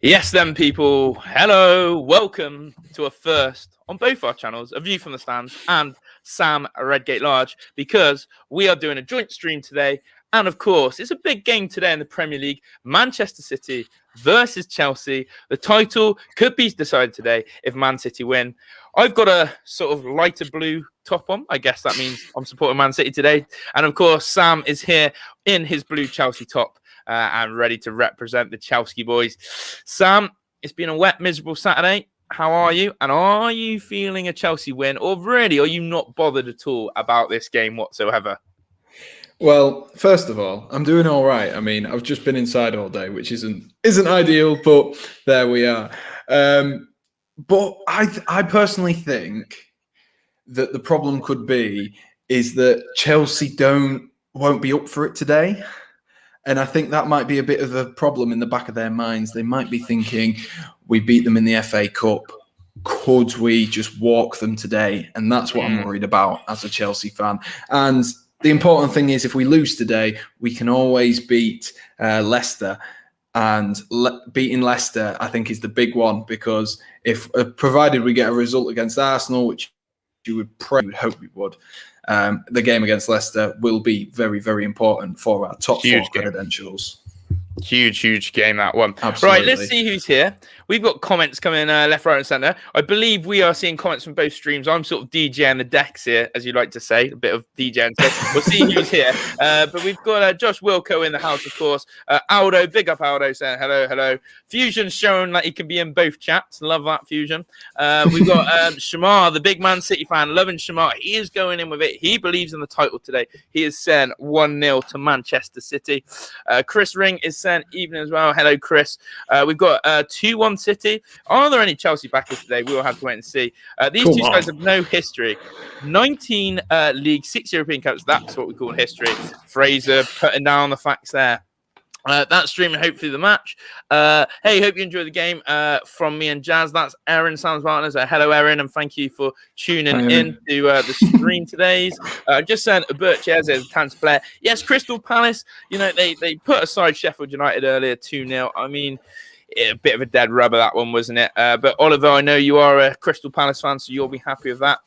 Yes, then, people. Hello, welcome to a first on both our channels, A View from the Stands and Sam Redgate-Large, because we are doing a joint stream today. And of course, it's a big game today in the Premier League. Manchester City versus Chelsea. The title could be decided today if Man City win. I've got a sort of lighter blue top on. I guess that means I'm supporting Man City today. And of course, Sam is here in his blue Chelsea top. And ready to represent the Chelsea boys. Sam, it's been a wet, miserable Saturday. How are you? And are you feeling a Chelsea win? Or really, are you not bothered at all about this game whatsoever? Well, first of all, I'm doing all right. I mean, I've just been inside all day, which isn't ideal, but there we are. But I personally think that the problem could be is that Chelsea won't be up for it today. And I think that might be a bit of a problem in the back of their minds. They might be thinking, we beat them in the FA Cup. Could we just walk them today? And that's what I'm worried about as a Chelsea fan. And the important thing is, if we lose today, we can always beat Leicester. And beating Leicester, I think, is the big one, because if provided we get a result against Arsenal, which you would hope we would, the game against Leicester will be very, very important for our top four credentials. Huge game, that one. Absolutely. Right, let's see who's here. We've got comments coming left, right, and centre. I believe we are seeing comments from both streams. I'm sort of DJing the decks here, as you like to say, a bit of DJing. So we'll see who's here. But we've got Josh Wilco in the house, of course. Aldo, big up Aldo, saying hello. Fusion showing that he can be in both chats. Love that, Fusion. We've got Shamar, the big Man City fan, loving Shamar. He is going in with it. He believes in the title today. He is saying 1-0 to Manchester City. Chris Ring is saying evening as well. Hello, Chris. We've got 2-1 City. Are there any Chelsea backers today? We will have to wait and see. These two guys have no history. 19 league, 6 European Cups. That's what we call history. Fraser putting down the facts there. That's streaming, hopefully, the match. Hey, hope you enjoy the game from me and Jazz. That's Erin, Sam's partners. Hello, Erin, and thank you for tuning in to the stream today's. Just saying, Birches is a Tans player. Yes, Crystal Palace, you know, they put aside Sheffield United earlier, 2-0. I mean, a bit of a dead rubber, that one, wasn't it? But Oliver, I know you are a Crystal Palace fan, so you'll be happy with that.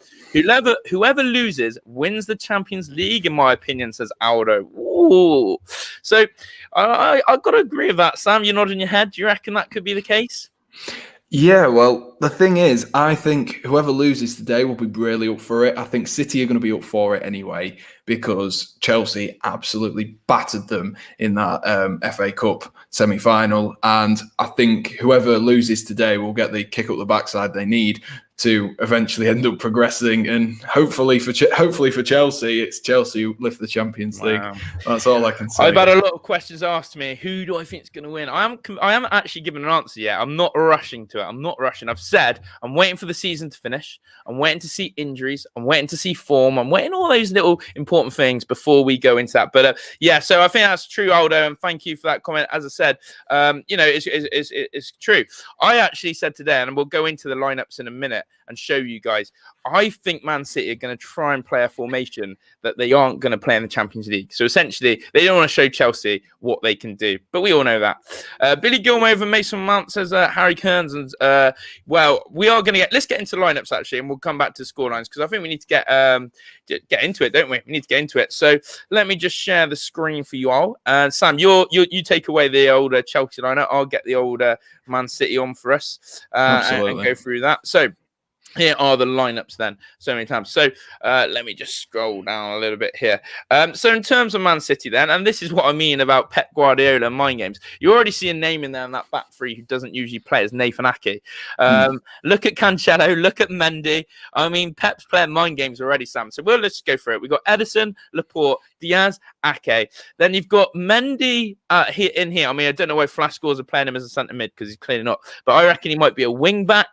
Whoever loses wins the Champions League, in my opinion, says Aldo. Ooh. So I've got to agree with that. Sam, you're nodding your head. Do you reckon that could be the case? Yeah, well, the thing is, I think whoever loses today will be really up for it. I think City are going to be up for it anyway, because Chelsea absolutely battered them in that FA Cup semi-final. And I think whoever loses today will get the kick up the backside they need to eventually end up progressing, and hopefully for Chelsea, it's Chelsea who lift the Champions League. That's all I can say. I've had a lot of questions asked me. Who do I think is going to win? I haven't actually given an answer yet. I'm not rushing to it. I'm not rushing. I've said I'm waiting for the season to finish. I'm waiting to see injuries. I'm waiting to see form. I'm waiting all those little important things before we go into that. But yeah, so I think that's true, Aldo, and thank you for that comment. As I said, you know, it's true. I actually said today, and we'll go into the lineups in a minute and show you guys, I think Man City are going to try and play a formation that they aren't going to play in the Champions League. So essentially, they don't want to show Chelsea what they can do. But we all know that. Billy Gilmore over Mason Mount says Harry Kearns. And well, we are going to let's get into lineups actually, and we'll come back to scorelines, because I think we need to get into it, don't we? We need to get into it. So let me just share the screen for you all. Sam, you take away the old Chelsea lineup. I'll get the old Man City on for us and go through that. So here are the lineups then, so many times. So let me just scroll down a little bit here. So in terms of Man City then, and this is what I mean about Pep Guardiola and mind games, you already see a name in there in that back three who doesn't usually play, as Nathan Ake. Look at Cancelo, look at Mendy. I mean, Pep's playing mind games already, Sam. So let's go for it. We've got Edison, Laporte, Diaz, Ake. Then you've got Mendy in here. I mean, I don't know why Flash Scores are playing him as a centre mid, because he's clearly not. But I reckon he might be a wing back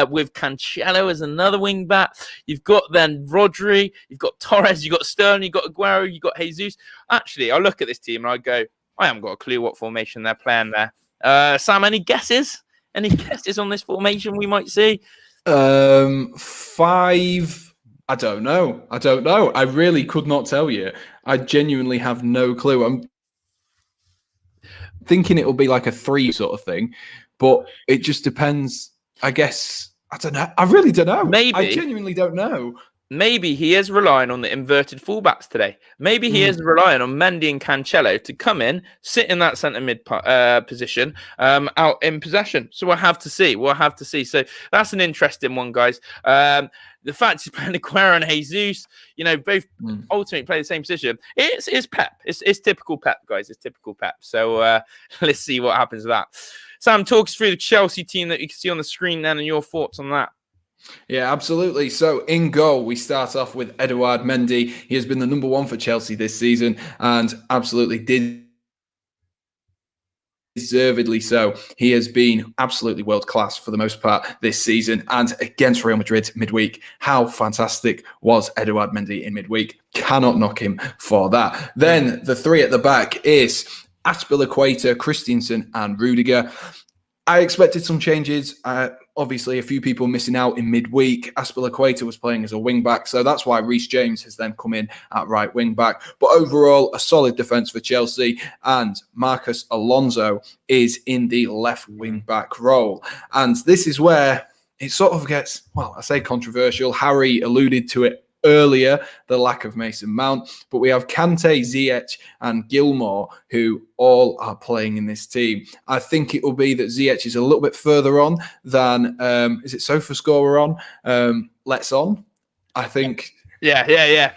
with Cancelo as another wing back. You've got then Rodri, you've got Torres, you've got Sterling, you've got Aguero, you've got Jesus. Actually, I look at this team and I go, I haven't got a clue what formation they're playing there. Sam, any guesses? Any guesses on this formation we might see? 5. I don't know. I really could not tell you. I genuinely have no clue. thinking it'll be like a 3 sort of thing, but it just depends. I guess I don't know. I really don't know. I genuinely don't know. Maybe he is relying on the inverted fullbacks today. Maybe he is relying on Mendy and Cancelo to come in, sit in that centre mid position, out in possession. So we'll have to see. So that's an interesting one, guys. The fact he's playing Aguero and Jesus, both ultimately play the same position. It's Pep. It's typical Pep, guys. It's typical Pep. So let's see what happens with that. Sam, talk us through the Chelsea team that you can see on the screen then and your thoughts on that. Yeah, absolutely. So in goal, we start off with Edouard Mendy. He has been the number 1 for Chelsea this season and absolutely deservedly so. He has been absolutely world class for the most part this season. And against Real Madrid midweek, how fantastic was Edouard Mendy in midweek? Cannot knock him for that. Then the 3 at the back is Azpilicueta, Christensen and Rudiger. I expected some changes. Obviously, a few people missing out in midweek. Azpilicueta was playing as a wing-back, so that's why Reece James has then come in at right wing-back. But overall, a solid defence for Chelsea, and Marcus Alonso is in the left wing-back role. And this is where it sort of gets, well, I say controversial. Harry alluded to it earlier, the lack of Mason Mount, but we have Kante, Ziyech and Gilmour who all are playing in this team. I think it will be that Ziyech is a little bit further on than is it SofaScore on? Let's On. I think Yeah.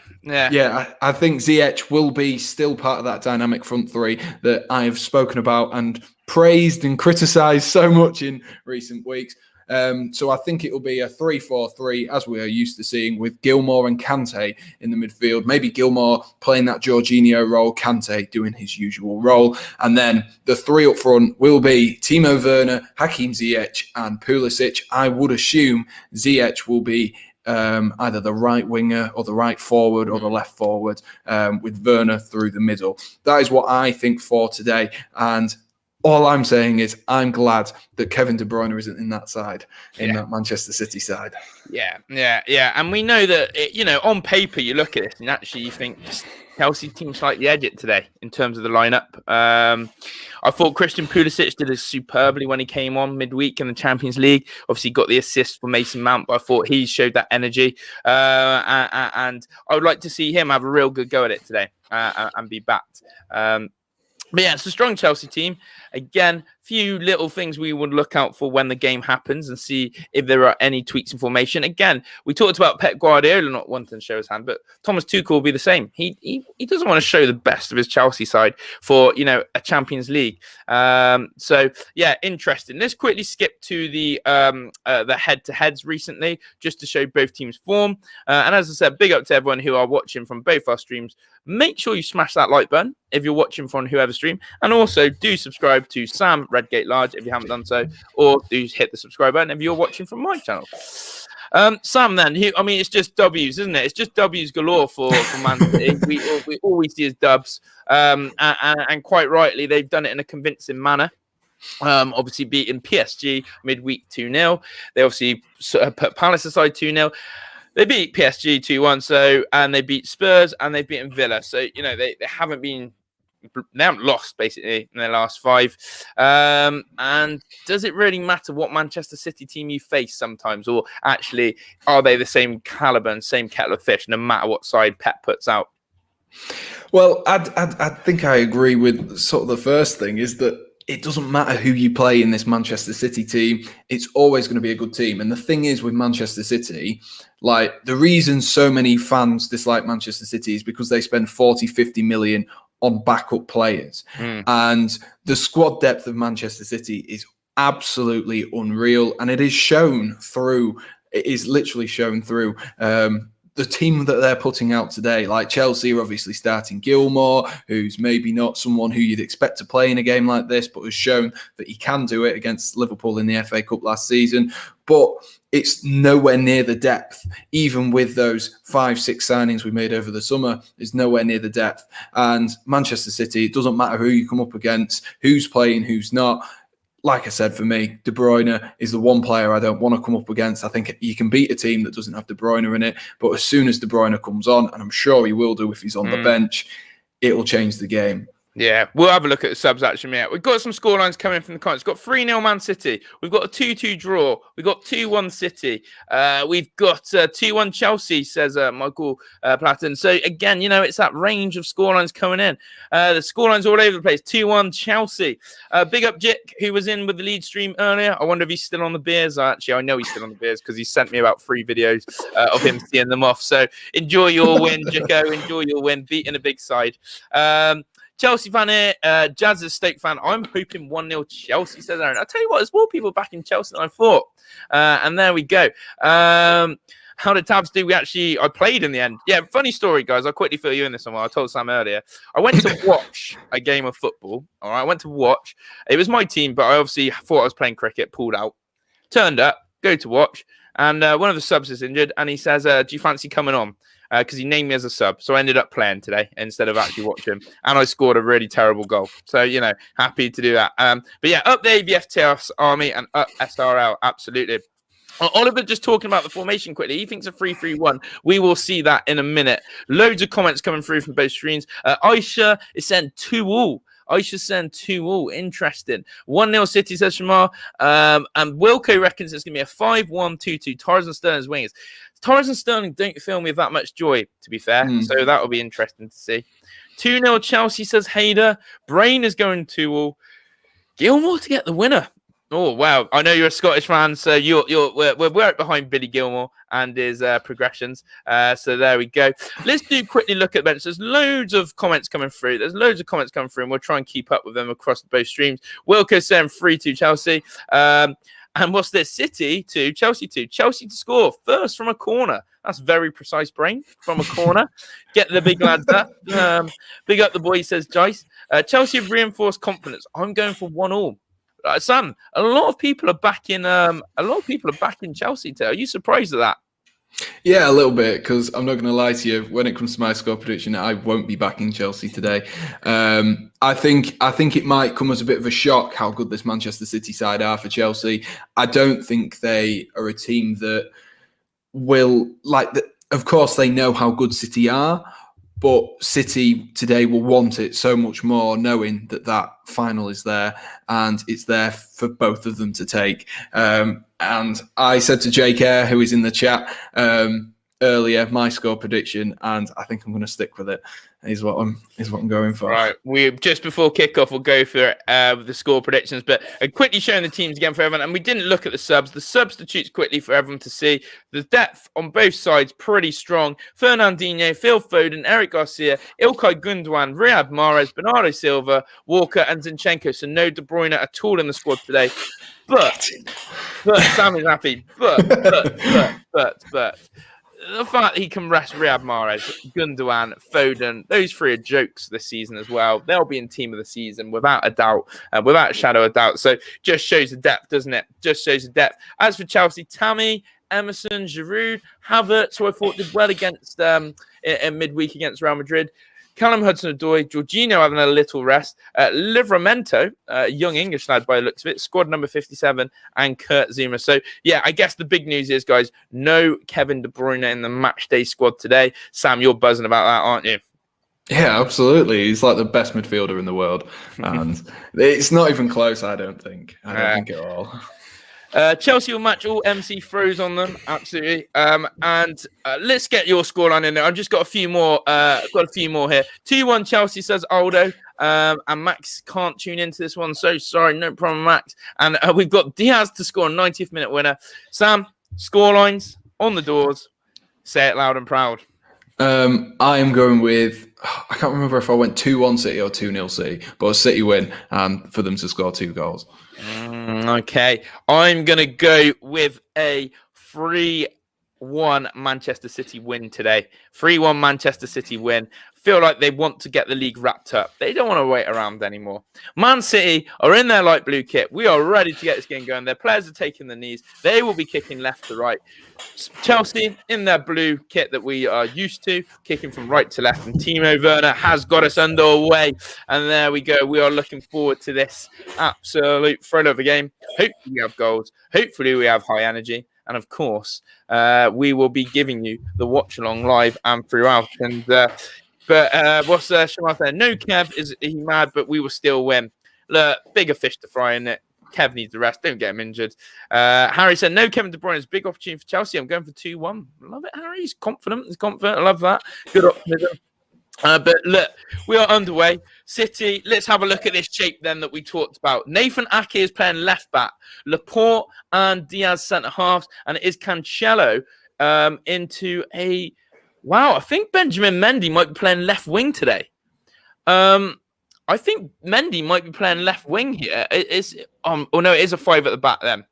I think Ziyech will be still part of that dynamic front 3 that I have spoken about and praised and criticised so much in recent weeks. So I think it will be a 3-4-3 as we are used to seeing, with Gilmour and Kante in the midfield. Maybe Gilmour playing that Jorginho role, Kante doing his usual role. And then the 3 up front will be Timo Werner, Hakim Ziyech and Pulisic. I would assume Ziyech will be either the right winger or the right forward or the left forward, with Werner through the middle. That is what I think for today. And all I'm saying is I'm glad that Kevin De Bruyne isn't in that side, in that Manchester City side. Yeah. And we know that, on paper, you look at this and actually you think Chelsea team slightly edge it today in terms of the lineup. I thought Christian Pulisic did it superbly when he came on midweek in the Champions League. Obviously got the assist for Mason Mount, but I thought he showed that energy. And I would like to see him have a real good go at it today and be backed. But yeah, it's a strong Chelsea team. Again, few little things we would look out for when the game happens and see if there are any tweaks in formation. Again, we talked about Pep Guardiola not wanting to show his hand, but Thomas Tuchel will be the same. He doesn't want to show the best of his Chelsea side for, a Champions League. So yeah, interesting. Let's quickly skip to the head-to-heads recently, just to show both teams' form. And as I said, big up to everyone who are watching from both our streams. Make sure you smash that like button if you're watching from whoever stream, and also do subscribe to Sam Redgate-Large if you haven't done so, or do hit the subscribe button if you're watching from my channel. Sam, then, it's just W's, isn't it? It's just W's galore for Man City. We always see as dubs, and quite rightly, they've done it in a convincing manner. Obviously beating PSG midweek 2-0. They obviously put Palace aside 2-0. They beat PSG 2-1, and they beat Spurs and they've beaten Villa. So, they haven't lost basically in their last 5. And does it really matter what Manchester City team you face sometimes? Or actually, are they the same caliber and same kettle of fish no matter what side Pep puts out? Well, I think I agree with sort of the first thing is that it doesn't matter who you play in this Manchester City team. It's always going to be a good team. And the thing is with Manchester City, like the reason so many fans dislike Manchester City is because they spend 40, 50 million on backup players. And the squad depth of Manchester City is absolutely unreal. And it is literally shown through the team that they're putting out today. Like Chelsea are obviously starting Gilmour, who's maybe not someone who you'd expect to play in a game like this, but has shown that he can do it against Liverpool in the FA Cup last season. But it's nowhere near the depth, even with those 5-6 signings we made over the summer. It's nowhere near the depth. And Manchester City, it doesn't matter who you come up against, who's playing, who's not. Like I said, for me, De Bruyne is the one player I don't want to come up against. I think you can beat a team that doesn't have De Bruyne in it, but as soon as De Bruyne comes on, and I'm sure he will do if he's on the bench, it will change the game. Yeah, we'll have a look at the subs actually, mate. We've got some scorelines coming from the comments. We've got 3-0 Man City. We've got a 2-2 draw. We've got 2-1 City. We've got 2-1 Chelsea, says Michael Platten. So, again, it's that range of scorelines coming in. The scorelines all over the place. 2-1 Chelsea. Big up Jick, who was in with the lead stream earlier. I wonder if he's still on the beers. Actually, I know he's still on the beers because he sent me about 3 videos of him seeing them off. So, enjoy your win, Jicko. Enjoy your win. Beating a big side. Chelsea fan here, Jazz is a Stoke fan. I'm hoping 1-0 Chelsea, says Aaron. I'll tell you what, there's more people back in Chelsea than I thought. And there we go. How did Tabs do? I played in the end. Yeah, funny story, guys. I'll quickly fill you in this one. I told Sam earlier. I went to watch a game of football. All right, I went to watch. It was my team, but I obviously thought I was playing cricket, pulled out. Turned up, go to watch. And one of the subs is injured. And he says, do you fancy coming on? Because he named me as a sub. So I ended up playing today instead of actually watching. And I scored a really terrible goal. So, happy to do that. But yeah, up the ABF Chaos Army and up SRL. Absolutely. Oliver just talking about the formation quickly. He thinks a 3-3-1. We will see that in a minute. Loads of comments coming through from both screens. Aisha is saying 2-2. Aisha saying 2-2. Interesting. 1-0 City, says Shamar. And Wilco reckons it's going to be a 5-1-2-2. Torres and Sterling's wingers. Torres and Sterling don't fill me with that much joy, to be fair. So that will be interesting to see. 2-0 Chelsea, says Hader. Brain is going 2-2. Gilmore to get the winner. Oh, wow. I know you're a Scottish fan, so we're right behind Billy Gilmore and his progressions. So there we go. Let's quickly look at the bench. There's loads of comments coming through. And we'll try and keep up with them across both streams. Wilco saying 3-2 Chelsea. And what's this? City 2, Chelsea 2. Chelsea to score first from a corner. That's very precise, Brain. From a corner. Get the big lads there. Big up the boy, says Jice. Chelsea have reinforced confidence. I'm going for 1-1. Sam, a lot of people are back in. Chelsea today. Are you surprised at that? Yeah, a little bit, because I'm not going to lie to you. When it comes to my score prediction, I won't be backing Chelsea today. I think it might come as a bit of a shock how good this Manchester City side are for Chelsea. I don't think they are a team that will Of course, they know how good City are, but City today will want it so much more, knowing that final is there and it's there for both of them to take. And I said to Jake Eyre, who is in the chat earlier, my score prediction, and I think I'm going to stick with it. Is what I'm going for. Right, we just before kickoff, we'll go for the score predictions, but quickly showing the teams again for everyone. And we didn't look at the subs. The substitutes quickly for everyone to see. The depth on both sides pretty strong. Fernandinho, Phil Foden, Eric Garcia, Ilkay Gundogan, Riyad Mahrez, Bernardo Silva, Walker, and Zinchenko. So no De Bruyne at all in the squad today. But Sam is happy. But. The fact that he can rest Riyad Mahrez, Gundogan, Foden, those 3 are jokes this season as well. They'll be in team of the season without a doubt, without a shadow of doubt. So just shows the depth, doesn't it? Just shows the depth. As for Chelsea, Tammy, Emerson, Giroud, Havertz, who I thought did well against in midweek against Real Madrid. Callum Hudson-Odoi, Jorginho having a little rest. Livramento, young English lad by the looks of it, squad number 57, and Kurt Zuma. So, yeah, I guess the big news is, guys, no Kevin De Bruyne in the matchday squad today. Sam, you're buzzing about that, aren't you? Yeah, absolutely. He's like the best midfielder in the world. And it's not even close, I don't think. I don't think at all. Chelsea will match all MC throws on them, absolutely. And let's get your scoreline in there. I've just got a few more. Here. 2-1 Chelsea, says Aldo. And Max can't tune into this one, so sorry, no problem, Max. And we've got Diaz to score a 90th minute winner. Sam, scorelines on the doors. Say it loud and proud. I am going with. I can't remember if I went 2-1 City or 2-0 City, but a City win and for them to score 2 goals. Okay, I'm going to go with a 3-1 Manchester City win today. 3-1 Manchester City win. Feel like they want to get the league wrapped up. They don't want to wait around anymore. Man City are in their light blue kit. We are ready to get this game going. Their players are taking the knees. They will be kicking left to right. Chelsea in their blue kit that we are used to, kicking from right to left. And Timo Werner has got us underway. And there we go. We are looking forward to this absolute thrill of a game. Hopefully we have goals. Hopefully we have high energy. And of course, we will be giving you the watch along live and throughout. And But what's Shamal saying? No, Kev, is he mad? But we will still win. Look, bigger fish to fry in it. Kev needs the rest. Don't get him injured. Harry said, no, Kevin De Bruyne is a big opportunity for Chelsea. I'm going for 2-1. Love it, Harry. He's confident. I love that. Good optimism. But look, we are underway. City, let's have a look at this shape then that we talked about. Nathan Ake is playing left back. Laporte and Diaz centre halves. And it is Cancelo into a... Wow, I think Benjamin Mendy might be playing left wing today. I think Mendy might be playing left wing here. It is a 5 at the back then.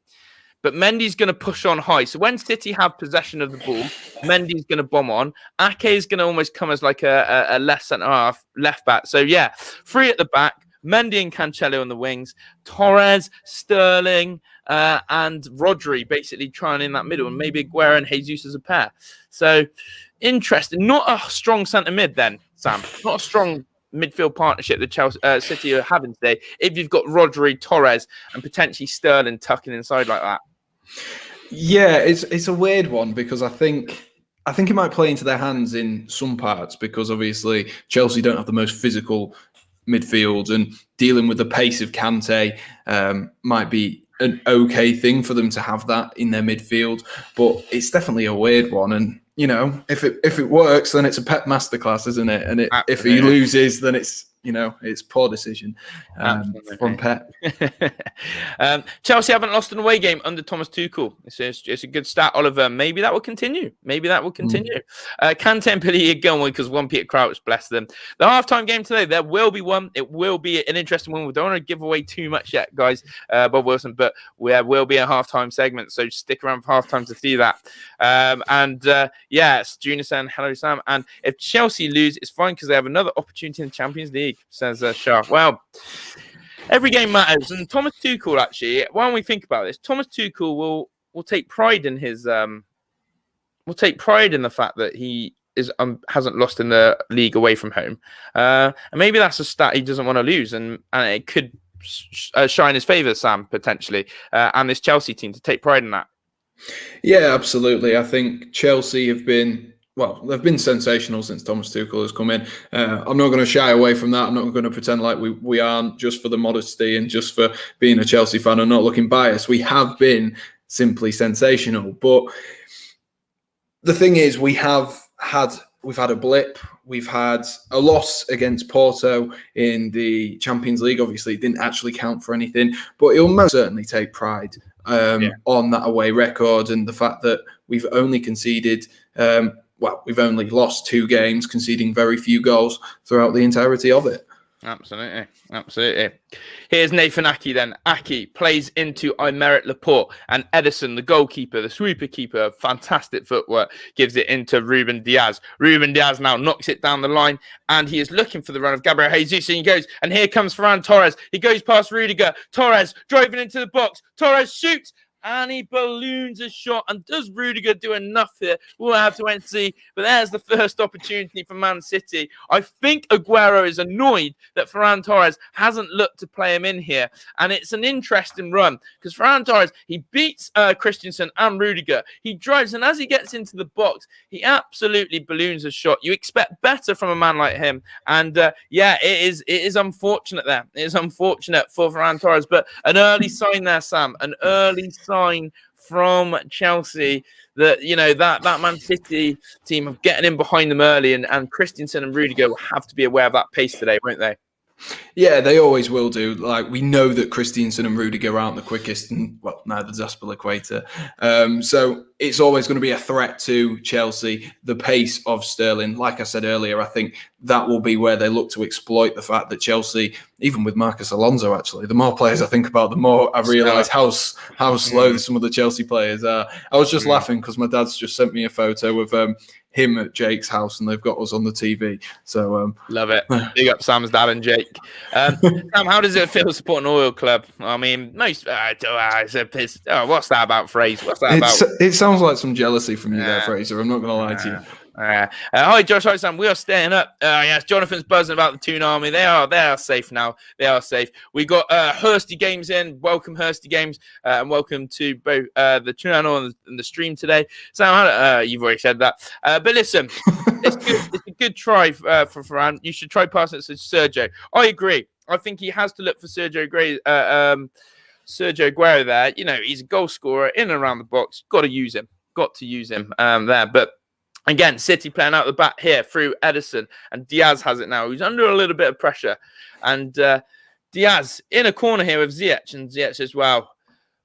But Mendy's going to push on high. So when City have possession of the ball, Mendy's going to bomb on. Ake is going to almost come as like a left centre half, left back. So yeah, 3 at the back. Mendy and Cancelo on the wings. Torres, Sterling, and Rodri basically trying in that middle. And maybe Aguero and Jesus as a pair. So interesting. Not a strong centre mid then, Sam. Not a strong midfield partnership that Chelsea City are having today. If you've got Rodri, Torres, and potentially Sterling tucking inside like that. Yeah, it's a weird one because I think it might play into their hands in some parts because obviously Chelsea don't have the most physical midfield and dealing with the pace of Kante might be an okay thing for them to have that in their midfield, but it's definitely a weird one. And you know, if it works, then it's a Pep masterclass, isn't it? And if he loses, then it's poor decision from Pep. Chelsea haven't lost an away game under Thomas Tuchel. It's a good stat, Oliver. Maybe that will continue. Kante and Pili going because one Peter Crouch, bless them. The halftime game today, there will be one. It will be an interesting one. We don't want to give away too much yet, guys, Bob Wilson, but there will be a halftime segment, so stick around for halftime to see that. Yes, Junior saying hello, Sam. And if Chelsea lose, it's fine because they have another opportunity in the Champions League, says Sharp. Well, every game matters, and Thomas Tuchel actually. When we think about this, Thomas Tuchel will take pride in his will take pride in the fact that he hasn't lost in the league away from home, and maybe that's a stat he doesn't want to lose, and it could shine his favour, Sam, potentially, and this Chelsea team to take pride in that. Yeah, absolutely. I think Chelsea have been, they've been sensational since Thomas Tuchel has come in. I'm not going to shy away from that. I'm not going to pretend like we aren't, just for the modesty and just for being a Chelsea fan and not looking biased. We have been simply sensational. But the thing is, we've had a blip. We've had a loss against Porto in the Champions League. Obviously, it didn't actually count for anything, but he'll most certainly take pride on that away record and the fact that we've only conceded, we've only lost 2 games, conceding very few goals throughout the entirety of it. Absolutely. Here's Nathan Ake then. Ake plays into Aymeric Laporte and Edison, the goalkeeper, the sweeper keeper, fantastic footwork, gives it into Ruben Diaz. Ruben Diaz now knocks it down the line and he is looking for the run of Gabriel Jesus and he goes, and here comes Ferran Torres. He goes past Rudiger. Torres driving into the box. Torres shoots. And he balloons a shot. And does Rudiger do enough here? We'll have to wait and see. But there's the first opportunity for Man City. I think Aguero is annoyed that Ferran Torres hasn't looked to play him in here. And it's an interesting run because Ferran Torres, he beats Christensen and Rudiger. He drives, and as he gets into the box, he absolutely balloons a shot. You expect better from a man like him. And it is unfortunate there. It is unfortunate for Ferran Torres. But an early sign there, Sam. An early sign from Chelsea that that Man City team of getting in behind them early, and Christensen and Rudiger will have to be aware of that pace today, won't they? Yeah, they always will do. Like, we know that Christensen and Rudiger aren't the quickest, and neither does Aspilicueta. So it's always going to be a threat to Chelsea. The pace of Sterling, like I said earlier, I think that will be where they look to exploit the fact that Chelsea, even with Marcus Alonso, actually, the more players I think about, the more I realise how slow some of the Chelsea players are. I was just laughing because my dad's just sent me a photo of him at Jake's house, and they've got us on the TV. So love it. Big up Sam's dad and Jake. Sam, how does it feel supporting an oil club? I mean, most what's that about, Fraser? What's that about? It sounds like some jealousy from you there, Fraser. I'm not going to lie to you. Hi, Josh. Hi, Sam. We are staying up. Yes, Jonathan's buzzing about the Toon Army. They are safe now. They are safe. We got Hursty Games in. Welcome, Hursty Games, and welcome to both the channel and the stream today. Sam, you've already said that. But listen, it's good. It's a good try for Ferran. You should try passing it to Sergio. I agree. I think he has to look for Sergio Aguero there. You know, he's a goal scorer in and around the box. Got to use him. There. But again, City playing out the back here through Edison, and Diaz has it now. He's under a little bit of pressure, and Diaz in a corner here with Ziyech, and Ziyech as well.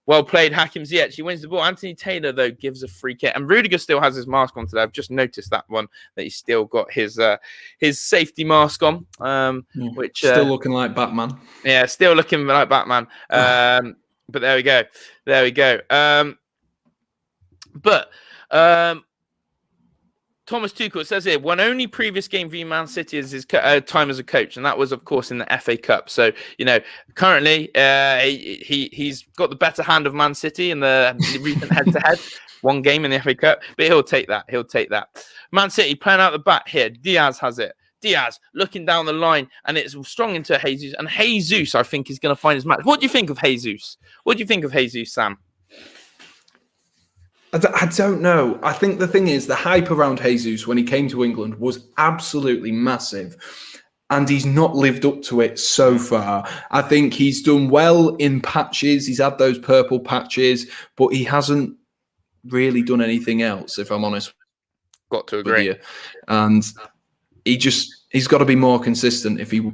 Well played, Hakim Ziyech. He wins the ball. Anthony Taylor, though, gives a free kick. And Rudiger still has his mask on today. I've just noticed that one, that he's still got his safety mask on. Which still looking like Batman. Yeah, still looking like Batman. But there we go. Thomas Tuchel, it says here, won only previous game v Man City as his time as a coach, and that was, of course, in the FA Cup. So, you know, currently he's got the better hand of Man City in the recent head-to-head. One game in the FA Cup, but he'll take that. Man City playing out the back here. Diaz has it. Diaz looking down the line, and it's strong into Jesus. And Jesus, I think, is going to find his match. What do you think of Jesus? Sam? I don't know. I think the thing is, the hype around Jesus when he came to England was absolutely massive, and he's not lived up to it so far. I think he's done well in patches. He's had those purple patches, but he hasn't really done anything else, if I'm honest. Got to agree. And he's got to be more consistent if he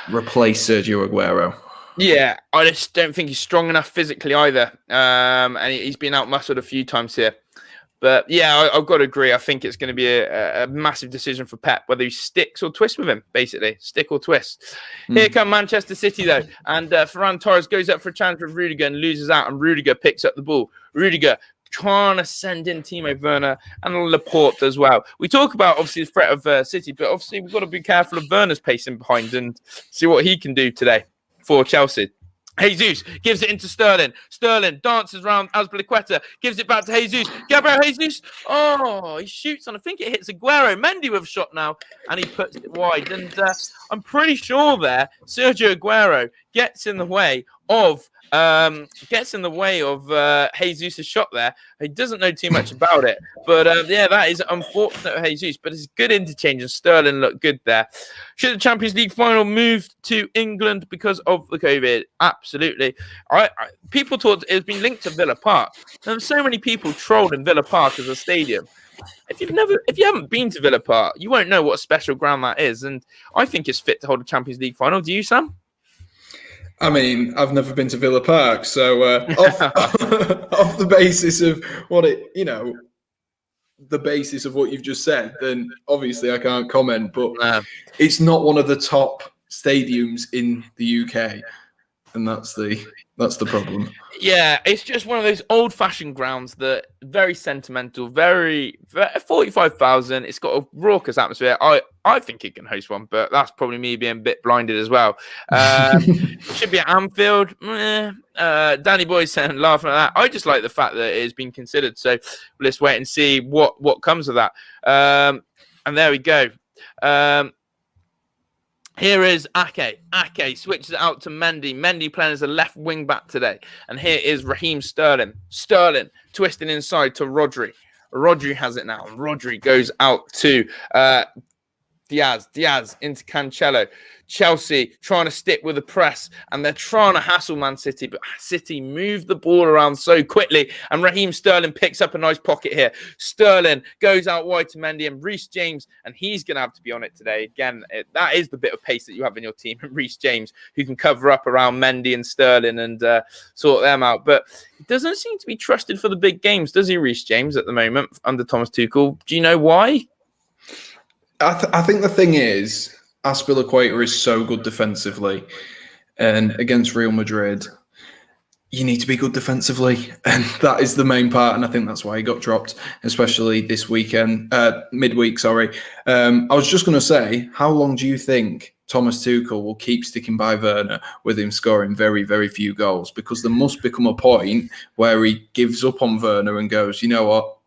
replace Sergio Aguero. Yeah, I just don't think he's strong enough physically either. And he's been out-muscled a few times here. But yeah, I've got to agree. I think it's going to be a massive decision for Pep, whether he sticks or twists with him, basically. Stick or twist. Here come Manchester City, though. And Ferran Torres goes up for a challenge with Rudiger and loses out. And Rudiger picks up the ball. Rudiger trying to send in Timo Werner and Laporte as well. We talk about, obviously, the threat of City, but obviously we've got to be careful of Werner's pacing behind and see what he can do today for Chelsea. Jesus gives it into Sterling. Sterling dances around Azpilicueta, gives it back to Jesus. Gabriel Jesus. Oh, he shoots on. I think it hits Aguero. Mendy with a shot now, and he puts it wide. And I'm pretty sure there, Sergio Aguero gets in the way of Jesus' shot there. He doesn't know too much about it, but that is unfortunate for Jesus. But it's good interchange, and Sterling looked good there. Should the Champions League final move to England because of the COVID? Absolutely. People thought it's been linked to Villa Park. There so many people trolled in Villa Park as a stadium. If you haven't been to Villa Park, you won't know what a special ground that is. And I think it's fit to hold a Champions League final. Do you, Sam? I mean, I've never been to Villa Park, so off the basis of the basis of what you've just said, then obviously I can't comment. But it's not one of the top stadiums in the UK, and that's the problem. Yeah, it's just one of those old-fashioned grounds that very sentimental, very 45,000. It's got a raucous atmosphere. I think it can host one, but that's probably me being a bit blinded as well. It should be at Anfield. Danny Boy's saying, laughing at that. I just like the fact that it has been considered. So let's wait and see what comes of that. And there we go. Here is Ake. Ake switches it out to Mendy. Mendy playing as a left wing back today. And here is Raheem Sterling. Sterling twisting inside to Rodri. Rodri has it now. And Rodri goes out to Diaz. Diaz into Cancelo. Chelsea trying to stick with the press, and they're trying to hassle Man City, but City move the ball around so quickly, and Raheem Sterling picks up a nice pocket here. Sterling goes out wide to Mendy and Reece James, and he's going to have to be on it today. Again, that is the bit of pace that you have in your team, Reece James, who can cover up around Mendy and Sterling and sort them out. But he doesn't seem to be trusted for the big games, does he, Reece James, at the moment under Thomas Tuchel? Do you know why? I think the thing is, Azpilicueta is so good defensively, and against Real Madrid, you need to be good defensively, and that is the main part. And I think that's why he got dropped, especially this weekend, midweek. Sorry, I was just going to say, how long do you think Thomas Tuchel will keep sticking by Werner with him scoring very, very few goals? Because there must become a point where he gives up on Werner and goes, you know what,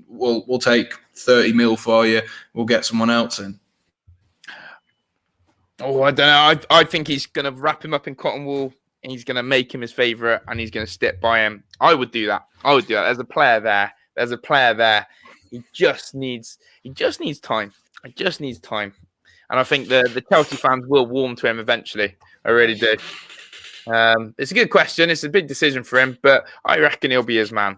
we'll take 30 mil for you. We'll get someone else in. Oh, I don't know. I think he's going to wrap him up in cotton wool. And he's going to make him his favourite, and he's going to stick by him. I would do that. There's a player there. He just needs time. He just needs time. And I think the Chelsea fans will warm to him eventually. I really do. It's a good question. It's a big decision for him, but I reckon he'll be his man.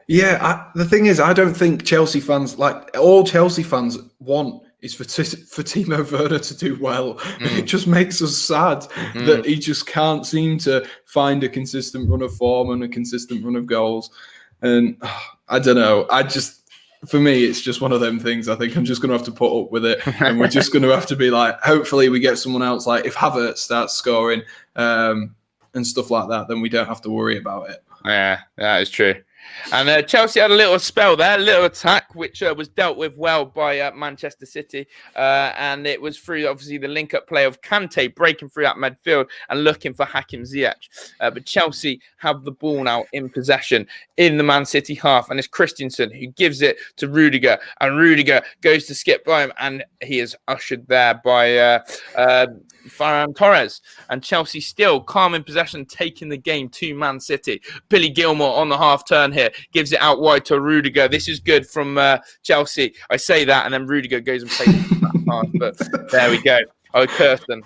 Yeah, the thing is, I don't think Chelsea fans, like all Chelsea fans want is for Timo Werner to do well. It just makes us sad that he just can't seem to find a consistent run of form and a consistent run of goals. And I don't know. For me, it's just one of them things. I think I'm just going to have to put up with it. And we're just going to have to be like, hopefully we get someone else. Like if Havertz starts scoring and stuff like that, then we don't have to worry about it. Yeah, that is true. And Chelsea had a little spell there, a little attack, which was dealt with well by Manchester City. And it was through, obviously, the link-up play of Kante breaking through that midfield and looking for Hakim Ziyech. But Chelsea have the ball now in possession in the Man City half. And it's Christensen who gives it to Rudiger. And Rudiger goes to skip by him. And he is ushered there by Ferran Torres. And Chelsea still calm in possession, taking the game to Man City. Billy Gilmore on the half turn here gives it out wide to Rudiger. This is good from Chelsea. I say that, and then Rudiger goes and plays that pass. But there we go. I cursed them.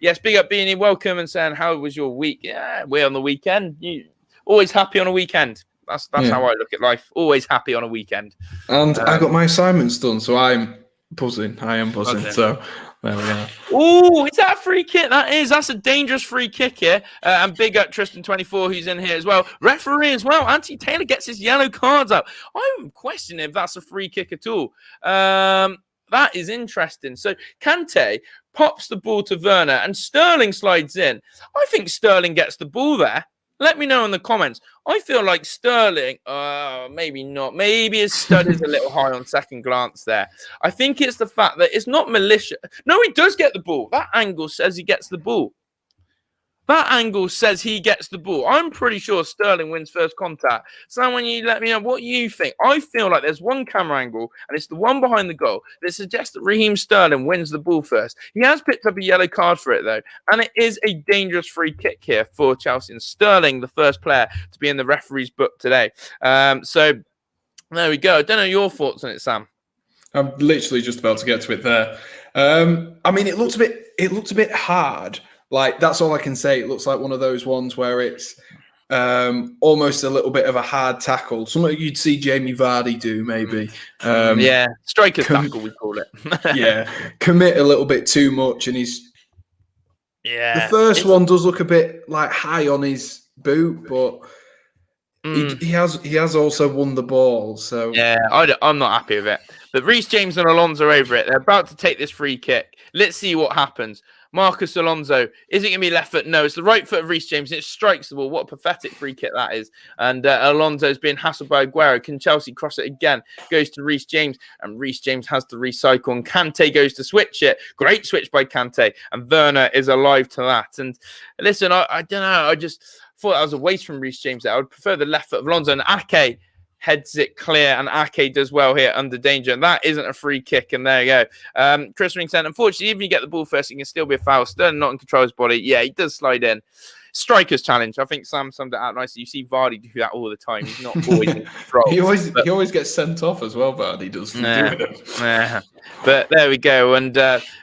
Yes, big up Beanie. Welcome and saying, how was your week? Yeah, we're on the weekend. You always happy on a weekend. That's how I look at life. Always happy on a weekend. And I got my assignments done, so I'm buzzing. I am buzzing. Okay. So there we are. Oh, is that a free kick? That's a dangerous free kick here. And big up Tristan24, who's in here as well. Referee as well. Anthony Taylor gets his yellow cards up. I'm questioning if that's a free kick at all. That is interesting. So Kante pops the ball to Werner and Sterling slides in. I think Sterling gets the ball there. Let me know in the comments. I feel like Sterling, maybe not. Maybe his stud is a little high on second glance there. I think it's the fact that it's not malicious. No, he does get the ball. That angle says he gets the ball. I'm pretty sure Sterling wins first contact. Someone, you let me know what you think. I feel like there's one camera angle, and it's the one behind the goal, that suggests that Raheem Sterling wins the ball first. He has picked up a yellow card for it, though, and it is a dangerous free kick here for Chelsea. And Sterling, the first player to be in the referee's book today. So there we go. I don't know your thoughts on it, Sam. I'm literally just about to get to it there. I mean, it looked a bit hard. Like, that's all I can say. It looks like one of those ones where it's almost a little bit of a hard tackle. Something you'd see Jamie Vardy do, maybe. Striker's tackle, we call it. Yeah, commit a little bit too much. And the first one does look a bit like high on his boot, but he has also won the ball. So yeah, I'm not happy with it. But Reece James and Alonso over it. They're about to take this free kick. Let's see what happens. Marcus Alonso, is it going to be left foot? No, it's the right foot of Reece James. It strikes the ball. What a pathetic free kick that is. And Alonso's being hassled by Aguero. Can Chelsea cross it again? Goes to Reece James, and Reece James has to recycle, and Kante goes to switch it. Great switch by Kante, and Werner is alive to that. And listen, I don't know. I just thought that was a waste from Reece James there. I would prefer the left foot of Alonso, and Ake heads it clear, and Ake does well here under danger. And that isn't a free kick, and there you go. Chris Ring said, unfortunately, even if you get the ball first, it can still be a foul. Sterling not in control of his body. Yeah, he does slide in. Striker's challenge. I think Sam summed it out nicely. You see Vardy do that all the time. He's not always in control. He always gets sent off as well, Vardy does. But there we go. And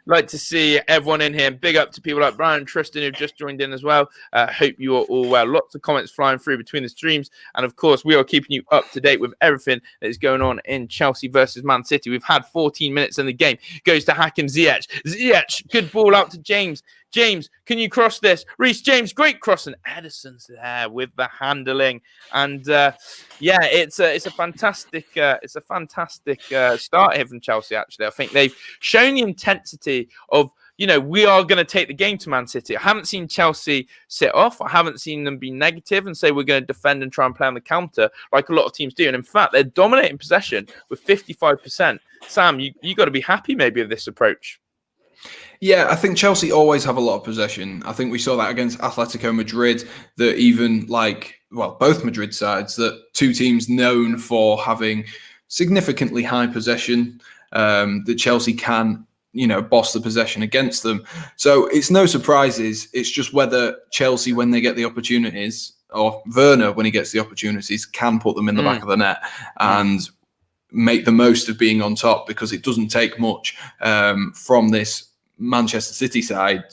like to see everyone in here. Big up to people like Brian and Tristan who've just joined in as well. Hope you are all well. Lots of comments flying through between the streams. And of course, we are keeping you up to date with everything that is going on in Chelsea versus Man City. We've had 14 minutes in the game. Goes to Hakim Ziyech. Ziyech, good ball out to James. James, can you cross this? Reece James, great cross, and Edison's there with the handling. And it's a fantastic start here from Chelsea. Actually, I think they've shown the intensity of, we are going to take the game to Man City. I haven't seen Chelsea sit off. I haven't seen them be negative and say we're going to defend and try and play on the counter like a lot of teams do. And in fact, they're dominating possession with 55%. Sam, you got to be happy maybe with this approach. Yeah, I think Chelsea always have a lot of possession. I think we saw that against Atletico Madrid, that even like both Madrid sides, that two teams known for having significantly high possession, that Chelsea can, boss the possession against them. So it's no surprises. It's just whether Chelsea, when they get the opportunities, or Werner, when he gets the opportunities, can put them in the back of the net and make the most of being on top, because it doesn't take much from this Manchester City side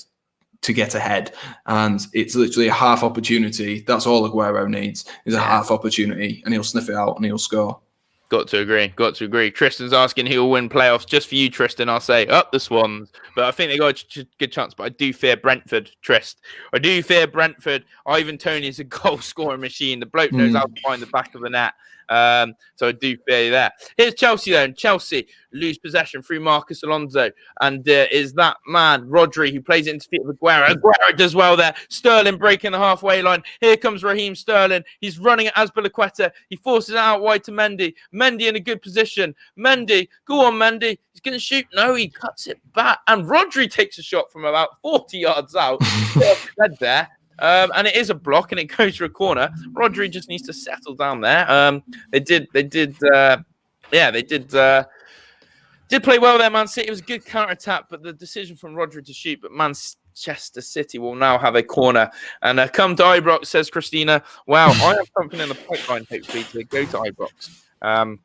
to get ahead. And it's literally a half opportunity. That's all Aguero needs, is a half opportunity, and he'll sniff it out and he'll score. Got to agree. Tristan's asking who will win playoffs. Just for you, Tristan, I'll say up the Swans. But I think they got a good chance. But I do fear Brentford, Trist. I do fear Brentford. Ivan Toney is a goal-scoring machine. The bloke knows how to find the back of the net. So I do fear that. Here's Chelsea, then. Chelsea lose possession through Marcus Alonso. And is that man, Rodri, who plays it into feet of Aguero. Aguero does well there. Sterling breaking the halfway line. Here comes Raheem Sterling. He's running at Azpilicueta. He forces it out wide to Mendy. Mendy in a good position. Mendy, go on, Mendy. He's going to shoot. No, he cuts it back. And Rodri takes a shot from about 40 yards out. Dead there. And it is a block, and it goes to a corner. Rodri just needs to settle down there. They did play well there, Man City. It was a good counter-attack, but the decision from Rodri to shoot. But Manchester City will now have a corner. And come to Ibrox, says Christina. Wow, I have something in the pipeline, hopefully, to go to Ibrox.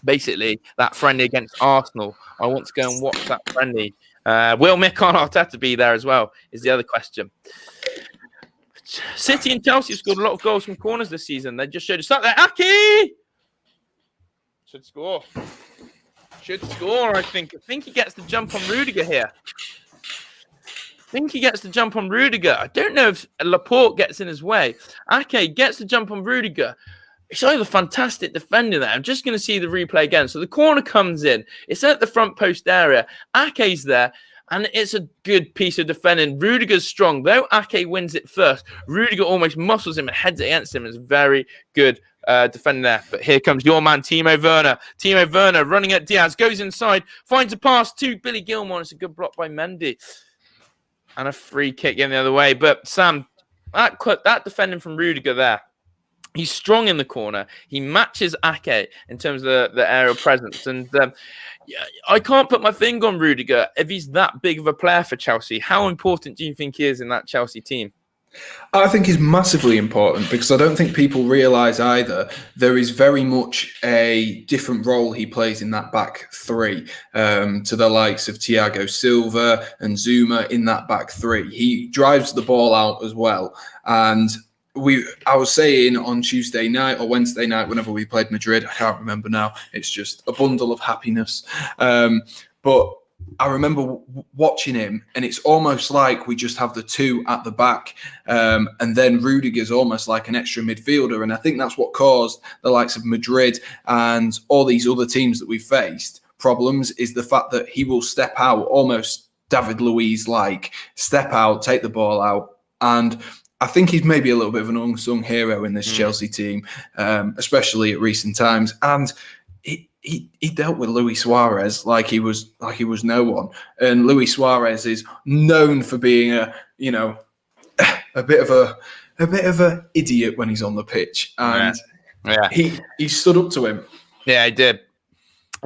Basically, that friendly against Arsenal. I want to go and watch that friendly. Will Mikel Arteta be there as well, is the other question. City and Chelsea have scored a lot of goals from corners this season. They just showed us that. Aki! Should score, I think. I think he gets the jump on Rudiger here. I don't know if Laporte gets in his way. Ake gets the jump on Rudiger. It's either fantastic defending there. I'm just going to see the replay again. So the corner comes in. It's at the front post area. Ake's there. And it's a good piece of defending. Rudiger's strong. Though Ake wins it first, Rudiger almost muscles him and heads it against him. It's very good defending there. But here comes your man, Timo Werner. Timo Werner running at Diaz, goes inside, finds a pass to Billy Gilmore. It's a good block by Mendy. And a free kick in the other way. But Sam, that defending from Rudiger there, he's strong in the corner. He matches Ake in terms of the aerial presence. And I can't put my finger on Rudiger. If he's that big of a player for Chelsea, how important do you think he is in that Chelsea team? I think he's massively important, because I don't think people realise either there is very much a different role he plays in that back three to the likes of Thiago Silva and Zuma in that back three. He drives the ball out as well. And I was saying on Tuesday night or Wednesday night, whenever we played Madrid, I can't remember now. It's just a bundle of happiness. But I remember watching him, and it's almost like we just have the two at the back. And then Rudiger's almost like an extra midfielder. And I think that's what caused the likes of Madrid and all these other teams that we faced problems, is the fact that he will step out, almost David Luiz-like, step out, take the ball out. And I think he's maybe a little bit of an unsung hero in this Chelsea team, especially at recent times. And he dealt with Luis Suarez like he was no one. And Luis Suarez is known for being a bit of a idiot when he's on the pitch. And he stood up to him. Yeah, he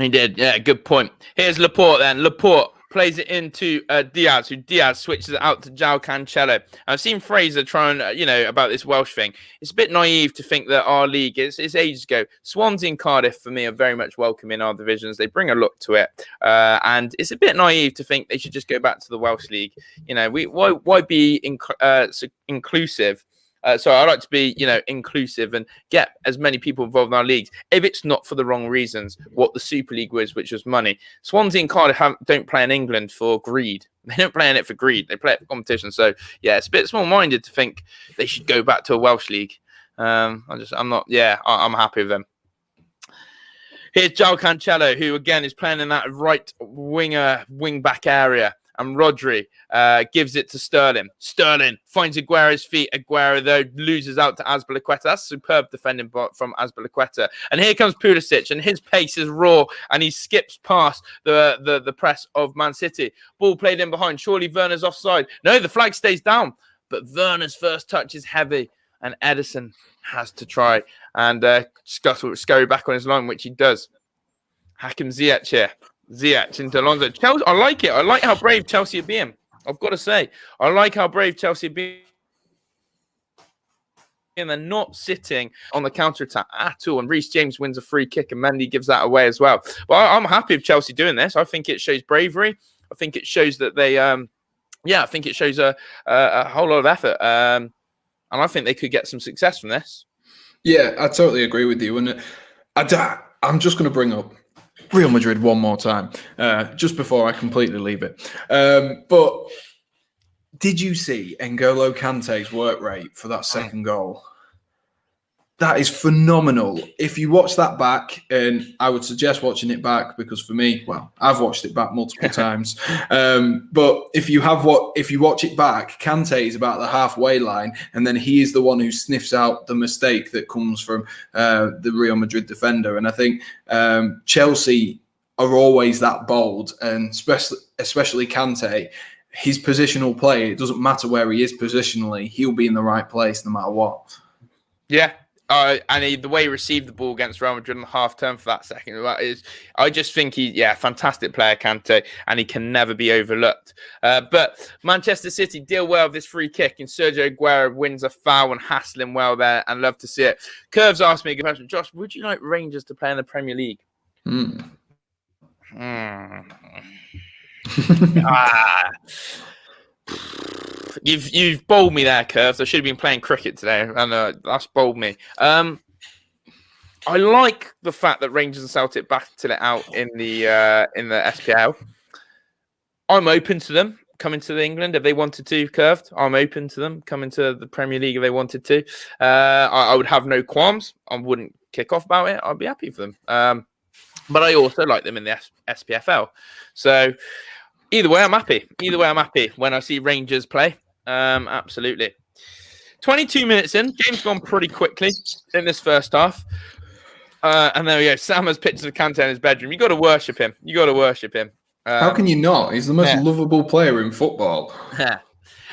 did. Yeah, good point. Here's Laporte then. Laporte plays it into Diaz, who Diaz switches it out to João Cancelo. I've seen Fraser try and, about this Welsh thing. It's a bit naive to think that our league, it's ages ago. Swansea and Cardiff, for me, are very much welcome in our divisions. They bring a look to it. And it's a bit naive to think they should just go back to the Welsh league. Why be inclusive? So I like to be, inclusive and get as many people involved in our leagues. If it's not for the wrong reasons, what the Super League was, which was money. Swansea and Cardiff don't play in England for greed. They don't play in it for greed. They play it for competition. So yeah, it's a bit small-minded to think they should go back to a Welsh league. I'm happy with them. Here's João Cancelo, who again is playing in that right wing back area. And Rodri gives it to Sterling. Sterling finds Aguero's feet. Aguero, though, loses out to Azpilicueta. That's superb defending from Azpilicueta. And here comes Pulisic, and his pace is raw, and he skips past the press of Man City. Ball played in behind. Surely Werner's offside. No, the flag stays down. But Werner's first touch is heavy. And Ederson has to try and scurry back on his line, which he does. Hakim Ziyech here. Ziyech into Alonso. Chelsea, I like it. I like how brave Chelsea are being. I've got to say, I like how brave Chelsea are being. And they're not sitting on the counter-attack at all. And Reece James wins a free kick and Mendy gives that away as well. But I'm happy with Chelsea doing this. I think it shows bravery. I think it shows that they, I think it shows a whole lot of effort. And I think they could get some success from this. Yeah, I totally agree with you. And I'm just going to bring up Real Madrid one more time, just before I completely leave it. But did you see N'Golo Kante's work rate for that second goal? That is phenomenal. If you watch that back, and I would suggest watching it back because for me, well, I've watched it back multiple times. But if you watch it back, Kante is about the halfway line, and then he is the one who sniffs out the mistake that comes from the Real Madrid defender. And I think Chelsea are always that bold, and especially Kante. His positional play, it doesn't matter where he is positionally, he'll be in the right place no matter what. Yeah. And the way he received the ball against Real Madrid in the half term for that second, I just think fantastic player, Kante, and he can never be overlooked. But Manchester City deal well with this free kick, and Sergio Aguero wins a foul and hassling well there, and love to see it. Curves asked me a good question. Josh, would you like Rangers to play in the Premier League? You've bowled me there, Curves. I should have been playing cricket today, and that's bowled me. I like the fact that Rangers and Celtic battled it out in the SPL. I'm open to them coming to England if they wanted to. Curved. I'm open to them coming to the Premier League if they wanted to. I would have no qualms. I wouldn't kick off about it. I'd be happy for them. But I also like them in the SPFL. So either way, I'm happy. When I see Rangers play. Absolutely. 22 minutes in. Game's gone pretty quickly in this first half. And there we go. Sam has pictures of Kante in his bedroom. You got to worship him. How can you not? He's the most lovable player in football.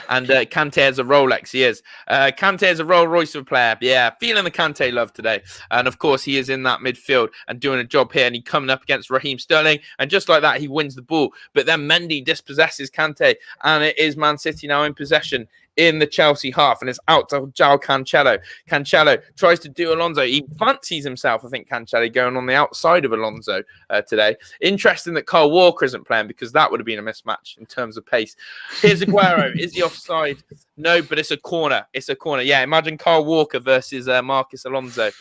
And Kante has a Rolex. He is. Kante is a Rolls Royce of a player. Yeah, feeling the Kante love today. And of course, he is in that midfield and doing a job here. And he coming up against Raheem Sterling. And just like that, he wins the ball. But then Mendy dispossesses Kante. And it is Man City now in possession in the Chelsea half, and it's out to João Cancelo. Cancelo tries to do Alonso. He fancies himself, I think, Cancelo, going on the outside of Alonso today. Interesting that Kyle Walker isn't playing because that would have been a mismatch in terms of pace. Here's Aguero. Is he offside? No, but it's a corner. Yeah, imagine Kyle Walker versus Marcus Alonso.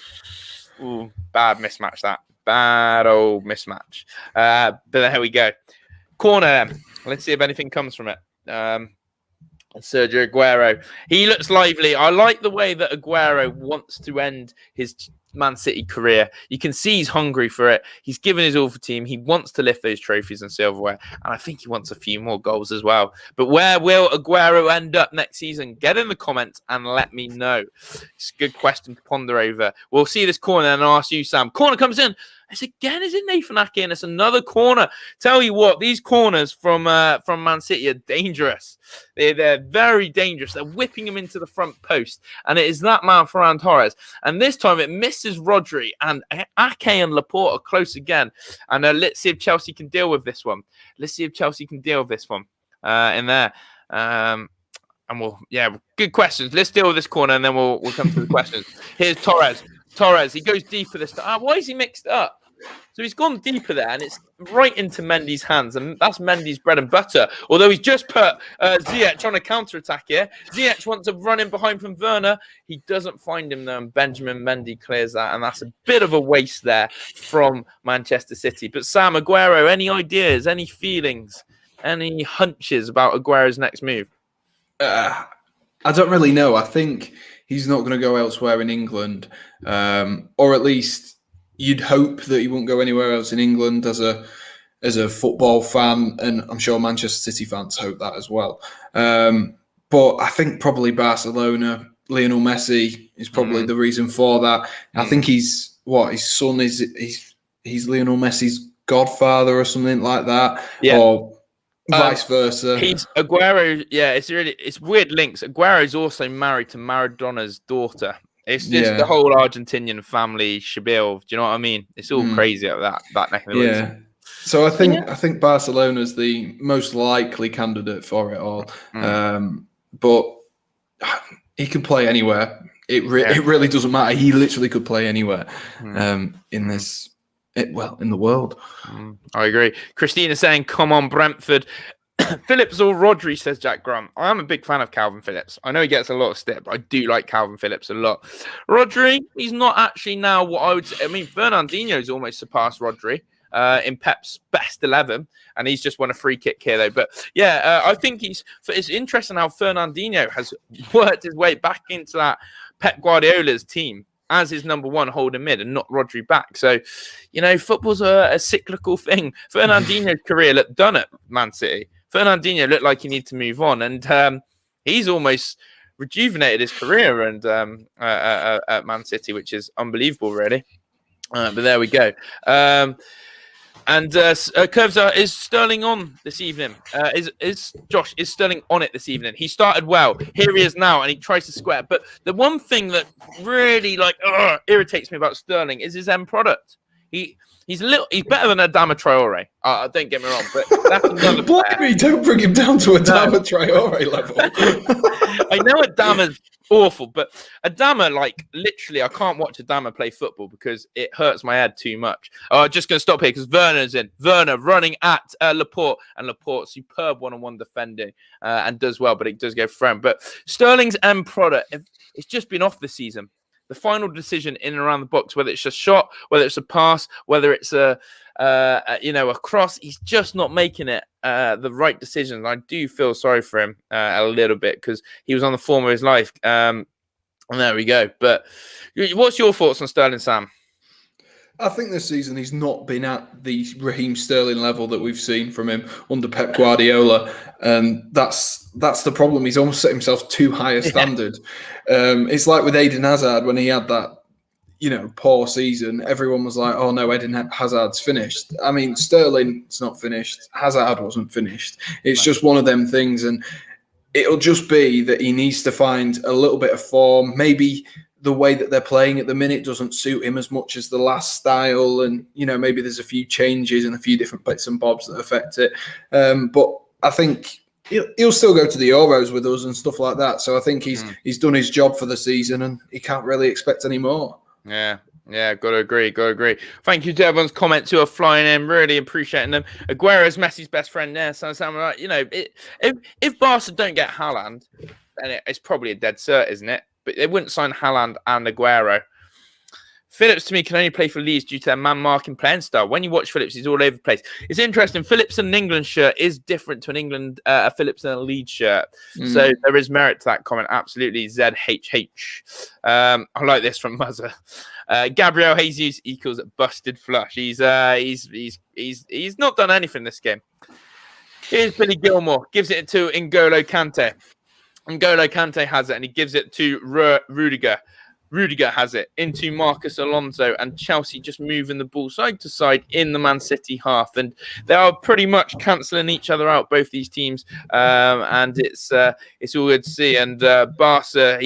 Ooh, bad mismatch that. Bad old mismatch. But there we go. Corner then. Let's see if anything comes from it. Sergio Aguero. He looks lively. I like the way that Aguero wants to end his Man City career. You can see he's hungry for it. He's given his all for team. He wants to lift those trophies and silverware. And I think he wants a few more goals as well. But where will Aguero end up next season? Get in the comments and let me know. It's a good question to ponder over. We'll see this corner and I'll ask you, Sam. Corner comes in. It's again, is it Nathan Ake? And it's another corner. Tell you what, these corners from Man City are dangerous. They're very dangerous. They're whipping him into the front post. And it is that man, Ferran Torres. And this time it misses Rodri. And Ake and Laporte are close again. And let's see if Chelsea can deal with this one. In there. And good questions. Let's deal with this corner and then we'll come to the questions. Here's Torres. He goes deeper this time. Why is he mixed up? So he's gone deeper there, and it's right into Mendy's hands, and that's Mendy's bread and butter. Although he's just put Ziyech on a counter-attack here. Ziyech wants to run in behind from Werner. He doesn't find him, though, and Benjamin Mendy clears that, and that's a bit of a waste there from Manchester City. But Sam, Aguero, any ideas, any feelings, any hunches about Aguero's next move? I don't really know. I think he's not going to go elsewhere in England, or at least you'd hope that he won't go anywhere else in England as a football fan, and I'm sure Manchester City fans hope that as well. But I think probably Barcelona, Lionel Messi is probably the reason for that. I think his son is he's Lionel Messi's godfather or something like that, or vice versa. He's Aguero. Yeah, it's weird links. Aguero is also married to Maradona's daughter. It's just the whole Argentinian family shabil. Do you know what I mean? It's all crazy at that neck of the woods. Yeah. So I think Barcelona's the most likely candidate for it all. But he could play anywhere. It really doesn't matter. He literally could play anywhere in the world. I agree. Christina saying, "Come on, Brentford." Phillips or Rodri, says Jack Grant. I am a big fan of Calvin Phillips. I know he gets a lot of stick, but I do like Calvin Phillips a lot. Rodri, he's not actually now what I would say. I mean, Fernandinho's almost surpassed Rodri in Pep's best 11, and he's just won a free kick here, though. But yeah, I think it's interesting how Fernandinho has worked his way back into that Pep Guardiola's team as his number one holding mid and not Rodri back. So, football's a cyclical thing. Fernandinho's career looked done at Man City. Fernandinho looked like he needed to move on, and he's almost rejuvenated his career and at Man City, which is unbelievable, really. But there we go. Curves is Sterling on this evening? Is Sterling on it this evening? He started well. Here he is now, and he tries to square. But the one thing that really irritates me about Sterling is his end product. He's better than Adama Traore. Don't get me wrong, but that's another player. Don't bring him down to Adama Traore level. I know Adama's awful, but Adama, literally, I can't watch Adama play football because it hurts my head too much. I'm just going to stop here because Werner's in. Werner running at Laporte, and Laporte, superb one-on-one defending and does well, but it does go front. But Sterling's end product, it's just been off this season. The final decision in and around the box, whether it's a shot, whether it's a pass, whether it's a cross, he's just not making it the right decisions. I do feel sorry for him a little bit because he was on the form of his life. And there we go. But what's your thoughts on Sterling, Sam? I think this season he's not been at the Raheem Sterling level that we've seen from him under Pep Guardiola, and that's the problem. He's almost set himself too high a standard. It's like with Eden Hazard when he had that, poor season. Everyone was like, "Oh no, Eden Hazard's finished." I mean, Sterling's not finished. Hazard wasn't finished. It's just one of them things, and it'll just be that he needs to find a little bit of form, maybe. The way that they're playing at the minute doesn't suit him as much as the last style. And, maybe there's a few changes and a few different bits and bobs that affect it. But I think he'll still go to the Euros with us and stuff like that. So I think he's done his job for the season and he can't really expect any more. Yeah, got to agree. Thank you to everyone's comments who are flying in. Really appreciating them. Aguero's Messi's best friend there. So I'm like, if Barca don't get Haaland, then it's probably a dead cert, isn't it? But they wouldn't sign Haaland and Aguero. Phillips, to me, can only play for Leeds due to their man-marking playing style. When you watch Phillips, he's all over the place. It's interesting. Phillips in an England shirt is different to a Phillips in a Leeds shirt. So there is merit to that comment. Absolutely. ZHH. I like this from Muzzer. Gabriel Jesus equals busted flush. He's not done anything this game. Here's Billy Gilmore. Gives it to N'Golo Kante. N'Golo Kante has it, and he gives it to Rudiger. Rudiger has it into Marcus Alonso, and Chelsea just moving the ball side to side in the Man City half, and they are pretty much cancelling each other out, both these teams, and it's all good to see. And Barca,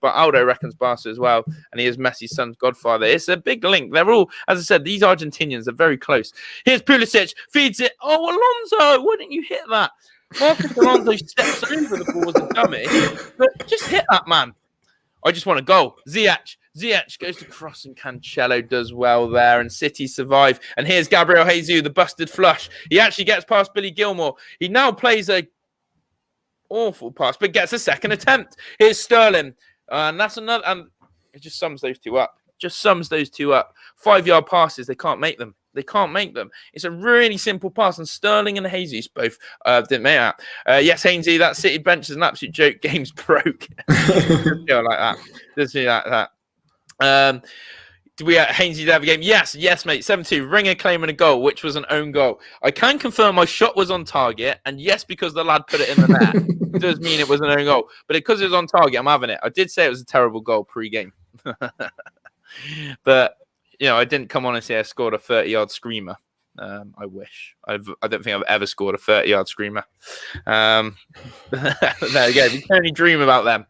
Aldo reckons Barca as well, and he is Messi's son's godfather. It's a big link. They're all, as I said, these Argentinians are very close. Here's Pulisic, feeds it. Oh, Alonso, why didn't you hit that? Marcus Alonso steps over the ball as a dummy, but just hit that, man. I just want a goal. Ziyech goes to cross and Cancelo does well there, and City survive. And here's Gabriel Jesus, the busted flush. He actually gets past Billy Gilmore. He now plays a awful pass, but gets a second attempt. Here's Sterling, and that's another. And it just sums those two up. 5-yard passes, they can't make them. It's a really simple pass, and Sterling and Jesus both didn't make that. Yes, Hainsey, that City bench is an absolute joke. Game's broke. Just feel like that. Just feel like that. Do we Hainsey have a game? Yes, mate. 7-2. Ringer claiming a goal, which was an own goal. I can confirm my shot was on target, and yes, because the lad put it in the net, does mean it was an own goal. But because it was on target, I'm having it. I did say it was a terrible goal pre-game. But I didn't come on and say I scored a 30-yard screamer. I wish. I don't think I've ever scored a 30-yard screamer. There you go. You can only dream about them.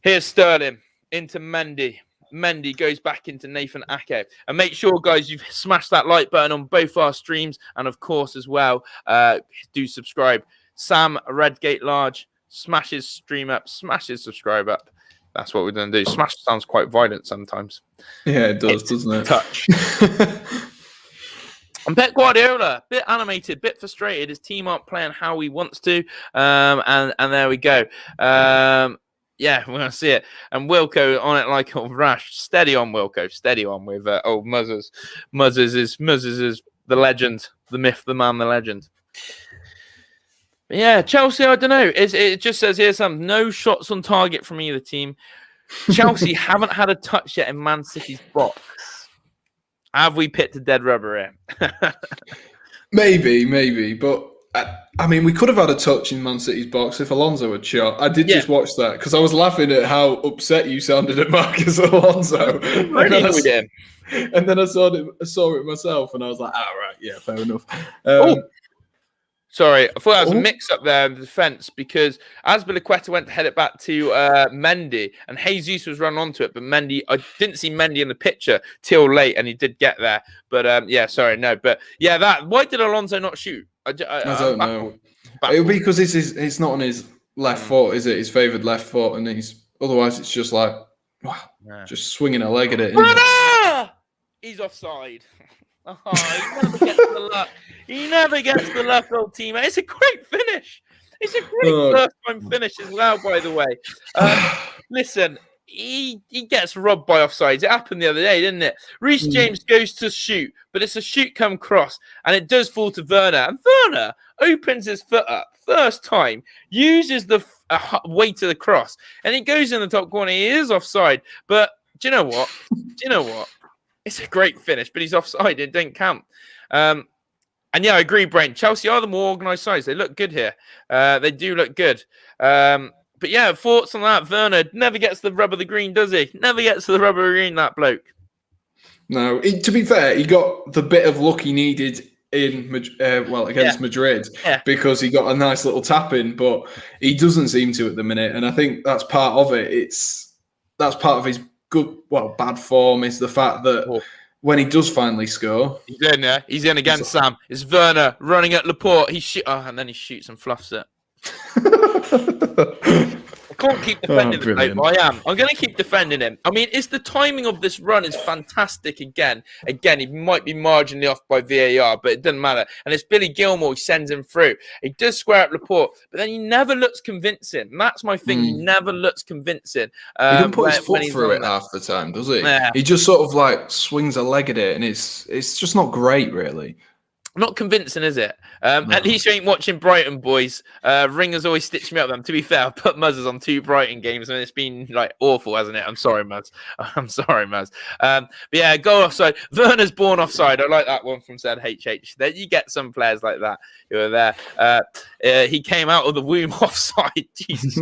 Here's Sterling into Mendy. Mendy goes back into Nathan Ake. And make sure, guys, you've smashed that like button on both our streams. And, of course, as well, do subscribe. Sam Redgate-Large, smash his stream up, smash his subscribe up. That's what we're going to do. Smash sounds quite violent sometimes. Yeah, it does, doesn't it? Touch. And Pep Guardiola, bit animated, bit frustrated. His team aren't playing how he wants to. And there we go. Yeah, we're going to see it. And Wilco on it like old Rash. Steady on, Wilco. Steady on with old Muzzers. Muzzers is the legend, the myth, the man, the legend. Yeah, Chelsea, I don't know. It just says here some no shots on target from either team. Chelsea haven't had a touch yet in Man City's box. Have we picked a dead rubber here? Maybe. But, I mean, we could have had a touch in Man City's box if Alonso had shot. I did just watch that because I was laughing at how upset you sounded at Marcus Alonso. And then I saw it myself and I was like, right, yeah, fair enough. Sorry, I thought that was a mix-up there in the defence because Azpilicueta went to head it back to Mendy and Jesus was run onto it, but Mendy, I didn't see Mendy in the picture till late and he did get there. But why did Alonso not shoot? I don't know. It'll be because it's not on his left foot, is it? His favoured left foot, and otherwise it's just like just swinging a leg at it. He's offside. He never gets the luck, old teammate. It's a great finish. It's a great first-time finish as well, by the way. Listen, he gets robbed by offsides. It happened the other day, didn't it? Reece James goes to shoot, but it's a shoot come cross, and it does fall to Werner. And Werner opens his foot up first time, uses the weight of the cross, and it goes in the top corner. He is offside, but do you know what? It's a great finish, but he's offside. It didn't count. And yeah, I agree, Brain. Chelsea are the more organised sides. They look good here. They do look good. But yeah, thoughts on that? Werner never gets the rub of the green, does he? Never gets the rub of the green, that bloke. No, to be fair, he got the bit of luck he needed against Madrid because he got a nice little tap in, but he doesn't seem to at the minute. And I think that's part of it. That's part of his bad form is the fact that when he does finally score, he's in there. He's in again, Sam. It's Werner running at Laporte. And then he shoots and fluffs it. I can't keep defending the bloke, but I am. I'm going to keep defending him. I mean, the timing of this run is fantastic again. Again, he might be marginally off by VAR, but it doesn't matter. And it's Billy Gilmore who sends him through. He does square up Laporte, but then he never looks convincing. And that's my thing. He never looks convincing. He doesn't put his foot through it half the time, does he? Yeah. He just sort of like swings a leg at it, and it's just not great, really. Not convincing, is it? No. At least you ain't watching Brighton, boys. Ringer's always stitching me up with them. To be fair, I put Muzzers on 2 Brighton games, and it's been like awful, hasn't it? I'm sorry, Muzz. But yeah, goal offside. Werner's born offside. I like that one from ZHH. Then you get some players like that who are there. He came out of the womb offside. Jesus.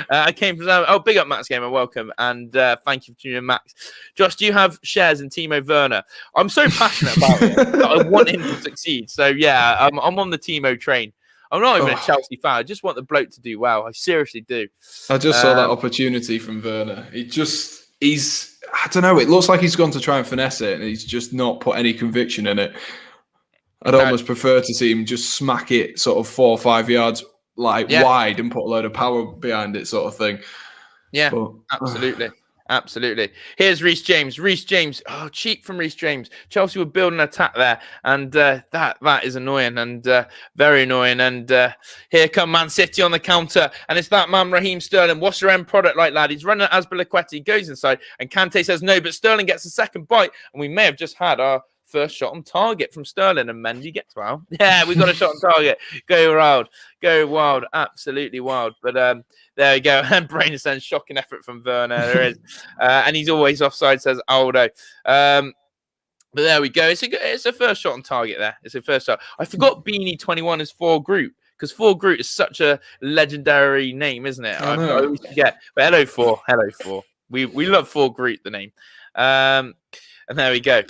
I came from big up Max Gamer, welcome, and thank you for tuning in, Max. Josh, do you have shares in Timo Werner? I'm so passionate about it that I want him to succeed. So yeah, I'm on the Timo train. I'm not even a Chelsea fan. I just want the bloke to do well. I seriously do. I just saw that opportunity from Werner. He's I don't know. It looks like he's gone to try and finesse it, and he's just not put any conviction in it. I'd almost prefer to see him just smack it sort of 4 or 5 yards wide and put a load of power behind it, sort of thing. Yeah, but, absolutely. Here's Reece James. Cheap from Reece James. Chelsea were building an attack there, and that is annoying and very annoying. And here come Man City on the counter, and it's that man Raheem Sterling. What's your end product like, lad? He's running at Azpilicueta. He goes inside, and Kante says no, but Sterling gets a second bite, and we may have just had our first shot on target from Sterling, and Mendy gets wild. Yeah, we got a shot on target. Go wild, absolutely wild. But there we go. And Brain sends shocking effort from Werner. There is, and he's always offside. Says Aldo. But there we go. It's a first shot on target. There, it's a first shot. I forgot Beanie 21 is for Groot because for Groot is such a legendary name, isn't it? I always forget. But hello for. We love for Groot the name. And there we go.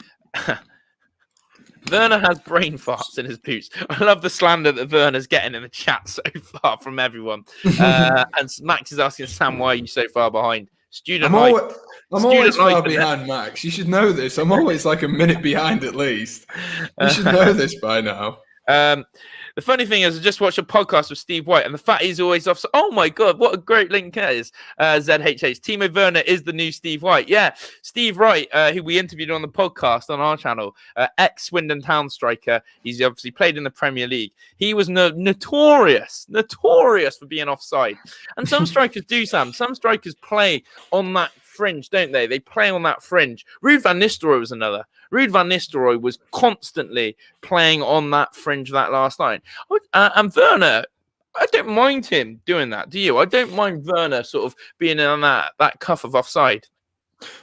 Werner has brain farts in his boots. I love the slander that Werner's getting in the chat so far from everyone. And Max is asking Sam, why are you so far behind? Student I'm life. always, I'm Student always life, far isn't it? behind Max. You should know this. I'm always like a minute behind at least. You should know this by now. The funny thing is, I just watched a podcast with Steve White, and the fact he's always off. Oh my god, what a great link that is! ZHH. Timo Werner is the new Steve White. Yeah, Steve Wright, who we interviewed on the podcast on our channel, ex-Swindon Town striker. He's obviously played in the Premier League. He was notorious for being offside. And some strikers do, Sam. Some strikers play on that fringe, don't they? They play on that fringe. Ruud van Nistelrooy was another. Ruud van Nistelrooy was constantly playing on that fringe of that last line. And Werner, I don't mind him doing that. Do you? I don't mind Werner sort of being on that cuff of offside.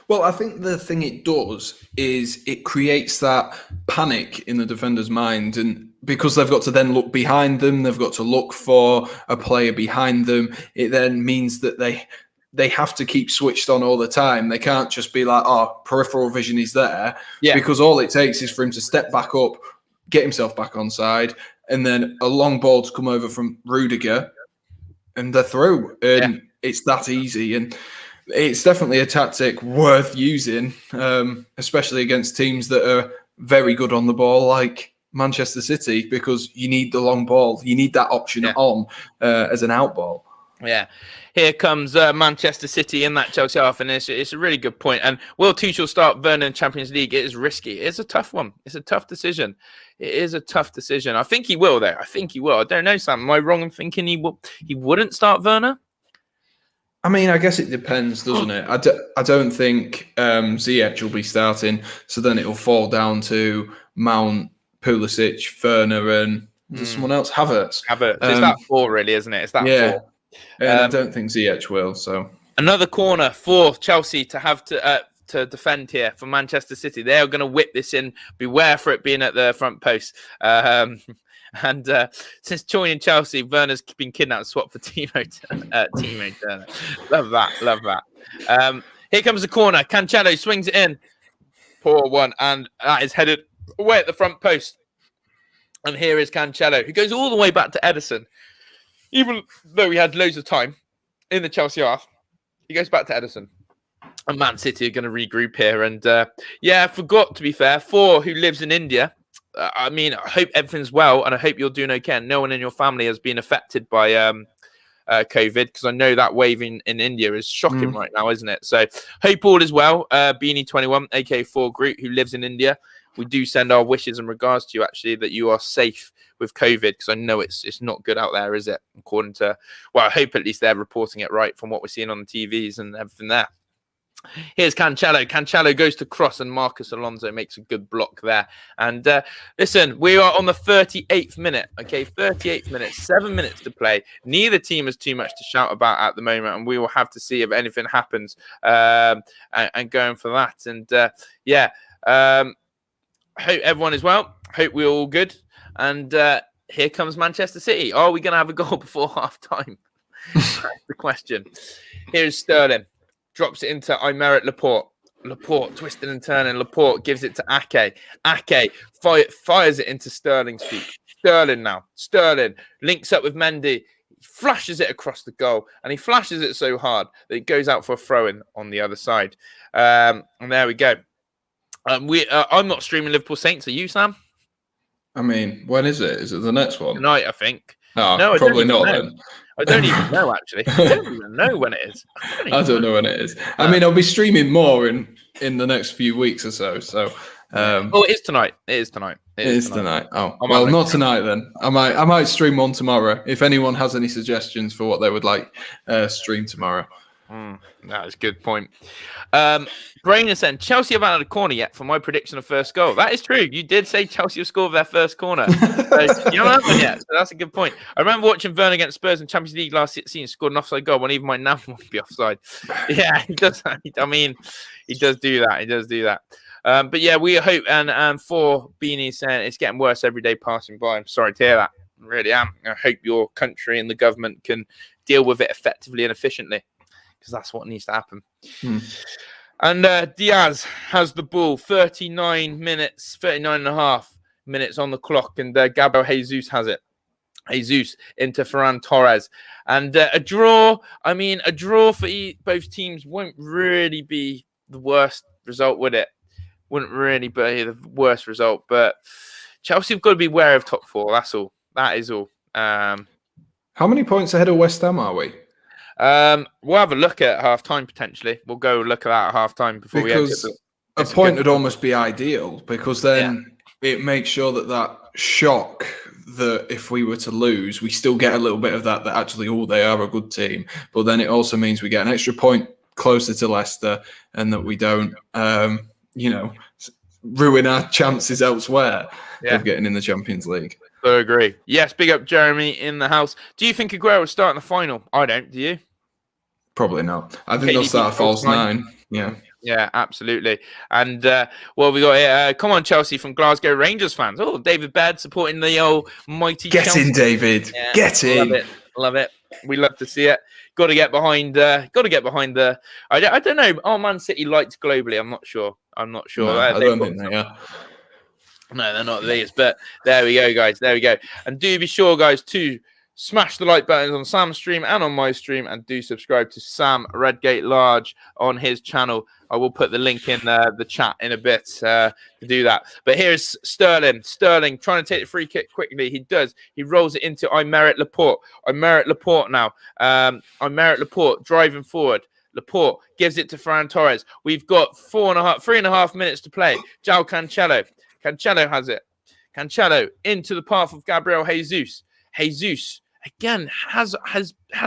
Well, I think the thing it does is it creates that panic in the defender's mind, and because they've got to then look behind them, they've got to look for a player behind them. It then means that they have to keep switched on all the time. They can't just be like, oh, peripheral vision is there. Yeah. Because all it takes is for him to step back up, get himself back on side, and then a long ball to come over from Rudiger, and they're through. And it's that easy. And it's definitely a tactic worth using, especially against teams that are very good on the ball, like Manchester City, because you need the long ball. You need that option on as an out ball. Yeah, here comes Manchester City in that Chelsea half, and it's a really good point. And will Tuchel start Werner in Champions League? It is risky. It's a tough one. It's a tough decision. It is a tough decision. I think he will, though. I think he will. I don't know, Sam. Am I wrong in thinking he wouldn't start Werner? I mean, I guess it depends, doesn't it? I don't think Ziyech will be starting, so then it'll fall down to Mount, Pulisic, Werner, and someone else, Havertz. It's that four, really, isn't it? It's that four. And I don't think Ziyech will. So another corner for Chelsea to have to defend here for Manchester City. They are going to whip this in. Beware for it being at the front post. And since joining Chelsea, Werner's been kidnapped and swapped for Timo Werner. Love that. Here comes the corner. Cancelo swings it in. Poor one. And that is headed away at the front post. And here is Cancelo, who goes all the way back to Ederson. Even though he had loads of time in the Chelsea half, he goes back to Ederson. And Man City are going to regroup here. And I forgot, to be fair, who lives in India. I mean, I hope everything's well, and I hope you're doing okay. And no one in your family has been affected by COVID, because I know that wave in India is shocking right now, isn't it? So hope all is well. Beanie21, AK4 Groot, who lives in India. We do send our wishes in regards to you, actually, that you are safe with COVID, because I know it's not good out there, is it? According to, well, I hope at least they're reporting it right from what we're seeing on the TVs and everything there. Here's Cancelo. Cancelo goes to cross, and Marcus Alonso makes a good block there. And listen, we are on the 38th minute. Okay, 38th minute, 7 minutes to play. Neither team has too much to shout about at the moment, and we will have to see if anything happens and going for that. And I hope everyone is well. Hope we're all good. And here comes Manchester City. Are we going to have a goal before half time? That's the question. Here's Sterling. Drops it into Aymeric Laporte. Laporte twisting and turning. Laporte gives it to Ake. Ake fires it into Sterling's feet. Sterling now. Sterling links up with Mendy. He flashes it across the goal, and he flashes it so hard that it goes out for a throw-in on the other side. And there we go. I'm not streaming Liverpool Saints. Are you, Sam? I mean, when is it? Is it the next one? Tonight, I think. Oh, no, probably not then. I don't even know, actually. I don't even know when it is. I don't know when it is. I mean, I'll be streaming more in the next few weeks or so. So, it is tonight. It is tonight. It is tonight. Oh, well, not tonight then. I might stream one tomorrow. If anyone has any suggestions for what they would like, stream tomorrow. That is a good point. Brainer said, Chelsea haven't had a corner yet for my prediction of first goal. That is true. You did say Chelsea will score their first corner. So you haven't had one yet. So that's a good point. I remember watching Werner against Spurs in Champions League last season, scored an offside goal when even my nan won't be offside. Yeah, he does. I mean, he does do that. He does do that. But yeah, we hope, and for Beanie saying it's getting worse every day passing by. I'm sorry to hear that. I really am. I hope your country and the government can deal with it effectively and efficiently, because that's what needs to happen. And Diaz has the ball, 39 and a half minutes on the clock, and Gabriel Jesus has it. Jesus into Ferran Torres. And a draw, I mean, a draw for both teams won't really be the worst result, would it? Wouldn't really be the worst result. But Chelsea have got to be wary of top four. That's all. That is all. How many points ahead of West Ham are we? We'll have a look at half-time, potentially. We'll go look at that at half-time before we exit. A point would almost be ideal, because then it makes sure that shock that if we were to lose, we still get a little bit of that actually, they are a good team. But then it also means we get an extra point closer to Leicester, and that we don't, ruin our chances elsewhere of getting in the Champions League. I agree. Yes, big up Jeremy in the house. Do you think Aguero will start in the final? I don't. Do you? Probably not. I think they'll start a false nine. Yeah. Yeah, absolutely. And what we got here? Come on, Chelsea from Glasgow Rangers fans. Oh, David Baird supporting the old mighty Get Chelsea. In, David. Yeah, Get in. Love it. We love to see it. Got to get behind the. I don't know. Are Man City liked globally? I'm not sure. No, I don't think they are. No, they're not the biggest. But there we go, guys. There we go. And do be sure, guys, to smash the like buttons on Sam's stream and on my stream, and do subscribe to Sam Redgate-Large on his channel. I will put the link in the chat in a bit to do that. But here's Sterling. Sterling trying to take the free kick quickly. He does. He rolls it into I Merit Laporte. I Merit Laporte now. I Merit Laporte driving forward. Laporte gives it to Ferran Torres. We've got 3.5 minutes to play. João Cancelo. Cancelo has it. Cancelo into the path of Gabriel Jesus. Jesus again has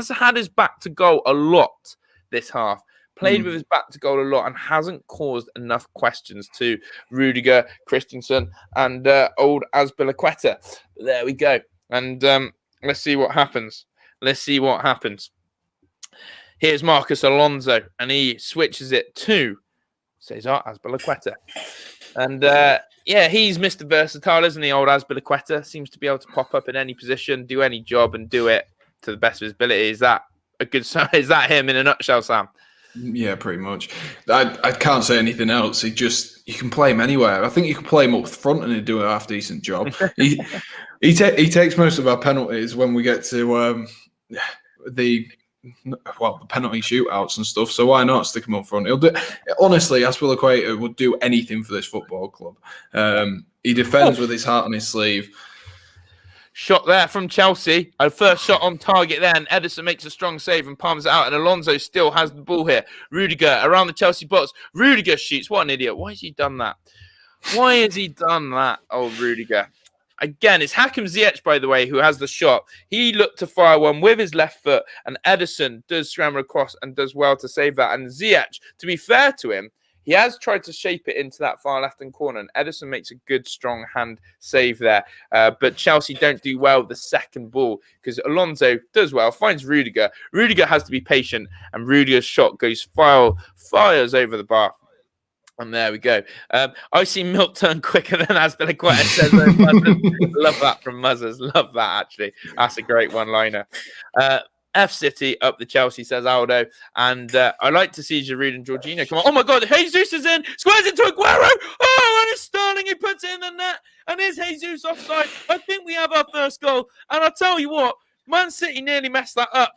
had his back to goal a lot this half. Played with his back to goal a lot and hasn't caused enough questions to Rudiger, Christensen, and old Azpilicueta. There we go. And let's see what happens. Here's Marcus Alonso, and he switches it to Cesar Azpilicueta. And he's Mr. Versatile, isn't he? Old Azpilicueta seems to be able to pop up in any position, do any job, and do it to the best of his ability. Is that him in a nutshell, Sam? Yeah, pretty much. I can't say anything else. You can play him anywhere. I think you can play him up front and he'd do a half decent job. he takes most of our penalties when we get to the penalty shootouts and stuff. So why not stick him up front? Honestly, Azpilicueta would do anything for this football club. He defends with his heart on his sleeve. Shot there from Chelsea. A first shot on target there, and Ederson makes a strong save and palms it out, and Alonso still has the ball here. Rudiger around the Chelsea box. Rudiger shoots. What an idiot. Why has he done that? Old Rudiger. Again, it's Hakim Ziyech, by the way, who has the shot. He looked to fire one with his left foot, and Ederson does scramble across and does well to save that. And Ziyech, to be fair to him, he has tried to shape it into that far left-hand corner, and Ederson makes a good, strong hand save there. But Chelsea don't do well with the second ball, because Alonso does well, finds Rudiger. Rudiger has to be patient, and Rudiger's shot fires over the bar. And there we go. I see milk turn quicker than Azpilicueta, says Love that from Muzzers. Love that, actually. That's a great one-liner. F City up the Chelsea, says Aldo. And I like to see Giroud and Jorginho come on. Oh my God, Jesus is in. Squares into Aguero. Oh, and it's Sterling. He puts it in the net. And is Jesus offside? I think we have our first goal. And I'll tell you what, Man City nearly messed that up.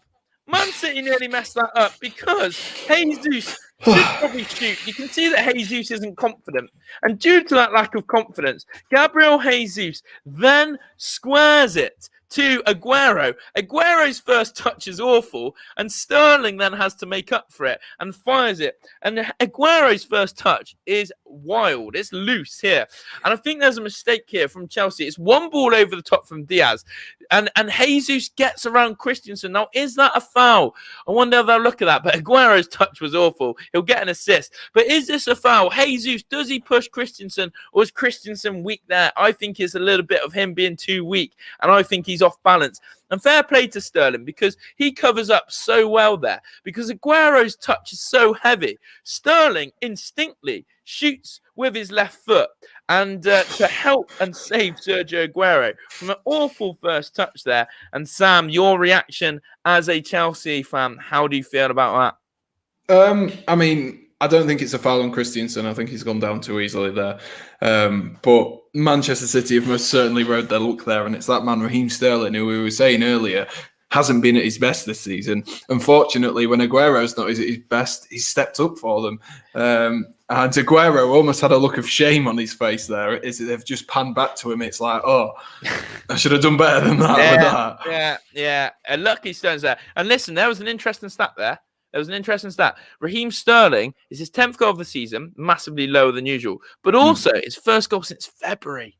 Because Jesus should probably shoot. You can see that Jesus isn't confident. And due to that lack of confidence, Gabriel Jesus then squares it to Aguero. Aguero's first touch is awful, and Sterling then has to make up for it and fires it. And Aguero's first touch is wild. It's loose here. And I think there's a mistake here from Chelsea. It's one ball over the top from Diaz, and Jesus gets around Christensen. Now, is that a foul? I wonder if they'll look at that. But Aguero's touch was awful. He'll get an assist. But is this a foul? Jesus, does he push Christensen, or is Christensen weak there? I think it's a little bit of him being too weak, and I think he's off balance. And fair play to Sterling, because he covers up so well there, because Aguero's touch is so heavy. Sterling instinctively shoots with his left foot and to help and save Sergio Aguero from an awful first touch there. And Sam, your reaction as a Chelsea fan, how do you feel about that? I mean, I don't think it's a foul on Christensen. I think he's gone down too easily there. But Manchester City have most certainly rode their luck there, and it's that man Raheem Sterling, who we were saying earlier, hasn't been at his best this season. Unfortunately, when Aguero's not at his best, he's stepped up for them. And Aguero almost had a look of shame on his face there. They've just panned back to him. It's like, oh, I should have done better than that with that. Yeah. A lucky Stones there. And listen, there was an interesting stat there. Raheem Sterling is his 10th goal of the season, massively lower than usual, but also his first goal since February.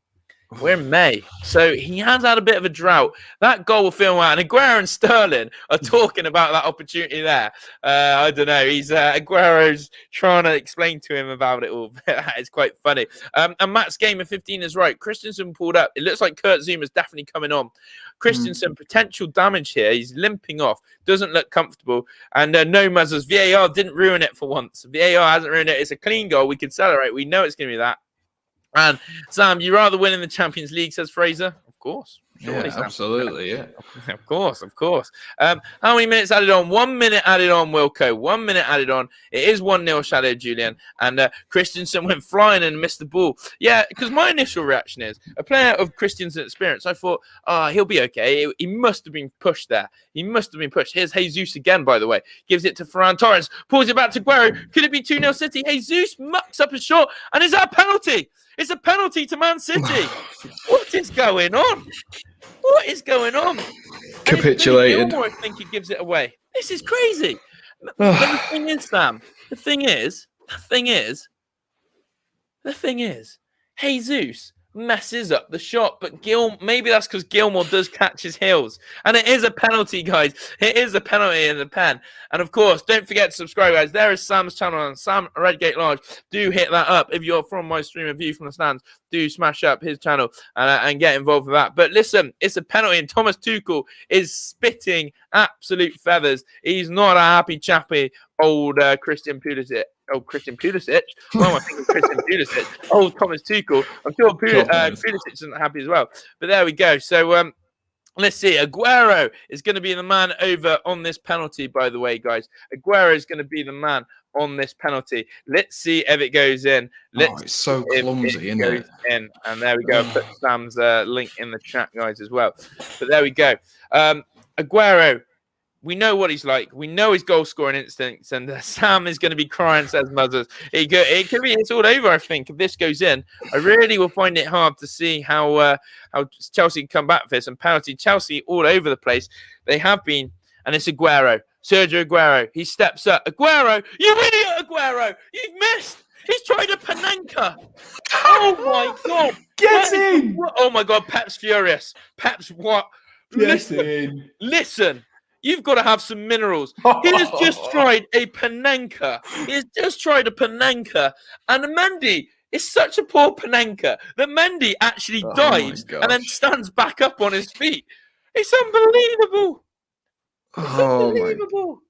We're in May, so he has had a bit of a drought. That goal will film out, and Aguero and Sterling are talking about that opportunity there. I don't know. Aguero's trying to explain to him about it all. It's quite funny. And Matt's game of 15 is right. Christensen pulled up. It looks like Kurt Zuma's definitely coming on. Christensen, potential damage here. He's limping off. Doesn't look comfortable. And no muzzles. VAR didn't ruin it for once. VAR hasn't ruined it. It's a clean goal. We can celebrate. We know it's going to be that. And Sam, you rather win in the Champions League, says Fraser. Of course. Surely, yeah, absolutely, yeah. Of course. How many minutes added on? 1 minute added on, Wilco. 1 minute added on. It is 1-0 Shadow Julian. And Christensen went flying and missed the ball. Yeah, because my initial reaction is, a player of Christensen's experience, I thought, he'll be okay. He must have been pushed there. Here's Jesus again, by the way. Gives it to Ferran Torres. Pulls it back to Aguero. Could it be 2-0 City? Jesus mucks up a shot. And is that a penalty? It's a penalty to Man City. What is going on? Capitulated. I think he gives it away. This is crazy. The thing is, Sam. The thing is, Jesus messes up the shot, but maybe that's because Gilmore does catch his heels, and it is a penalty, guys. It is a penalty in the pen. And of course, don't forget to subscribe, guys. There is Sam's channel on Sam Redgate-Large. Do hit that up. If you're from my stream of View from the Stands, do smash up his channel and get involved with that. But listen, it's a penalty, and Thomas Tuchel is spitting absolute feathers. He's not a happy chappy, old Christian Pulisic. Why am I thinking Christian Pulisic? Old Thomas Tuchel. I'm sure Pulisic isn't happy as well. But there we go. So let's see. Aguero is going to be the man over on this penalty, by the way, guys. Aguero is going to be the man on this penalty. Let's see if it goes in. It's so clumsy, isn't it? And there we go. I'll put Sam's link in the chat, guys, as well. But there we go. Aguero. We know what he's like. We know his goal-scoring instincts, and Sam is going to be crying, says Muzzers. It's all over, I think, if this goes in. I really will find it hard to see how Chelsea can come back for this. And penalty, Chelsea all over the place. They have been, and it's Aguero. Sergio Aguero. He steps up. Aguero! You idiot, Aguero! You've missed! He's tried a Panenka! Oh, my God! Get in! Oh, my God, Pep's furious. Pep's what? Listen. You've got to have some minerals. He has just tried a Panenka. And Mendy is such a poor Panenka that Mendy actually dives and then stands back up on his feet. It's unbelievable. Unbelievable.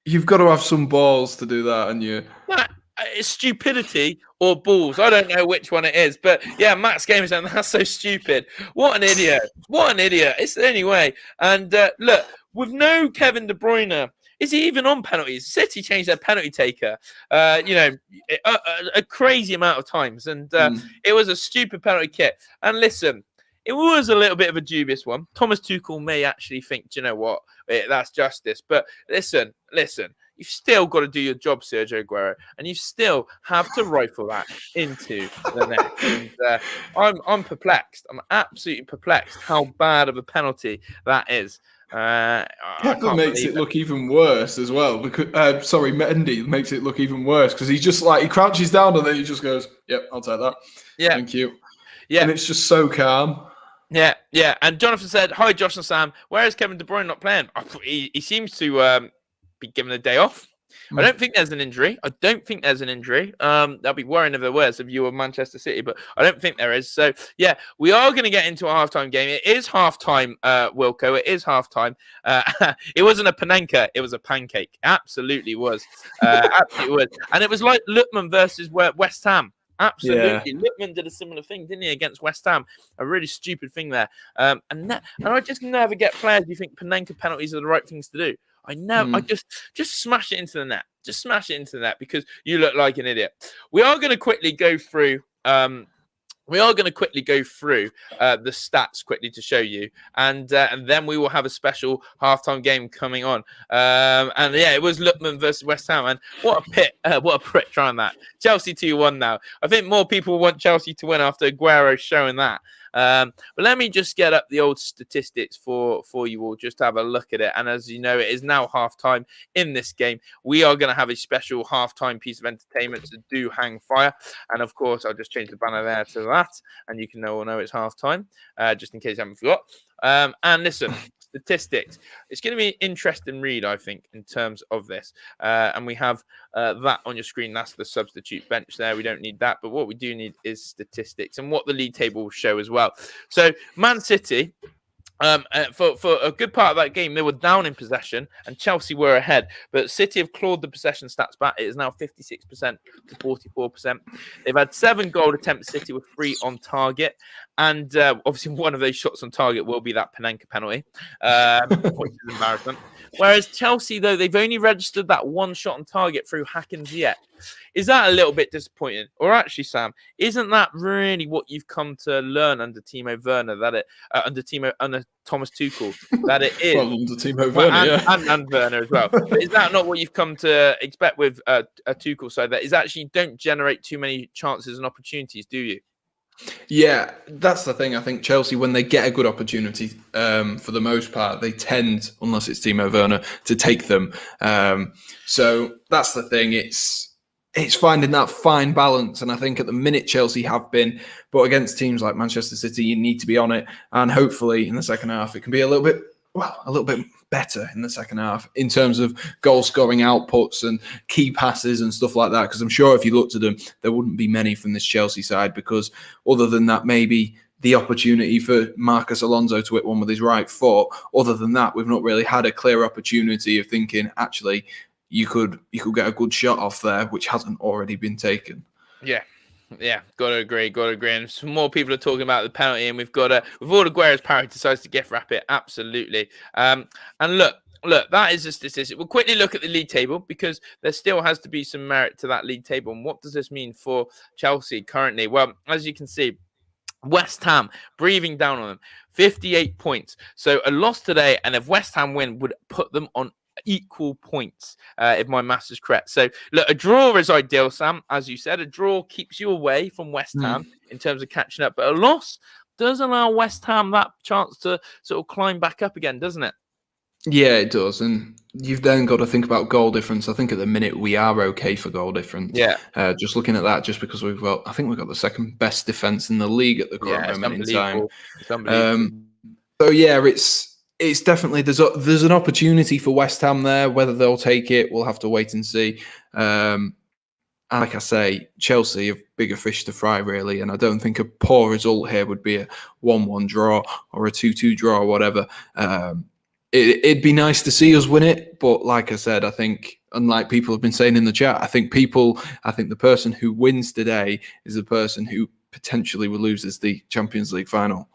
You've got to have some balls to do that, and you. That is stupidity or balls. I don't know which one it is, but yeah, Matt's game is saying that's so stupid. What an idiot. It's the only way. And look. With no Kevin De Bruyne, is he even on penalties? City changed their penalty taker, a crazy amount of times. And it was a stupid penalty kick. And listen, it was a little bit of a dubious one. Thomas Tuchel may actually think, do you know what? That's justice. But listen. You've still got to do your job, Sergio Aguero, and you still have to rifle that into the net. And I'm perplexed. I'm absolutely perplexed how bad of a penalty that is. Pepper makes it look even worse as well. Because Mendy makes it look even worse because he just he crouches down and then he just goes, "Yep, I'll take that. Yeah, thank you." Yeah, and it's just so calm. Yeah. And Jonathan said, "Hi, Josh and Sam. Where is Kevin De Bruyne not playing? He seems to be given a day off. I don't think there's an injury. I'll be worrying if there was, if you were Manchester City, but I don't think there is. So, yeah, we are going to get into a halftime game. It is halftime, Wilco. It is halftime. It wasn't a Panenka. It was a pancake. Absolutely was. Absolutely was. And it was like Lookman versus West Ham. Absolutely. Yeah. Lookman did a similar thing, didn't he, against West Ham? A really stupid thing there. And I just never get players who think Panenka penalties are the right things to do. I know. I just smash it into the net. Just smash it into the net because you look like an idiot. We are going to quickly go through. The stats quickly to show you, and then we will have a special halftime game coming on. And yeah, it was Lookman versus West Ham, and what a prick trying that. Chelsea 2-1 now. I think more people want Chelsea to win after Aguero showing that. But let me just get up the old statistics for you all, just to have a look at it. And as you know, it is now halftime in this game. We are going to have a special halftime piece of entertainment to do hang fire. And of course, I'll just change the banner there to that. And you can all know it's halftime, just in case you haven't forgot. And listen, statistics. It's going to be an interesting read, I think, in terms of this. And we have that on your screen. That's the substitute bench there. We don't need that. But what we do need is statistics and what the league table will show as well. So Man City, for a good part of that game, they were down in possession and Chelsea were ahead. But City have clawed the possession stats back. It is now 56% to 44%. They've had 7 goal attempts. City were 3 on target. And obviously one of those shots on target will be that Panenka penalty, which is embarrassing. Whereas Chelsea, though, they've only registered that 1 shot on target through Hakim Ziyech. Is that a little bit disappointing? Or actually, Sam, isn't that really what you've come to learn under Timo Werner, under Thomas Tuchel, that it is? Well, under Timo Werner, and Werner as well. But is that not what you've come to expect with a Tuchel side? That is actually don't generate too many chances and opportunities, do you? Yeah, that's the thing. I think Chelsea, when they get a good opportunity, for the most part, they tend, unless it's Timo Werner, to take them. So that's the thing. It's finding that fine balance. And I think at the minute Chelsea have been, but against teams like Manchester City, you need to be on it. And hopefully in the second half, it can be a little bit better in the second half in terms of goal scoring outputs and key passes and stuff like that. Because I'm sure if you looked at them, there wouldn't be many from this Chelsea side, because other than that, maybe the opportunity for Marcus Alonso to hit one with his right foot, other than that, we've not really had a clear opportunity of thinking, actually, you could get a good shot off there, which hasn't already been taken. Yeah, gotta agree. And some more people are talking about the penalty, and with all Aguero's power, decides to gift wrap it. Absolutely. And look, that is a statistic. We'll quickly look at the league table, because there still has to be some merit to that league table. And what does this mean for Chelsea currently? Well, as you can see, West Ham breathing down on them, 58 points. So a loss today, and if West Ham win, would put them on equal points, if my maths is correct. So look, a draw is ideal, Sam. As you said, a draw keeps you away from West Ham in terms of catching up, but a loss does allow West Ham that chance to sort of climb back up again, doesn't it? Yeah, it does. And you've then got to think about goal difference. I think at the minute we are okay for goal difference. Yeah. Just looking at that, just because I think we've got the second best defence in the league at the current moment in time. It's unbelievable. So yeah, it's definitely, there's an opportunity for West Ham there. Whether they'll take it, we'll have to wait and see. And like I say, Chelsea have bigger fish to fry, really. And I don't think a poor result here would be a 1-1 draw or a 2-2 draw or whatever. It'd be nice to see us win it. But like I said, I think, unlike people have been saying in the chat, I think the person who wins today is the person who potentially loses the Champions League final.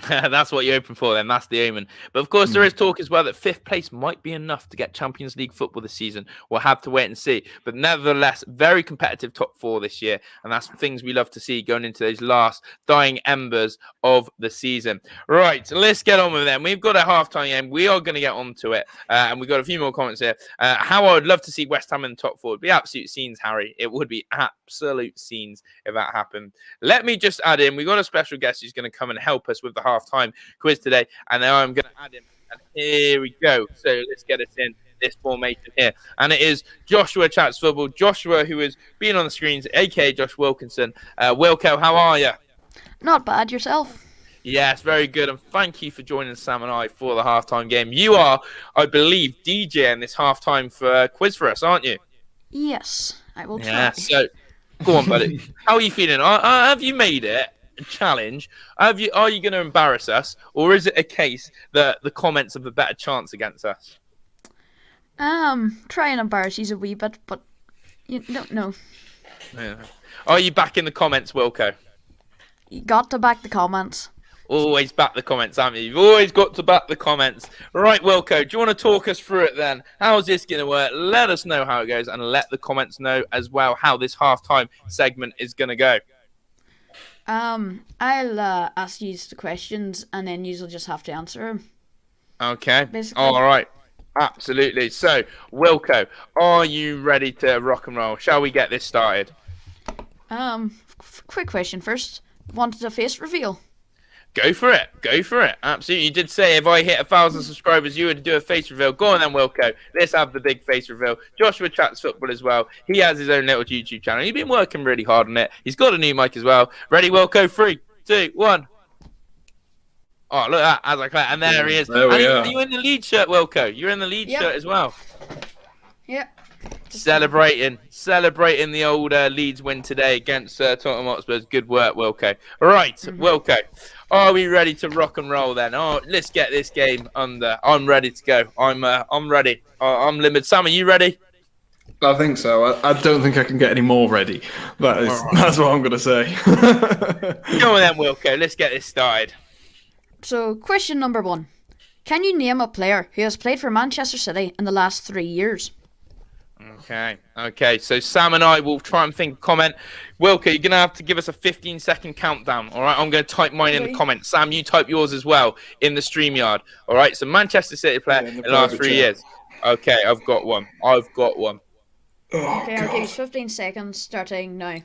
That's what you're hoping for, then. That's the omen. But of course, there is talk as well that 5th place might be enough to get Champions League football this season. We'll have to wait and see. But nevertheless, very competitive top 4 this year. And that's things we love to see going into those last dying embers of the season. Right, so let's get on with them. We've got a halftime game. We are going to get on to it. And we've got a few more comments here. How I would love to see West Ham in the top 4. It'd be absolute scenes, Harry. It would be absolute scenes if that happened. Let me just add in, we've got a special guest who's going to come and help us with the halftime quiz today, and now I'm going to add him, and here we go. So let's get us in this formation here, and it is Joshua Chats Football. Joshua, who has been on the screens, aka Josh Wilkinson. Wilco, how are you? Not bad. Yourself? Yes, very good, and thank you for joining Sam and I for the halftime game. You are, I believe, DJing this halftime for quiz for us, aren't you? Yes, I will try. Yeah, so go on, buddy. How are you feeling? Have you made it? Challenge? Are you going to embarrass us, or is it a case that the comments have a better chance against us? Try and embarrass you a wee bit, but you don't know. Yeah. Are you back in the comments, Wilco? You got to back the comments. Always back the comments, haven't you? You've always got to back the comments. Right, Wilco, do you want to talk us through it then? How's this going to work? Let us know how it goes and let the comments know as well how this halftime segment is going to go. I'll ask you the questions and then you'll just have to answer them. Okay. Basically. All right. Absolutely. So, Wilco, are you ready to rock and roll? Shall we get this started? Quick question first. Wanted a face reveal? Go for it. Go for it. Absolutely. You did say if I hit 1,000 subscribers, you would do a face reveal. Go on then, Wilco. Let's have the big face reveal. Joshua chats football as well. He has his own little YouTube channel. He's been working really hard on it. He's got a new mic as well. Ready, Wilco? 3, 2, 1. Oh, look at that. As I clap. And there he is. There we are. Are you in the lead shirt, Wilco? You're in the lead shirt as well. Yeah. Celebrating the old Leeds win today against Tottenham Hotspur. Good work, Wilco. Right, Wilco. Are we ready to rock and roll then? Oh, let's get this game under. I'm ready to go. I'm ready. I'm limited. Sam, are you ready? I think so. I don't think I can get any more ready. That's what I'm going to say. Come on then, Wilco. Let's get this started. So, question number 1. Can you name a player who has played for Manchester City in the last 3 years? Okay. So Sam and I will try and think of comment. Wilco, you're going to have to give us a 15-second countdown. All right, I'm going to type mine in the comments. Sam, you type yours as well in the StreamYard. All right, so Manchester City player in the last 3 years. Okay, I've got one. Okay, I'll give you 15 seconds starting now.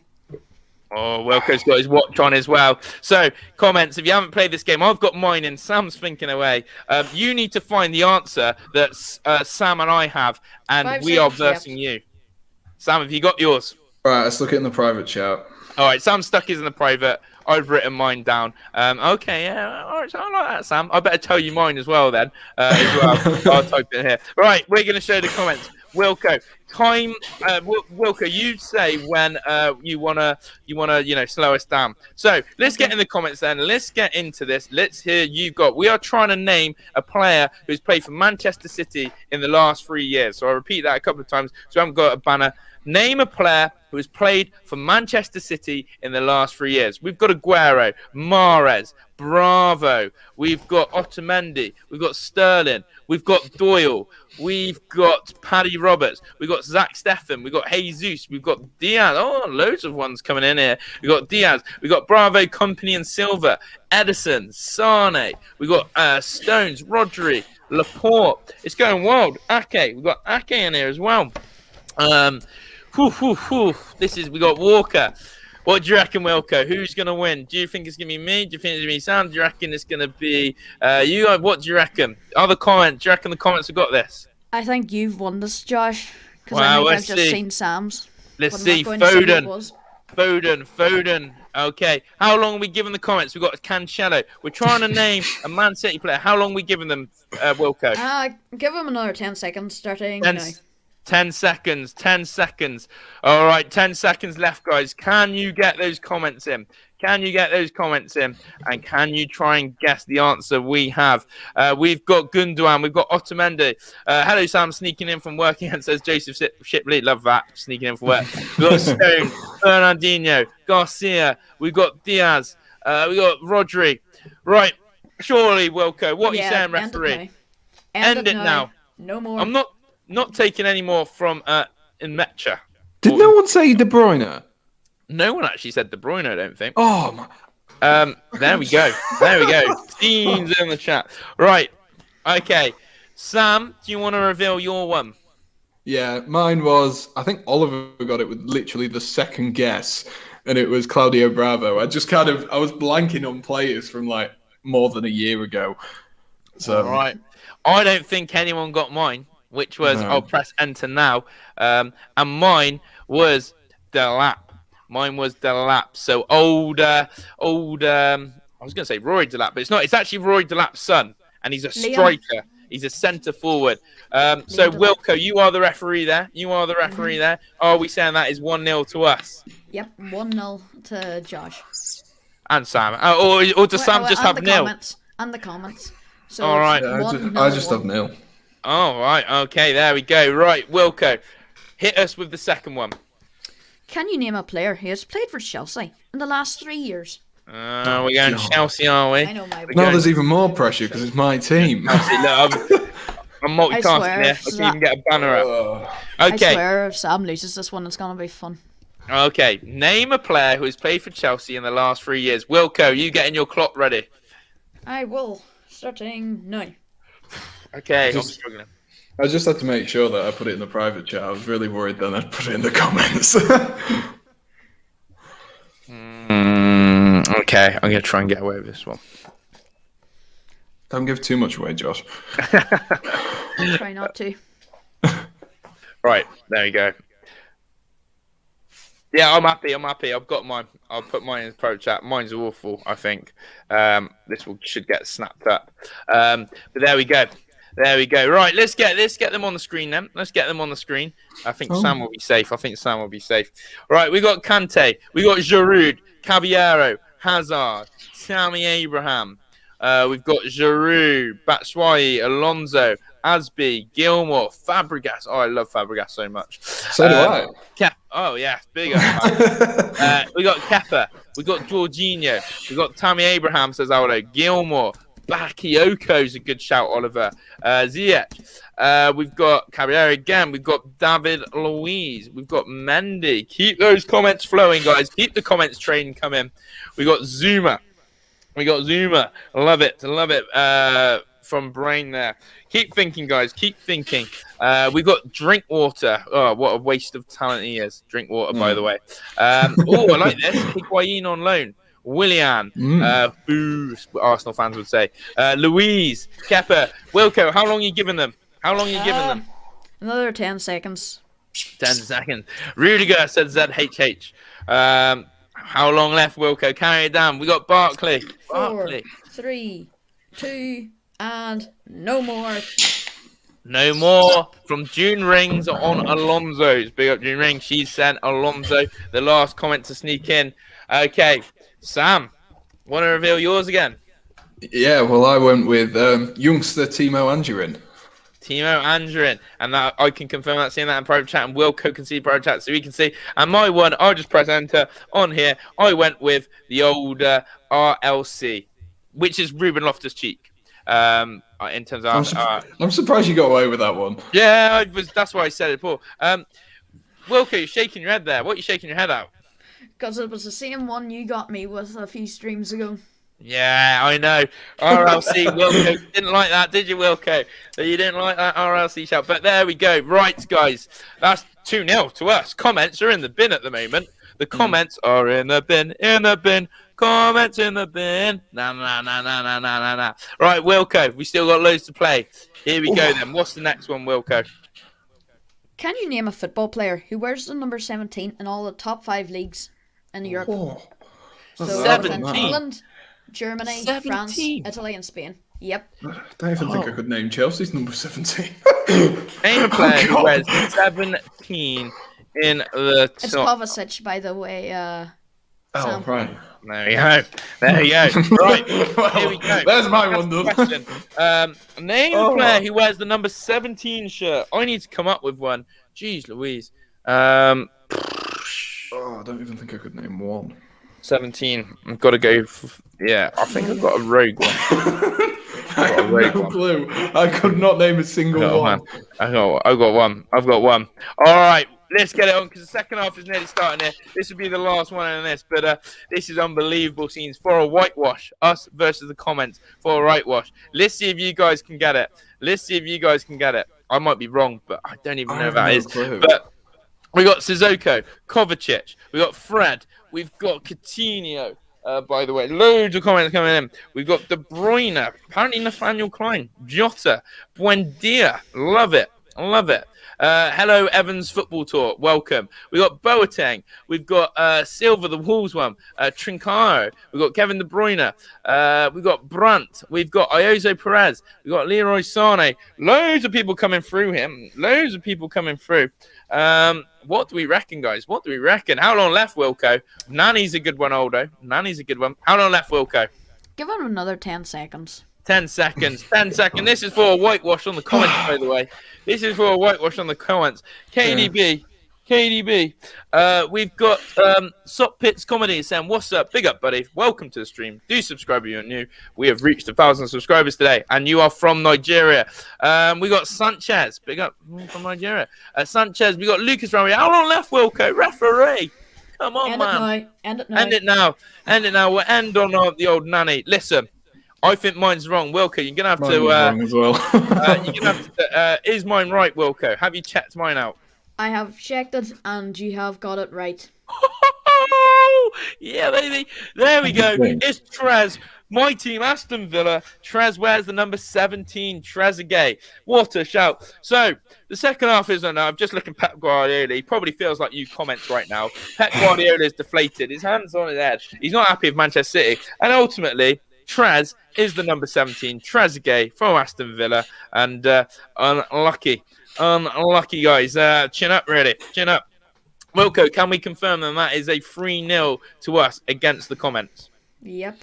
Oh, Wilco's got his watch on as well. So, comments, if you haven't played this game, I've got mine and Sam's thinking away. You need to find the answer that Sam and I have, and we are versing you. Sam, have you got yours? All right, let's look at it in the private chat. All right, Sam stuck his in the private. I've written mine down. Okay, yeah, all right, so I like that, Sam. I better tell you mine as well then. I'll type it here. Right, we're going to show the comments. Wilco, Wilco, you say when you wanna slow us down. So let's get in the comments then. Let's get into this. Let's hear we are trying to name a player who's played for Manchester City in the last 3 years. So I'll repeat that a couple of times. So I haven't got a banner. Name a player who has played for Manchester City in the last 3 years. We've got Aguero, Mahrez, Bravo. We've got Otamendi. We've got Sterling. We've got Doyle. We've got Paddy Roberts. We've got Zach Steffen. We've got Jesus. We've got Diaz. Oh, loads of ones coming in here. We've got Diaz. We've got Bravo, Company and Silva. Edison, Sane. We've got Stones, Rodri, Laporte. It's going wild. Ake. We've got Ake in here as well. We got Walker. What do you reckon, Wilco? Who's going to win? Do you think it's going to be me? Do you think it's going to be Sam? Do you reckon it's going to be you? What do you reckon? Other comment. Do you reckon the comments have got this? I think you've won this, Josh. Because I think I've just seen Sam's. Let's see. Foden. Okay. How long are we giving the comments? We've got Cancelo. We're trying to name a Man City player. How long are we giving them, Wilco? Give them another 10 seconds starting now. 10 seconds. All right, 10 seconds left, guys. Can you get those comments in? And can you try and guess the answer we have? We've got Gundogan. We've got Otamendi. Hello, Sam, sneaking in from work again, says Joseph Shipley. Love that, sneaking in from work. We've got Stone, Fernandinho, Garcia. We've got Diaz. We've got Rodri. Right, surely, Wilco. What are you saying, referee? End it now. No more. I'm not taking any more from Inmecha. Did no one say De Bruyne? No one actually said De Bruyne, I don't think. Oh, my. There we go. Scenes in the chat. Right. Okay. Sam, do you want to reveal your one? Yeah, mine was, I think Oliver got it with literally the second guess, and it was Claudio Bravo. I was blanking on players from like more than a year ago. So. All right. I don't think anyone got mine, which was, I'll press enter now. And mine was Delap. So old, I was going to say Rory Delap, but it's not. It's actually Rory Delap's son, and he's a striker. He's a centre forward. So Wilco, you are the referee there. Are we saying that is 1-0 to us? Yep, 1-0 to Josh. And Sam. Or does Sam just have nil? And the comments. So all right. I just have nil. All right. Okay, there we go. Right, Wilco, hit us with the second one. Can you name a player who has played for Chelsea in the last 3 years? We're going God. Chelsea, are we? I know my. No, there's even more pressure because it's my team. Chelsea, look, I'm multitasking here. I can even get a banner up. I Okay. swear, if Sam loses this one, it's gonna be fun. Okay. Name a player who has played for Chelsea in the last 3 years. Wilco, you getting your clock ready? I will. Starting now. Okay. I'm Just- struggling. I just had to make sure that I put it in the private chat. I was really worried then I'd put it in the comments. Okay. I'm going to try and get away with this one. Don't give too much away, Josh. Try not to. Right. There you go. Yeah, I'm happy. I've got mine. I'll put mine in the pro chat. Mine's awful, I think. Should get snapped up. But there we go. Right, let's get them on the screen then. Let's get them on the screen. I think Sam will be safe. Right, we got Kante. We got Giroud, Caballero, Hazard, Tammy Abraham. We've got Giroud, Batshuayi, Alonso, Asby, Gilmore, Fabregas. Oh, I love Fabregas so much. So do I. Oh, yeah, bigger. We got Kepa. We got Jorginho. We got Tammy Abraham, says Aldo. Gilmore. Bakayoko's a good shout, Oliver. Ziyech. We've got Caballero again. We've got David Luiz. We've got Mendy. Keep those comments flowing, guys. Keep the comments train coming. We got Zuma. Love it. From Brain there. Keep thinking, guys. Keep thinking. We got Drinkwater. Oh, what a waste of talent he is. Drinkwater, by the way. I like this. Higuain on loan. Willian. Boo, Arsenal fans would say. Louise. Kepa. Wilco. How long are you giving them? Another 10 seconds. 10 seconds. Rudiger, said ZHH. How long left, Wilco? Carry it down. We got Barkley. 4, 3, 2, and no more. No more from June Rings on Alonso's. Big up June Rings. She sent Alonso the last comment to sneak in. Okay, Sam, want to reveal yours again? Yeah, well, I went with youngster Timo Angerin. Timo Angerin, and that, I can confirm that, seeing that in private chat, and Wilco can see private chat, so we can see. And my one, I'll just press enter on here. I went with the old RLC, which is Ruben Loftus-Cheek. In terms of, I'm surprised you got away with that one. Yeah, that's why I said it before. Wilco, you're shaking your head there. What are you shaking your head at? Because it was the same one you got me with a few streams ago. Yeah, I know. RLC, Wilco. You didn't like that, did you, Wilco? You didn't like that RLC shout. But there we go. Right, guys. That's 2-0 to us. Comments are in the bin at the moment. The comments are in the bin. Comments in the bin. Nah. Right, Wilco. We still got loads to play. Here we go then. What's the next one, Wilco? Can you name a football player who wears the number 17 in all the top 5 leagues in Europe? So 17. England, Germany, 17. France, Italy, and Spain. Yep. I don't even think I could name Chelsea's number 17. Name a player who wears 17 in the top. It's Kovacic, by the way. Sam. Right. There you go. Right, here we go. There's my one done. Question. Name a player who wears the number 17 shirt. I need to come up with one. Jeez Louise. I don't even think I could name one. 17. I've got to go. Yeah, I think I've got a rogue one. I have no clue. I could not name a single one. I've got one. All right, let's get it on because the second half is nearly starting here. This will be the last one in this, but this is unbelievable scenes for a whitewash. Us versus the comments for a whitewash. Let's see if you guys can get it. I might be wrong, but I don't even know if that is. But we got Sissoko, Kovacic, we got Fred, we've got Coutinho. By the way, loads of comments coming in. We've got De Bruyne, apparently Nathaniel Klein, Jota, Buendia, love it. Hello, Evans Football Tour, welcome. We've got Boateng, we've got Silva, the Wolves one, Trincao, we've got Kevin De Bruyne, we've got Brandt, we've got Iozo Perez, we've got Leroy Sane. Loads of people coming through him. What do we reckon, guys? How long left, Wilco? Nani's a good one, Aldo. How long left, Wilco? Give him another 10 seconds. 10 seconds. This is for a whitewash on the comments, by the way. KDB, KDB. We've got Sop Pits Comedy saying, "What's up? Big up, buddy. Welcome to the stream. Do subscribe if you're new. We have reached 1,000 subscribers today, and you are from Nigeria." We got Sanchez. Big up from Nigeria. Sanchez. We got Lucas Rami. How long left, Wilco? Referee. Come on, man. End it now. End it now. End it now. We'll end on the old nanny. Listen. I think mine's wrong, Wilco. You're gonna have Mine to. was wrong as well. You're gonna have to. Is mine right, Wilco? Have you checked mine out? I have checked it, and you have got it right. Yeah, baby. There we go. It's Trez. My team, Aston Villa. Trez wears the number 17. Trezeguet. What a shout. So, the second half is on. I'm just looking at Pep Guardiola. He probably feels like you comments right now. Pep Guardiola is deflated. His hands on his head. He's not happy with Manchester City. And ultimately, Trez is the number 17, Trezeguet from Aston Villa, and unlucky guys. Chin up, really, chin up. Wilco, can we confirm that is a 3-0 to us against the comments? Yep.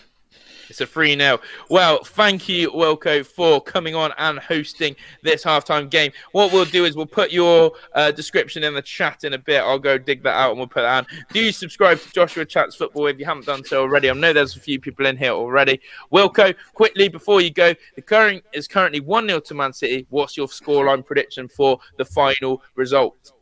It's a 3-0. Well, thank you, Wilco, for coming on and hosting this halftime game. What we'll do is we'll put your description in the chat in a bit. I'll go dig that out and we'll put that on. Do subscribe to Joshua Chats Football if you haven't done so already. I know there's a few people in here already. Wilco, quickly before you go, the current is currently 1-0 to Man City. What's your scoreline prediction for the final result?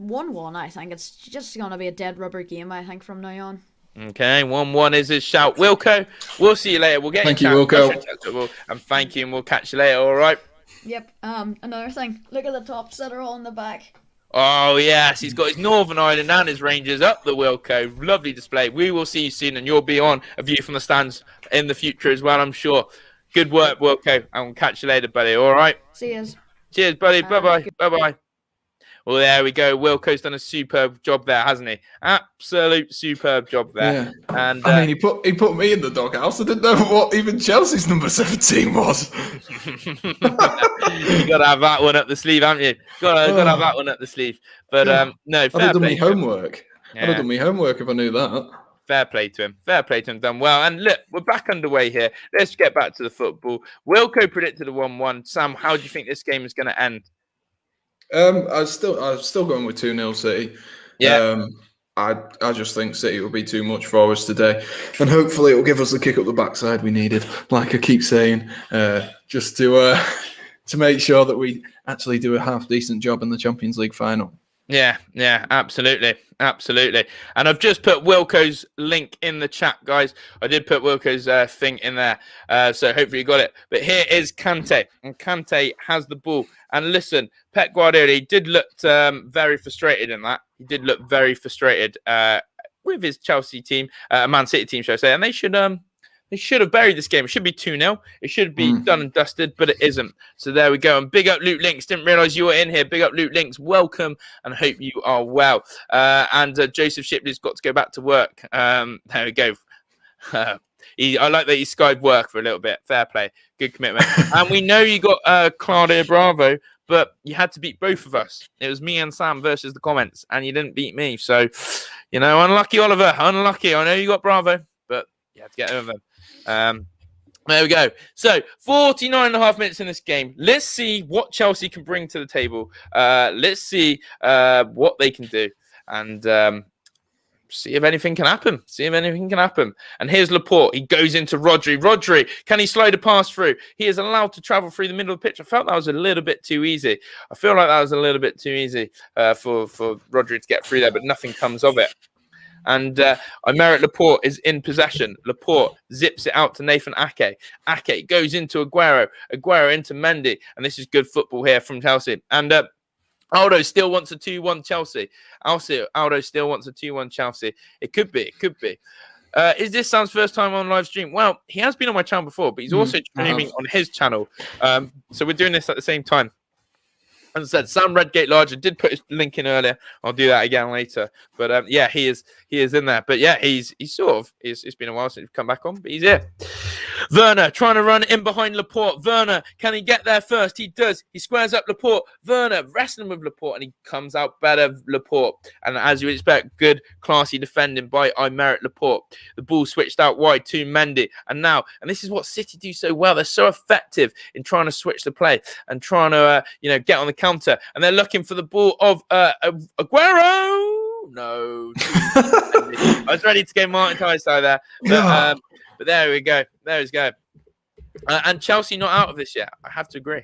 1-1, I think. It's just going to be a dead rubber game, I think, from now on. Okay, 1-1 is his shout. Wilco, we'll see you later. We'll get Thank you, Wilco. And thank you, and we'll catch you later, all right? Yep. Another thing. Look at the tops that are all in the back. Oh, yes. He's got his Northern Ireland and his Rangers up the Wilco. Lovely display. We will see you soon, and you'll be on A View from the Stands in the future as well, I'm sure. Good work, Wilco, and we'll catch you later, buddy, all right? See you. Cheers, buddy. Bye-bye. Bye-bye. Well, there we go. Wilco's done a superb job there, hasn't he? Absolute superb job there. Yeah. And I mean, he put me in the doghouse. I didn't know what even Chelsea's number 17 was. You got to have that one up the sleeve, haven't you? Got to have that one up the sleeve. But no, fair I'd have done play. my homework. Yeah. I'd have done my homework if I knew that. Fair play to him. Fair play to him. Done well. And look, we're back underway here. Let's get back to the football. Wilco predicted a 1-1. Sam, how do you think this game is going to end? I'm still going with 2-0 City. Yeah. I just think City will be too much for us today, and hopefully it will give us the kick up the backside we needed. Like I keep saying, just to make sure that we actually do a half decent job in the Champions League final. Yeah, absolutely. And I've just put Wilco's link in the chat, guys. I did put Wilco's thing in there, so hopefully you got it. But here is Kante, and Kante has the ball. And listen, Pep Guardiola did look very frustrated in that. He did look very frustrated with his Chelsea team, Man City team, should I say. And they should have buried this game. It should be 2-0. It should be done and dusted, but it isn't. So there we go. And big up Luke Links. Didn't realise you were in here. Big up Luke Links. Welcome and hope you are well. And Joseph Shipley's got to go back to work. There we go. I like that he skied work for a little bit. Fair play. Good commitment. And we know you got Claudia Bravo, but you had to beat both of us. It was me and Sam versus the comments, and you didn't beat me. So, unlucky, Oliver. Unlucky. I know you got Bravo, but you had to get over them. There we go. So 49.5 minutes in this game. Let's see what Chelsea can bring to the table. Let's see what they can do. And see if anything can happen. And here's Laporte. He goes into Rodri. Rodri, can he slide a pass through? He is allowed to travel through the middle of the pitch. I felt that was a little bit too easy. for Rodri to get through there, but nothing comes of it. And Aymeric Laporte is in possession. Laporte zips it out to Nathan Ake. Ake goes into Aguero. Aguero into Mendy. And this is good football here from Chelsea. And Aldo still wants a 2-1 Chelsea. Aldo still wants a 2-1 Chelsea. It could be. Is this Sam's first time on live stream? Well, he has been on my channel before, but he's also streaming on his channel. So we're doing this at the same time. As I said, Sam Redgate-Large, I did put his link in earlier. I'll do that again later. But he is in there. But yeah, he's sort of, it's been a while since he's come back on, but he's here. Werner trying to run in behind Laporte. Werner, can he get there first? He does. He squares up Laporte. Werner wrestling with Laporte, and he comes out better, Laporte. And as you would expect, good, classy defending by Aymeric Laporte. The ball switched out wide to Mendy. And this is what City do so well. They're so effective in trying to switch the play and trying to, get on the counter, and they're looking for the ball of Aguero. No. I was ready to go Martin Tyson there. But there we go. There we go. And Chelsea not out of this yet. I have to agree.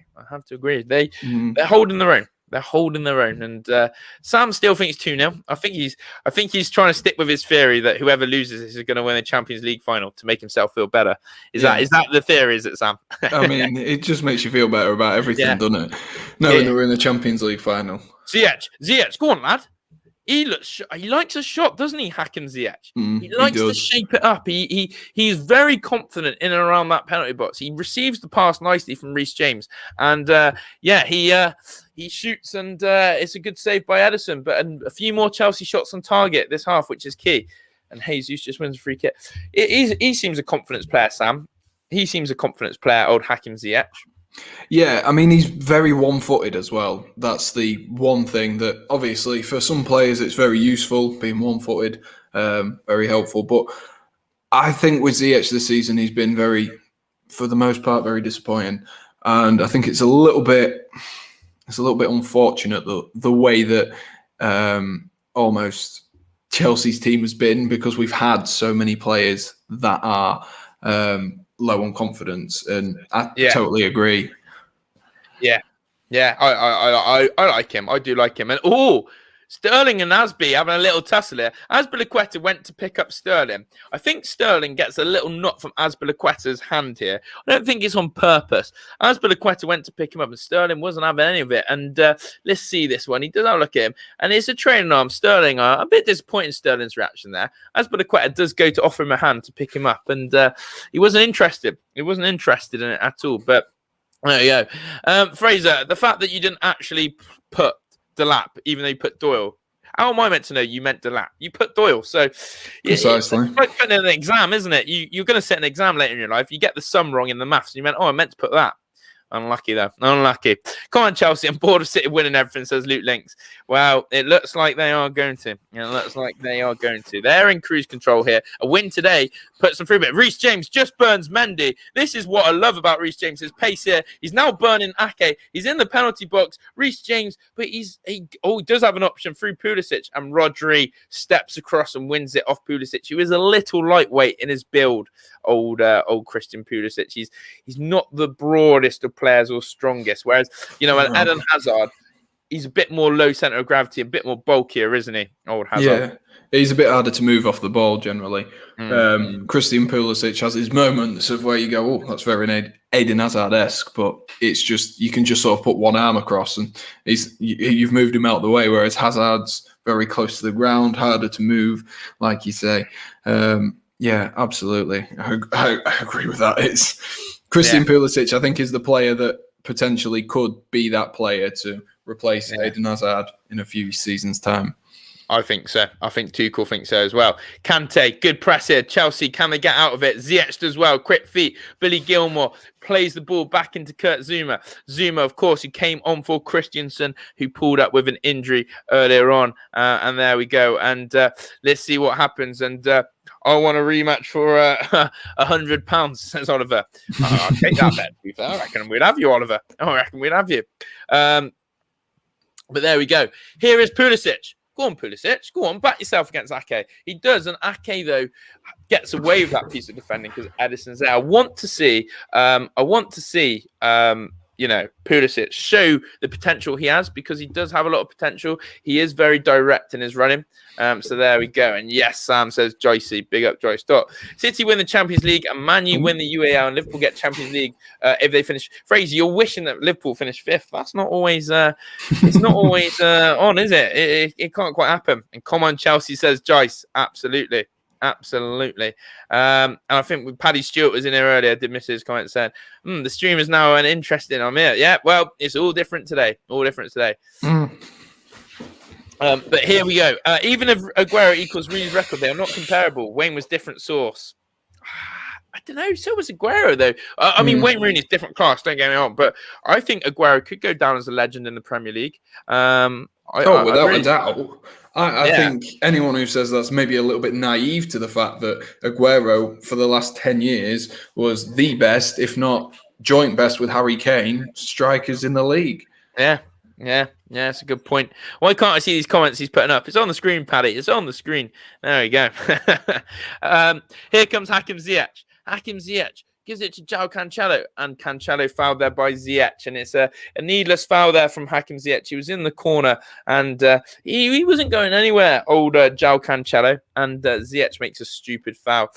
They're holding their own. They're holding their own, and Sam still thinks 2-0. I think he's trying to stick with his theory that whoever loses is going to win the Champions League final to make himself feel better. Is that the theory? Is it, Sam? I mean, it just makes you feel better about everything, doesn't it? Knowing that we're in the Champions League final. Ziyech, go on, lad. He likes a shot, doesn't he, Hakim Ziyech? He likes to shape it up. He's very confident in and around that penalty box. He receives the pass nicely from Reece James, and he shoots, and it's a good save by Ederson. But a few more Chelsea shots on target this half, which is key. And Jesus just wins a free kick. He seems a confidence player, Sam. He seems a confidence player, old Hakim Ziyech. Yeah, I mean, he's very one-footed as well. That's the one thing that, obviously, for some players, it's very useful, being one-footed, very helpful. But I think with Ziyech this season, he's been for the most part, very disappointing. And I think it's a little bit unfortunate, the way that almost Chelsea's team has been, because we've had so many players that are low on confidence, and I totally agree. I like him. I do like him. And Sterling and Asby having a little tussle here. Azpilicueta went to pick up Sterling. I think Sterling gets a little nut from Azpilicueta's hand here. I don't think it's on purpose. Azpilicueta went to pick him up, and Sterling wasn't having any of it. And let's see this one. He does have a look at him, and it's a training arm. Sterling, a bit disappointed in Sterling's reaction there. Azpilicueta does go to offer him a hand to pick him up, and he wasn't interested. He wasn't interested in it at all. But there you go. Fraser, the fact that you didn't actually put Delap, even though you put Doyle. How am I meant to know you meant Delap? You put Doyle. So precisely. It's like putting in an exam, isn't it? You're going to sit an exam later in your life. You get the sum wrong in the maths. And you meant, I meant to put that. Unlucky, though. Unlucky. Come on, Chelsea. I'm bored of City winning everything, says Luke Links. Well, it looks like they are going to. They're in cruise control here. A win today puts them through a bit. Reece James just burns Mendy. This is what I love about Reece James. His pace here. He's now burning Ake. He's in the penalty box. Reece James, but he does have an option through Pulisic, and Rodri steps across and wins it off Pulisic, who is a little lightweight in his build. Old Christian Pulisic. He's not the broadest of players or strongest, whereas Eden Hazard, he's a bit more low center of gravity, a bit more bulkier, isn't he? Old Hazard. Yeah, he's a bit harder to move off the ball generally. Christian Pulisic has his moments of where you go, oh, that's very Eden Hazard-esque, but it's just, you can just sort of put one arm across and you've moved him out of the way, whereas Hazard's very close to the ground, harder to move, like you say. Yeah, absolutely. I agree with that. It's Christian Pulisic, I think, is the player that potentially could be that player to replace Eden Hazard in a few seasons' time. I think so. I think Tuchel thinks so as well. Kante, good press here. Chelsea, can they get out of it? Ziyech as well. Quick feet. Billy Gilmore plays the ball back into Kurt Zouma. Zouma, of course, who came on for Christensen, who pulled up with an injury earlier on. And there we go. And let's see what happens. And I want a rematch for £100, says Oliver. I'll take that bet, to be fair. I reckon we'd have you, Oliver. I reckon we'd have you. But there we go. Here is Pulisic. Go on, Pulisic. Go on, back yourself against Ake. He does, and Ake, though, gets away with that piece of defending because Edison's there. I want to see, Pulisic show the potential he has, because he does have a lot of potential. He is very direct in his running. So there we go. And yes, Sam says Joycey. Big up, Joyce. City win the Champions League, and Man U win the UAL, and Liverpool get Champions League if they finish. Fraser, you're wishing that Liverpool finish fifth. That's not always. It's not always on, is it? It can't quite happen. And come on, Chelsea, says Joyce. Absolutely. And I think Paddy Stewart was in here earlier. I did miss his comment saying, the stream is now interesting. I'm here. Yeah, well, it's all different today. But here we go. Even if Aguero equals Rooney's record, they are not comparable. Wayne was different source. I don't know. So was Aguero, though. I mean, Wayne Rooney's different class, don't get me wrong. But I think Aguero could go down as a legend in the Premier League. Without a doubt. I think anyone who says that's maybe a little bit naive to the fact that Aguero, for the last 10 years, was the best, if not joint best with Harry Kane, strikers in the league. Yeah. Yeah, it's a good point. Why can't I see these comments he's putting up? It's on the screen, Paddy. It's on the screen. There we go. Here comes Hakim Ziyech. Hakim Ziyech gives it to João Cancelo, and Cancelo fouled there by Ziyech, and it's a needless foul there from Hakim Ziyech. He was in the corner, and he wasn't going anywhere, old João Cancelo, and Ziyech makes a stupid foul.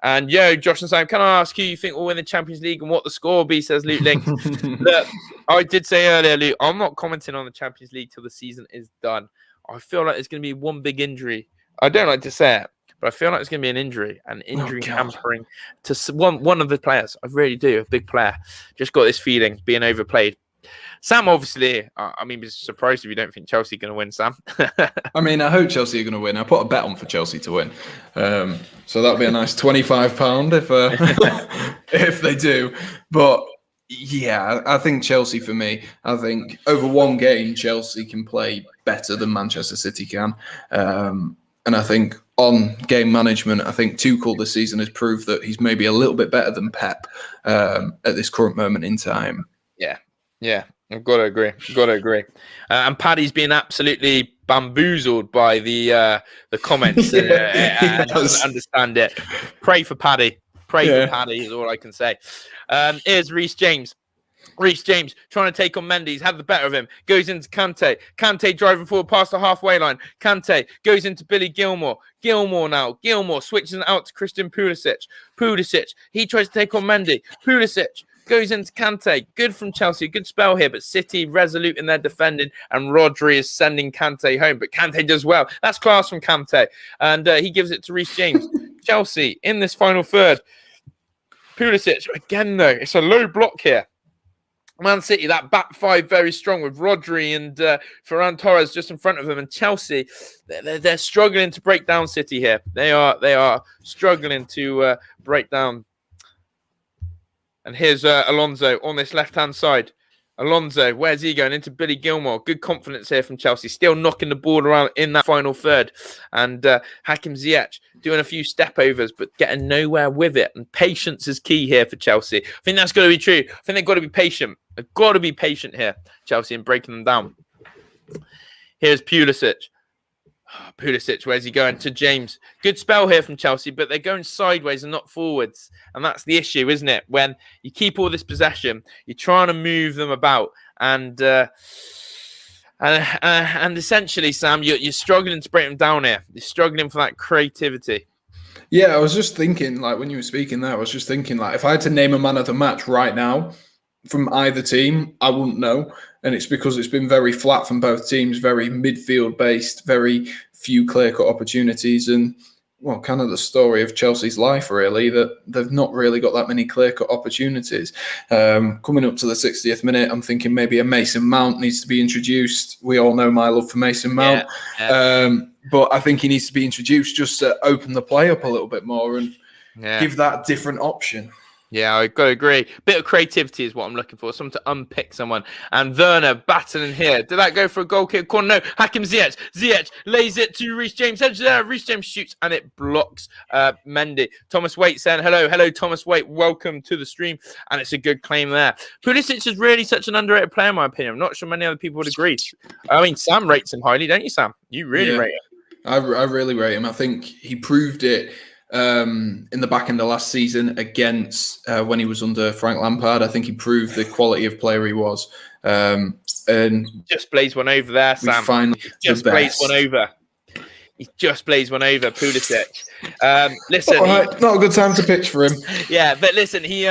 And Josh and Sam, can I ask who you think will win the Champions League and what the score will be, says Luke Link. Look, I did say earlier, Luke, I'm not commenting on the Champions League till the season is done. I feel like there's going to be one big injury. I don't like to say it, but I feel like it's going to be an injury hampering to one of the players. I really do, a big player. Just got this feeling being overplayed. Sam, obviously, I mean, be surprised if you don't think Chelsea are going to win, Sam. I mean, I hope Chelsea are going to win. I put a bet on for Chelsea to win. So that'll be a nice £25 if they do. But yeah, I think Chelsea for me, I think over one game, Chelsea can play better than Manchester City can. And I think on game management, I think Tuchel this season has proved that he's maybe a little bit better than Pep at this current moment in time. Yeah, I've got to agree. And Paddy's been absolutely bamboozled by the comments. And doesn't understand it. Pray for Paddy. For Paddy is all I can say. Here's Reece James. Reece James trying to take on Mendy. He's had the better of him. Goes into Kante. Kante driving forward past the halfway line. Kante goes into Billy Gilmore. Gilmore switches it out to Christian Pulisic. He tries to take on Mendy. Pulisic goes into Kante. Good from Chelsea. Good spell here, but City resolute in their defending, and Rodri is sending Kante home. But Kante does well. That's class from Kante. And he gives it to Reece James. Chelsea in this final third. Pulisic, again, though, it's a low block here. Man City, that back five very strong with Rodri and Ferran Torres just in front of them. And Chelsea, they're struggling to break down City here. They are struggling to break down. And here's Alonso on this left-hand side. Alonso, where's he going? Into Billy Gilmore. Good confidence here from Chelsea. Still knocking the ball around in that final third. And Hakim Ziyech doing a few step-overs, but getting nowhere with it. And patience is key here for Chelsea. I think that's got to be true. I think they've got to be patient. They've got to be patient here, Chelsea, in breaking them down. Here's Pulisic. Pulisic, where's he going? To James. Good spell here from Chelsea, but they're going sideways and not forwards. And that's the issue, isn't it? When you keep all this possession, you're trying to move them about. And essentially, Sam, you're struggling to break them down here. You're struggling for that creativity. Yeah, I was just thinking, like, when you were speaking there, I was just thinking, like, if I had to name a man of the match right now from either team, I wouldn't know. And it's because it's been very flat from both teams, very midfield-based, very few clear-cut opportunities. And, well, kind of the story of Chelsea's life, really, that they've not really got that many clear-cut opportunities. Coming up to the 60th minute, I'm thinking maybe a Mason Mount needs to be introduced. We all know my love for Mason Mount. But I think he needs to be introduced just to open the play up a little bit more and give that different option. Yeah, I've got to agree. Bit of creativity is what I'm looking for. Someone to unpick someone. And Werner battling here. Did that go for a goal kick corner? No. Hakim Ziyech. Ziyech lays it to Reece James. Reece James shoots and it blocks Mendy. Thomas Waite saying hello. Hello, Thomas Waite. Welcome to the stream. And it's a good claim there. Pulisic is really such an underrated player, in my opinion. I'm not sure many other people would agree. I mean, Sam rates him highly, don't you, Sam? You really rate him. I really rate him. I think he proved it in the back end of last season against when he was under Frank Lampard. I think he proved the quality of player he was. And just blazed one over there, Sam. Just blazed one over. He just blazed one over, Pulisic. Listen, right, not a good time to pitch for him. Yeah, but listen, he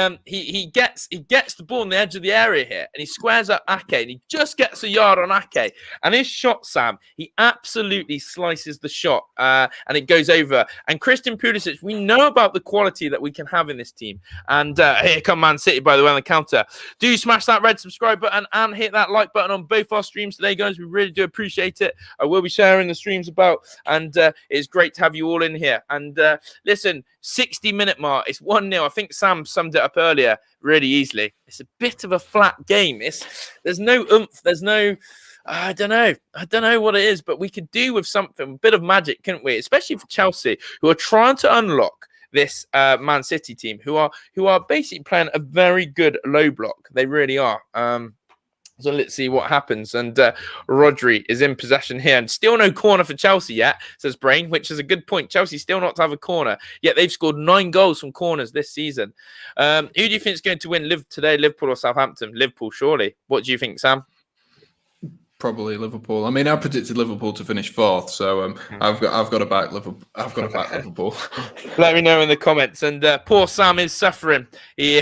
gets the ball on the edge of the area here, and he squares up Ake, and he just gets a yard on Ake. And his shot, Sam, he absolutely slices the shot, and it goes over. And Christian Pulisic, we know about the quality that we can have in this team. And here come Man City, by the way, on the counter. Do smash that red subscribe button and hit that like button on both our streams today, guys. We really do appreciate it. I will be sharing the streams about, and it's great to have you all in here. And listen, 60-minute mark, it's 1-0. I think Sam summed it up earlier really easily. It's a bit of a flat game. There's no oomph. There's no, I don't know what it is, but we could do with something, a bit of magic, couldn't we? Especially for Chelsea, who are trying to unlock this Man City team, who are basically playing a very good low block. They really are. So let's see what happens. And Rodri is in possession here. And still no corner for Chelsea yet, says Brain, which is a good point. Chelsea still not to have a corner, yet they've scored 9 goals from corners this season. Who do you think is going to win today, Liverpool or Southampton? Liverpool, surely. What do you think, Sam? Probably Liverpool. I mean, I predicted Liverpool to finish 4th, so I've got to back Liverpool. Liverpool. Let me know in the comments. And poor Sam is suffering.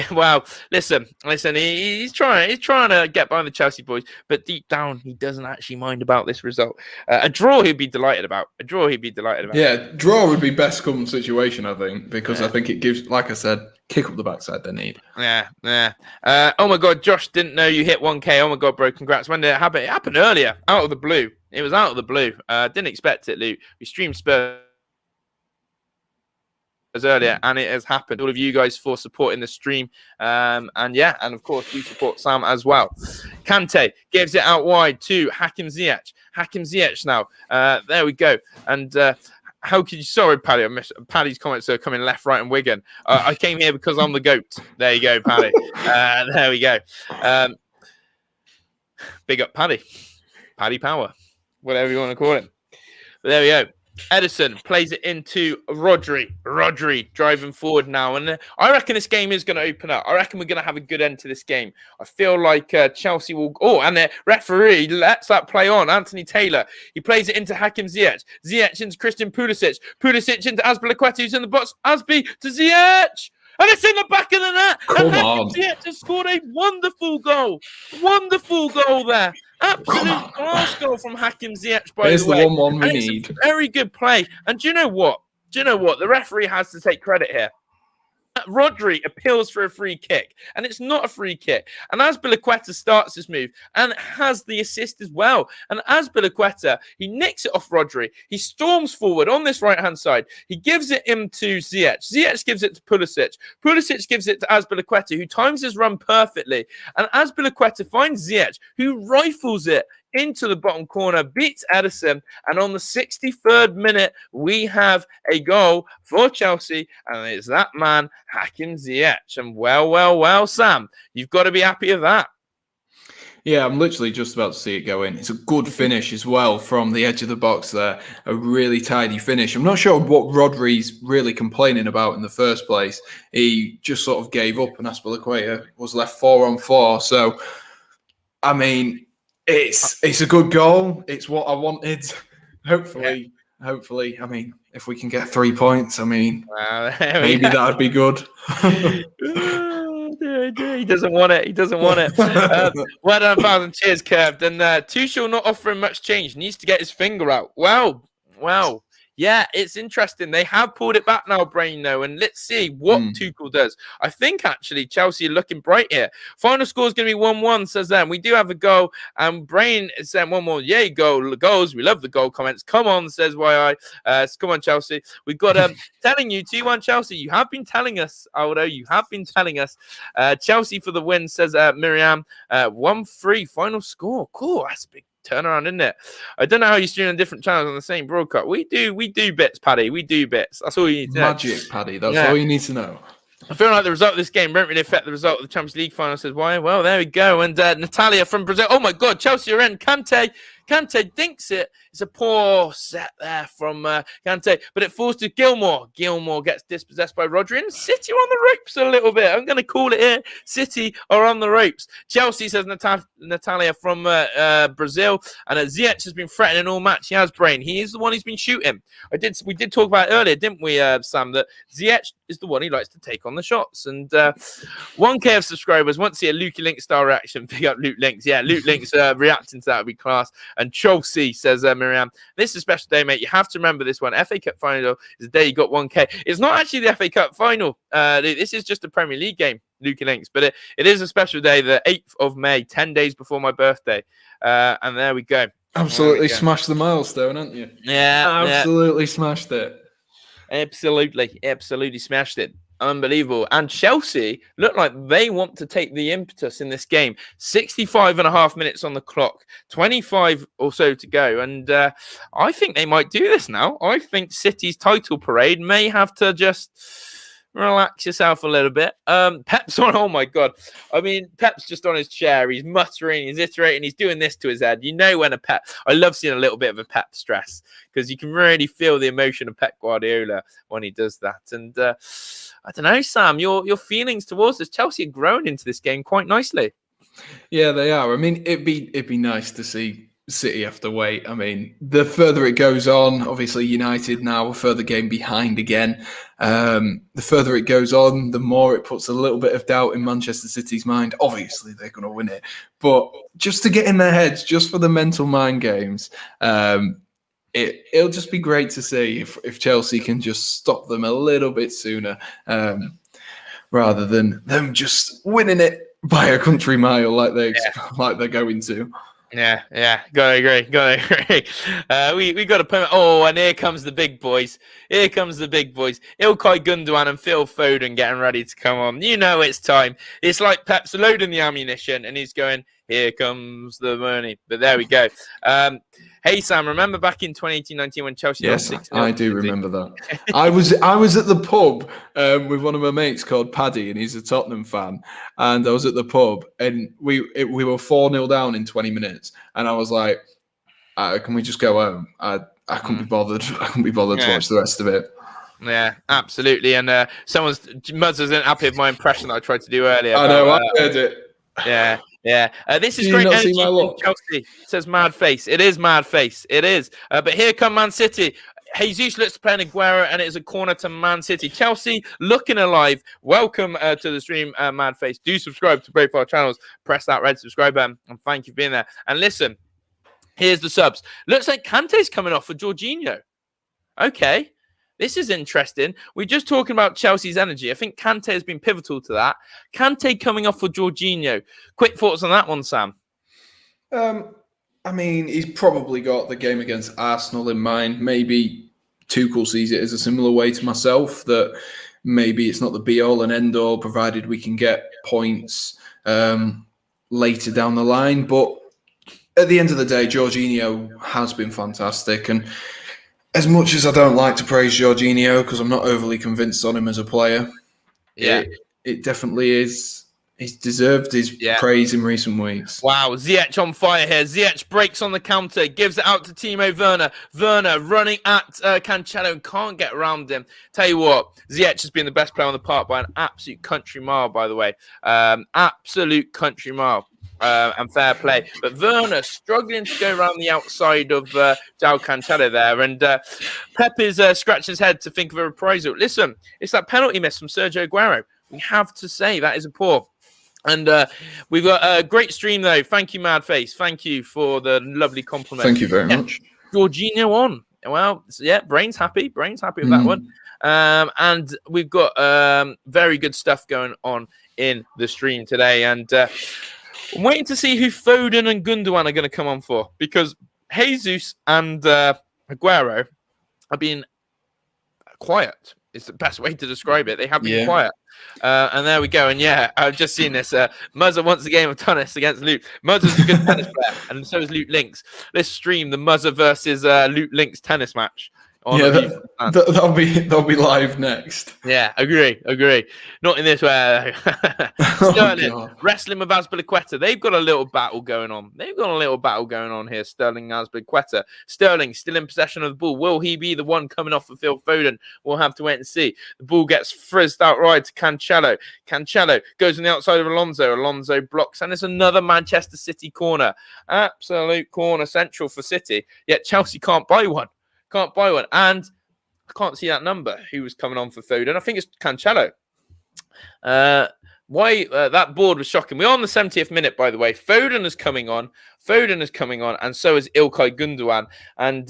Well, listen. He's trying to get by the Chelsea boys, but deep down, he doesn't actually mind about this result. A draw, he'd be delighted about. Yeah, draw would be best come situation, I think, because I think it gives, like I said, kick up the backside they need. Yeah. Oh my God, Josh, didn't know you hit 1K. Oh my God, bro, congrats. When did it happen? It happened earlier, out of the blue. It was out of the blue. Didn't expect it, Luke. We streamed Spurs earlier, and it has happened. All of you guys for supporting the stream. And of course, you support Sam as well. Kante gives it out wide to Hakim Ziyech. Hakim Ziyech now. There we go. And how could you? Sorry, Paddy. I missed Paddy's comments are coming left, right, and Wigan. I came here because I'm the GOAT. There you go, Paddy. There we go. Big up, Paddy. Paddy Power, whatever you want to call it. But there we go. Edison plays it into Rodri. Rodri driving forward now. And I reckon this game is going to open up. I reckon we're going to have a good end to this game. I feel like Chelsea will... Oh, and the referee lets that play on. Anthony Taylor. He plays it into Hakim Ziyech. Ziyech into Christian Pulisic. Pulisic into Azpilicueta, who's in the box. Azpi to Ziyech. And it's in the back of the net. And Hakim Ziyech has scored a wonderful goal. Wonderful goal there. Absolute class goal from Hakim Ziyech, by the way. Here's the 1-1 we need. Very good play. And do you know what? The referee has to take credit here. Rodri appeals for a free kick, and it's not a free kick. And Azpilicueta starts this move and has the assist as well. And Azpilicueta, he nicks it off Rodri. He storms forward on this right-hand side. He gives it into Ziyech. Ziyech gives it to Pulisic. Pulisic gives it to Azpilicueta, who times his run perfectly. And Azpilicueta finds Ziyech, who rifles it into the bottom corner, beats Edison, and on the 63rd minute, we have a goal for Chelsea, and it's that man, Hakim Ziyech. And well, Sam, you've got to be happy with that. Yeah, I'm literally just about to see it go in. It's a good finish as well from the edge of the box there. A really tidy finish. I'm not sure what Rodri's really complaining about in the first place. He just sort of gave up, and Azpilicueta was left 4-on-4. So, I mean... It's a good goal. It's what I wanted. Hopefully. I mean, if we can get 3 points, I mean, maybe that'd be good. He doesn't want it. Well done, 1,000 cheers, Curved. And Tuchel not offering much change. Needs to get his finger out. Wow. Yeah, it's interesting. They have pulled it back now, Brain, though, and let's see what Tuchel does. I think, actually, Chelsea are looking bright here. Final score is going to be 1-1, says them. We do have a goal, and Brain is saying 1-1. Yay, goals. We love the goal comments. Come on, says YI. Come on, Chelsea. We've got telling you, 2-1 Chelsea. You have been telling us, Aldo. You have been telling us. Chelsea for the win, says Miriam. 1-3, final score. Cool, that's a big turnaround, isn't it? I don't know how you stream on different channels on the same broadcast. We do bits, Paddy. We do bits. That's all you need to know. Magic, Paddy. That's all you need to know. I feel like the result of this game won't really affect the result of the Champions League final, says why? Well, there we go. And Natalia from Brazil. Oh my God, Chelsea are in. Kante dinks it. It's a poor set there from Kante, but it falls to Gilmour. Gilmour gets dispossessed by Rodri, and City are on the ropes a little bit. I'm going to call it here. City are on the ropes. Chelsea, says Natalia from Brazil, and Ziyech has been threatening all match. He has Brain. He is the one who's been shooting. We did talk about it earlier, didn't we, Sam, that Ziyech is the one who likes to take on the shots. And 1K of subscribers want to see a Lukey Link style reaction. Pick up Luke Links. Yeah, Luke Links reacting to that would be class. And Chelsea, says Miriam, this is a special day, mate. You have to remember this one. FA Cup final is the day you got 1K. It's not actually the FA Cup final. This is just a Premier League game, Lukey Links. But it is a special day, the 8th of May, 10 days before my birthday. And there we go. Absolutely smashed the milestone, haven't you? Yeah. Absolutely smashed it. Absolutely smashed it. Unbelievable. And Chelsea look like they want to take the impetus in this game. 65.5 minutes on the clock, 25 or so to go. And I think they might do this now. I think City's title parade may have to just Relax yourself a little bit. Pep's on. Oh my god! I mean, Pep's just on his chair. He's muttering. He's iterating. He's doing this to his head. You know when a Pep. I love seeing a little bit of a Pep stress because you can really feel the emotion of Pep Guardiola when he does that. And I don't know, Sam. Your feelings towards this Chelsea are growing into this game quite nicely. Yeah, they are. I mean, it'd be nice to see City have to wait. I mean, the further it goes on, obviously United now a further game behind again. The further it goes on, the more it puts a little bit of doubt in Manchester City's mind. Obviously, they're going to win it, but just to get in their heads, just for the mental mind games, it'll just be great to see if Chelsea can just stop them a little bit sooner, rather than them just winning it by a country mile like they're going to. Yeah, gotta agree. We got to put. Oh, and here comes the big boys. Ilkay Gundogan and Phil Foden getting ready to come on. You know it's time. It's like Pep's loading the ammunition, and he's going, "Here comes the money." But there we go. Hey Sam, remember back in 2018-19 when Chelsea? Yes, I do remember that. I was at the pub with one of my mates called Paddy, and he's a Tottenham fan. And I was at the pub, and we were 4-0 down in 20 minutes, and I was like, "Can we just go home?" I couldn't be bothered. I couldn't be bothered to watch the rest of it. Yeah, absolutely. And Muzz isn't happy with my impression that I tried to do earlier. I know, I heard it. Yeah. This is Do you great not energy see my from look? Chelsea. It says mad face. It is mad face. It is. But here come Man City. Jesus looks to play an Aguero, and it is a corner to Man City. Chelsea looking alive. Welcome to the stream, Mad Face. Do subscribe to both our channels. Press that red subscribe button, and thank you for being there. And listen, here's the subs. Looks like Kante's coming off for Jorginho. Okay. This is interesting. We're just talking about Chelsea's energy. I think Kante has been pivotal to that. Kante coming off for Jorginho. Quick thoughts on that one, Sam? I mean, he's probably got the game against Arsenal in mind. Maybe Tuchel sees it as a similar way to myself, that maybe it's not the be-all and end-all, provided we can get points later down the line. But at the end of the day, Jorginho has been fantastic. And as much as I don't like to praise Jorginho, because I'm not overly convinced on him as a player, it definitely is. He's deserved his praise in recent weeks. Wow, Ziyech on fire here. Ziyech breaks on the counter, gives it out to Timo Werner. Werner running at Cancelo and can't get around him. Tell you what, Ziyech has been the best player on the park by an absolute country mile, by the way. Absolute country mile. And fair play. But Werner struggling to go around the outside of João Cancelo there. And Pep is scratching his head to think of a reprisal. Listen, it's that penalty miss from Sergio Aguero. We have to say that is a poor. And we've got a great stream, though. Thank you, Mad Face. Thank you for the lovely compliment. Thank you very much. Jorginho on. Well, yeah, Brain's happy. Brain's happy with that one. And we've got very good stuff going on in the stream today. And I'm waiting to see who Foden and Gundogan are going to come on for, because Jesus and Aguero have been quiet. It's the best way to describe it. They have been quiet. And there we go. And I've just seen this. Muzza wants a game of tennis against Luke. Muzza's a good tennis player, and so is Luke Links. Let's stream the Muzza versus Luke Links tennis match. That'll be live next. Yeah, agree. Not in this way. Sterling wrestling with Azpilicueta. They've got a little battle going on. Here. Sterling and Azpilicueta. Sterling still in possession of the ball. Will he be the one coming off for Phil Foden? We'll have to wait and see. The ball gets frizzed out right to Cancelo. Cancelo goes on the outside of Alonso. Alonso blocks, and it's another Manchester City corner. Absolute corner central for City. Yet Chelsea can't buy one. And I can't see that number. Who was coming on for Foden? I think it's Cancelo. That board was shocking. We're on the 70th minute, by the way. Foden is coming on, and so is Ilkay Gundogan. And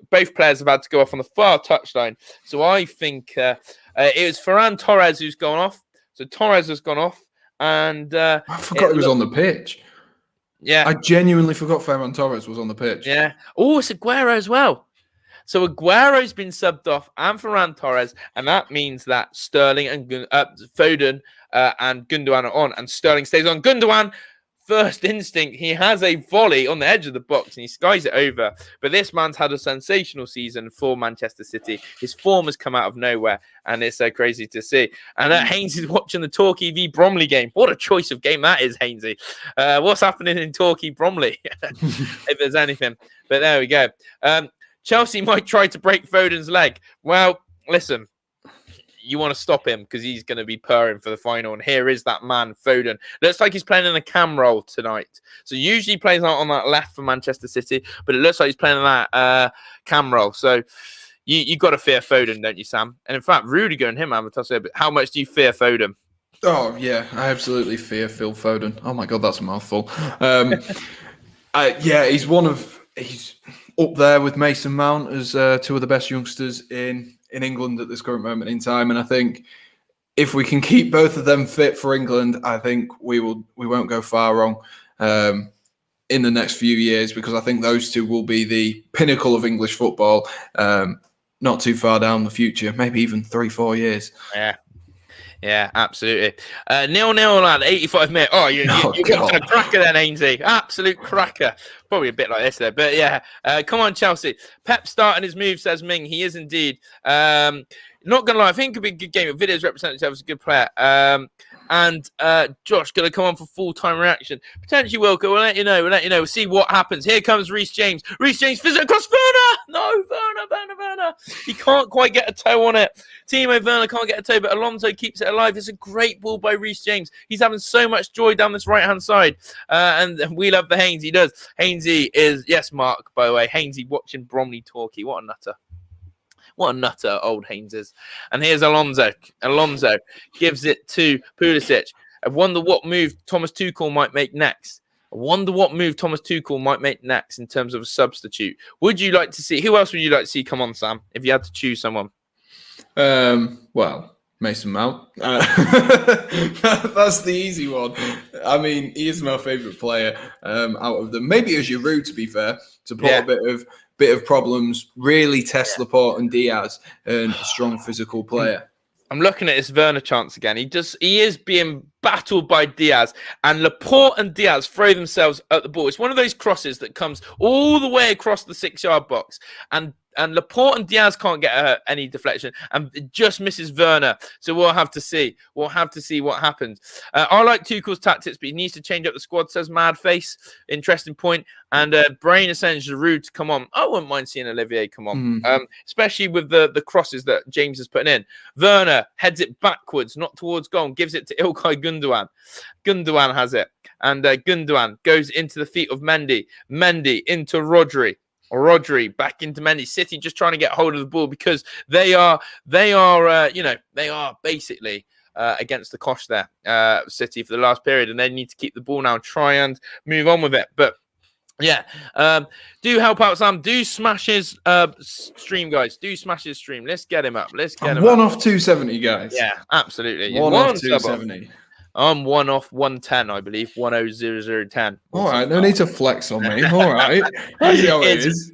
both players have had to go off on the far touchline. So I think it was Ferran Torres who's gone off. So Torres has gone off, and I forgot he was on the pitch. Yeah, I genuinely forgot Ferran Torres was on the pitch. Yeah. Oh, it's Aguero as well. So Aguero's been subbed off, and Ferran Torres, and that means that Sterling and Foden and Gundogan are on, and Sterling stays on. Gundogan, first instinct, he has a volley on the edge of the box and he skies it over. But this man's had a sensational season for Manchester City. His form has come out of nowhere, and it's so crazy to see. And Haynes is watching the Torquay v Bromley game. What a choice of game that is, Hainesy. What's happening in Torquay Bromley, if there's anything. But there we go. Chelsea might try to break Foden's leg. Well, listen. You want to stop him because he's going to be purring for the final. And here is that man, Foden. Looks like he's playing in a cam role tonight. So usually he plays out on that left for Manchester City, but it looks like he's playing in that cam role. So you got to fear Foden, don't you, Sam? And in fact, Rudiger and him have a tussle. But how much do you fear Foden? Oh, yeah, I absolutely fear Phil Foden. Oh, my God, that's a mouthful. He's up there with Mason Mount as two of the best youngsters in England at this current moment in time. And I think if we can keep both of them fit for England, I think we won't go far wrong in the next few years, because I think those two will be the pinnacle of English football not too far down the future, maybe even 3-4 years. Yeah, absolutely. 0-0 at 85 minutes. Oh, you're watching a cracker then, Ainsley. Absolute cracker. Probably a bit like this there. But yeah, come on, Chelsea. Pep starting his move, says Ming. He is indeed. Not going to lie, I think it could be a good game. Videos represent himself as a good player. And Josh going to come on for full-time reaction. Potentially Wilco. We'll let you know. We'll see what happens. Here comes Reece James. Reece James fizz it across Werner. No, Werner. He can't quite get a toe on it. Timo Werner can't get a toe, but Alonso keeps it alive. It's a great ball by Reece James. He's having so much joy down this right-hand side. And we love the Haynes. He does. Hainesy is, yes, Mark, by the way. Hainesy watching Bromley Torquay. What a nutter. What a nutter old Haynes is. And here's Alonso. Alonso gives it to Pulisic. I wonder what move Thomas Tuchel might make next. in terms of a substitute. Would you like to see... Who else would you like to see come on, Sam, if you had to choose someone? Well, Mason Mount. That's the easy one. I mean, he is my favourite player out of them. Maybe as Giroud, to be fair, to put a bit of problems, really test Laporte and Diaz, and a strong physical player. I'm looking at his Werner chance again. He is being battled by Diaz, and Laporte and Diaz throw themselves at the ball. It's one of those crosses that comes all the way across the 6-yard box, and Laporte and Diaz can't get any deflection, and it just misses Werner. So we'll have to see. We'll have to see what happens. I like Tuchel's tactics, but he needs to change up the squad, says Madface. Interesting point. And Brain is saying Giroud to come on. I wouldn't mind seeing Olivier come on, especially with the crosses that James is putting in. Werner heads it backwards, not towards goal, and gives it to Ilkay Gundogan. Gundogan has it. And Gundogan goes into the feet of Mendy. Mendy into Rodri. Rodri back into Mendy. City just trying to get hold of the ball because they are basically against the cosh there, City, for the last period, and they need to keep the ball now and try and move on with it. But yeah, do help out, Sam. Do smash his stream, guys. Do smash his stream. Let's get him up. One off 270, guys. Yeah, absolutely. One off 270. I'm 1 off 110, I believe. 100010. All right, no need to flex on me. All right. I see how it is.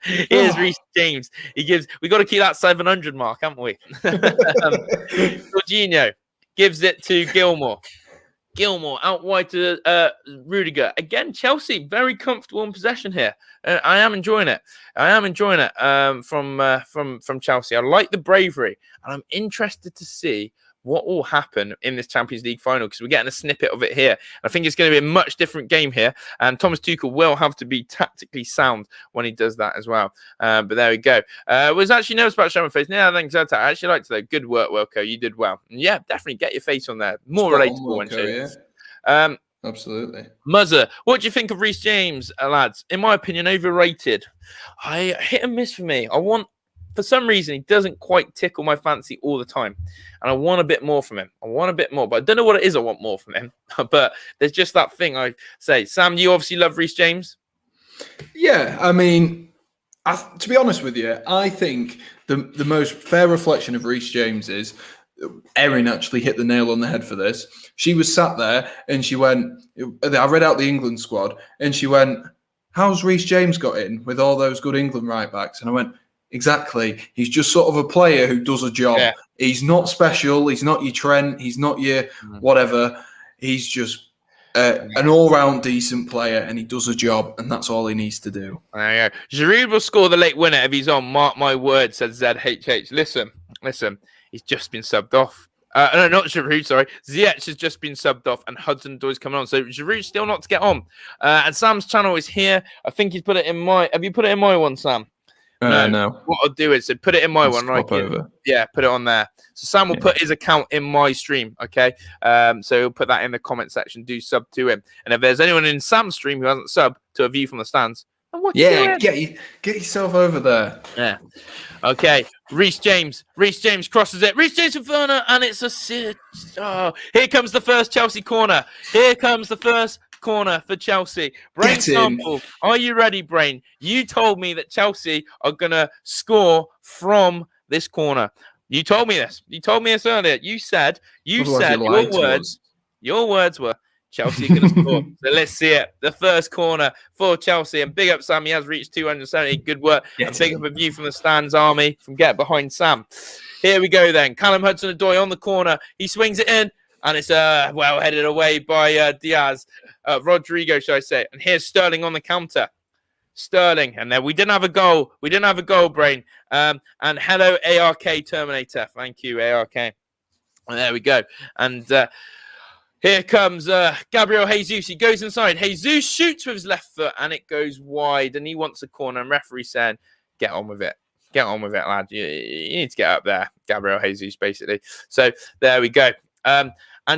Here's Reece James. We got to keep that 700 mark, haven't we? Jorginho gives it to Gilmour. Gilmour out wide to Rudiger. Again, Chelsea very comfortable in possession here. I am enjoying it. From Chelsea. I like the bravery, and I'm interested to see what will happen in this Champions League final, because we're getting a snippet of it here. I think it's going to be a much different game here, and Thomas Tuchel will have to be tactically sound when he does that as well. But there we go. Was actually nervous about showing my face. Yeah, I think so. I actually liked that. Good work, Wilco. You did well. And yeah, definitely get your face on there. More relatable when shown. Absolutely. Muzzer, what do you think of Reece James, lads? In my opinion, overrated. Hit and miss for me. For some reason, he doesn't quite tickle my fancy all the time. And I want a bit more from him. But I don't know what it is I want more from him. But there's just that thing I say. Sam, you obviously love Reece James. Yeah, I mean, to be honest with you, I think the most fair reflection of Reece James is, Erin actually hit the nail on the head for this. She was sat there and she went, I read out the England squad, and she went, how's Reece James got in with all those good England right backs? And I went, exactly. He's just sort of a player who does a job. Yeah. He's not special. He's not your Trent. He's not your whatever. He's just an all-round decent player, and he does a job, and that's all he needs to do. There you go. Giroud will score the late winner if he's on. Mark my words, said ZHH. Listen. He's just been subbed off. No, not Giroud, sorry. Ziyech has just been subbed off, and Hudson-Odoi's coming on. So Giroud's still not to get on. And Sam's channel is here. I think he's put it in my... Have you put it in my one, Sam? No. What I'll do is put it in my one. Swap over. Yeah, put it on there. So Sam will put his account in my stream, okay? So he'll put that in the comment section. Do sub to him. And if there's anyone in Sam's stream who hasn't subbed to A View from the Stands, get yourself over there. Yeah. Okay. Reece James crosses it. Reece James for Werner, and it's a sit. Oh, here comes the first Chelsea corner. Here comes the first corner for Chelsea. Brain sample. Are you ready, Brain? You told me that Chelsea are gonna score from this corner. You told me this. You told me this earlier. You said your words were Chelsea are going to score. So let's see it. The first corner for Chelsea. And big up, Sam. He has reached 270. Good work. And big up A View from the Stands Army from Get Behind Sam. Here we go then. Callum Hudson-Odoi on the corner. He swings it in. And it's well headed away by Diaz. Rodrigo, should I say. And here's Sterling on the counter. Sterling. And then we didn't have a goal. Brain. And hello, ARK Terminator. Thank you, ARK. And there we go. And... here comes Gabriel Jesus. He goes inside. Jesus shoots with his left foot, and it goes wide, and he wants a corner. And referee saying, get on with it. Get on with it, lad. You need to get up there. Gabriel Jesus, basically. So there we go. And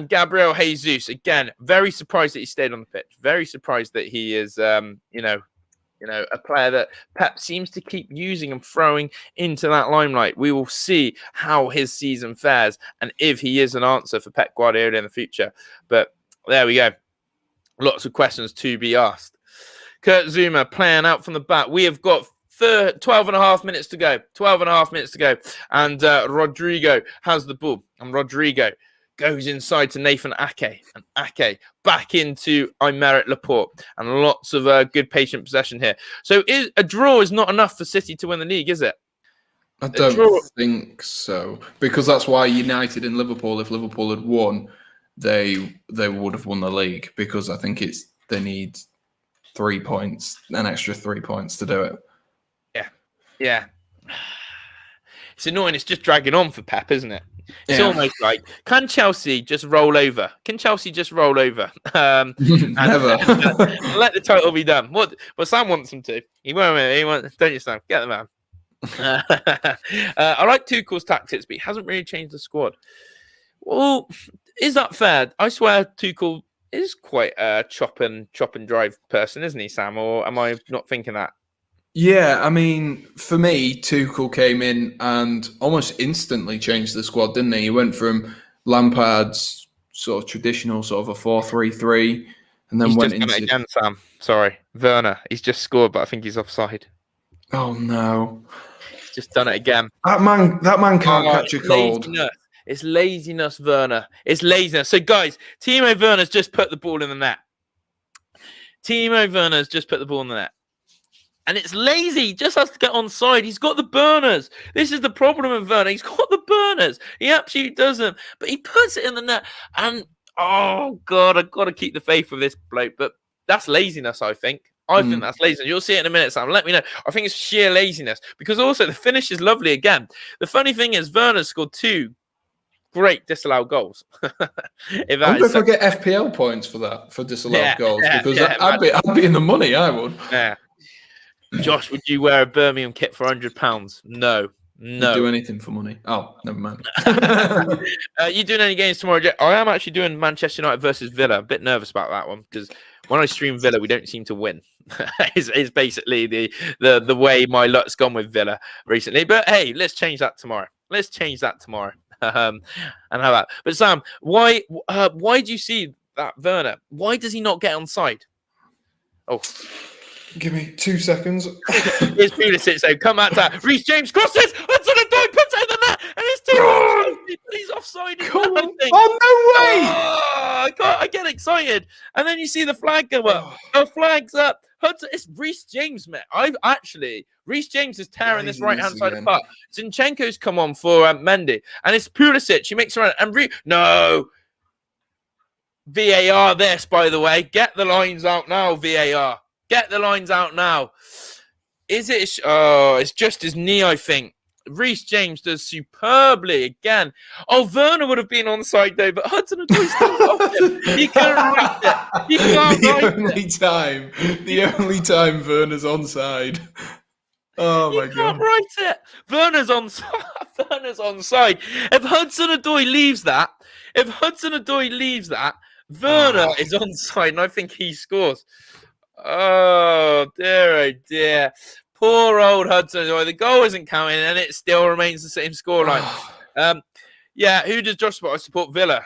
Gabriel Jesus, again, very surprised that he stayed on the pitch. Very surprised that he is, a player that Pep seems to keep using and throwing into that limelight. We will see how his season fares and if he is an answer for Pep Guardiola in the future. But there we go. Lots of questions to be asked. Kurt Zuma playing out from the back. We have got 12 and a half minutes to go. And Rodrigo has the ball. And Rodrigo goes inside to Nathan Ake, and Ake back into Aymeric Laporte, and lots of good patient possession here. So a draw is not enough for City to win the league, is it? I don't think so, because that's why United and Liverpool, if Liverpool had won, they would have won the league, because I think they need 3 points, an extra 3 points to do it. Yeah. It's annoying. It's just dragging on for Pep, isn't it? It's almost like, can Chelsea just roll over? Never. And let the title be done. What Sam wants them to. He won't. Don't you, Sam? Get the man. I like Tuchel's tactics, but he hasn't really changed the squad. Well, is that fair? I swear Tuchel is quite a chop and drive person, isn't he, Sam? Or am I not thinking that? Yeah, I mean, for me, Tuchel came in and almost instantly changed the squad, didn't he? He went from Lampard's sort of traditional sort of a 4-3-3, and then went into... Done it again, Sam. Sorry, Werner. He's just scored, but I think he's offside. Oh no! He's just done it again. That man can't catch a cold. It's laziness, Werner. It's laziness. So, guys, Timo Werner's just put the ball in the net. And it's lazy. He just has to get onside. He's got the burners. This is the problem with Werner. He's got the burners. He absolutely doesn't. But he puts it in the net. And, oh, God, I've got to keep the faith with this bloke. But that's laziness, I think. I think that's laziness. You'll see it in a minute, Sam. Let me know. I think it's sheer laziness. Because also the finish is lovely again. The funny thing is Werner scored 2 great disallowed goals. I wonder if I get FPL points for that, for disallowed goals. Because I'd be in the money, I would. Yeah. Josh, would you wear a Birmingham kit for £100? No. I'd do anything for money. Oh, never mind. You doing any games tomorrow? I am actually doing Manchester United versus Villa. A bit nervous about that one because when I stream Villa, we don't seem to win. It's basically the way my luck's gone with Villa recently. But hey, let's change that tomorrow. And how that? But Sam, why do you see that Werner? Why does he not get on side? Oh. Give me 2 seconds. Here's Pulisic, so come at that. Reece James crosses. Hudson-Odoi puts it in the net, and it's 2-1. He's offside. Oh, no way! Oh, I get excited, and then you see the flag go up. The flag's up. It's Reece James, man. Reece James is tearing this right-hand side apart. Zinchenko's come on for Mendy, and it's Pulisic. He makes a run, and no. VAR this, by the way. Get the lines out now, VAR. Get the lines out now. Is it? It's just his knee, I think. Reece James does superbly again. Oh, Werner would have been onside though, but Hudson-Odoi still got him. He can't write it. He can't The only time Werner's onside. Oh my god! Can't write it. Werner's onside. Werner's onside. If Hudson-Odoi leaves that, Werner is onside, and I think he scores. Oh dear. Poor old Hudson-Odoi. The goal isn't counting, and it still remains the same scoreline. Yeah, who does Josh support? I support Villa.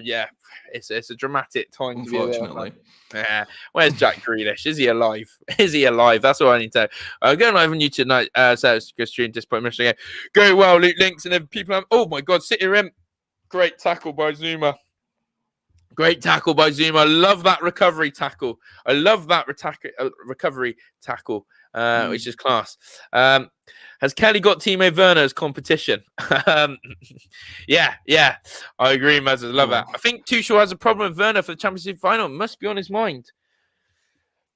Yeah, it's a dramatic time. Unfortunately. Yeah. Where's Jack Grealish? Is he alive? That's all I need to know. Going live on YouTube tonight. So it's go stream disappointment. Go well, Luke Links, and then people have. Oh my God, City Rim. Great tackle by Zuma. Love that recovery tackle. I love that recovery tackle, which is class. Has Kelly got Timo Werner as competition? Yeah. I agree, Maz. I love that. I think Tuchel has a problem with Werner for the Champions League final. Must be on his mind.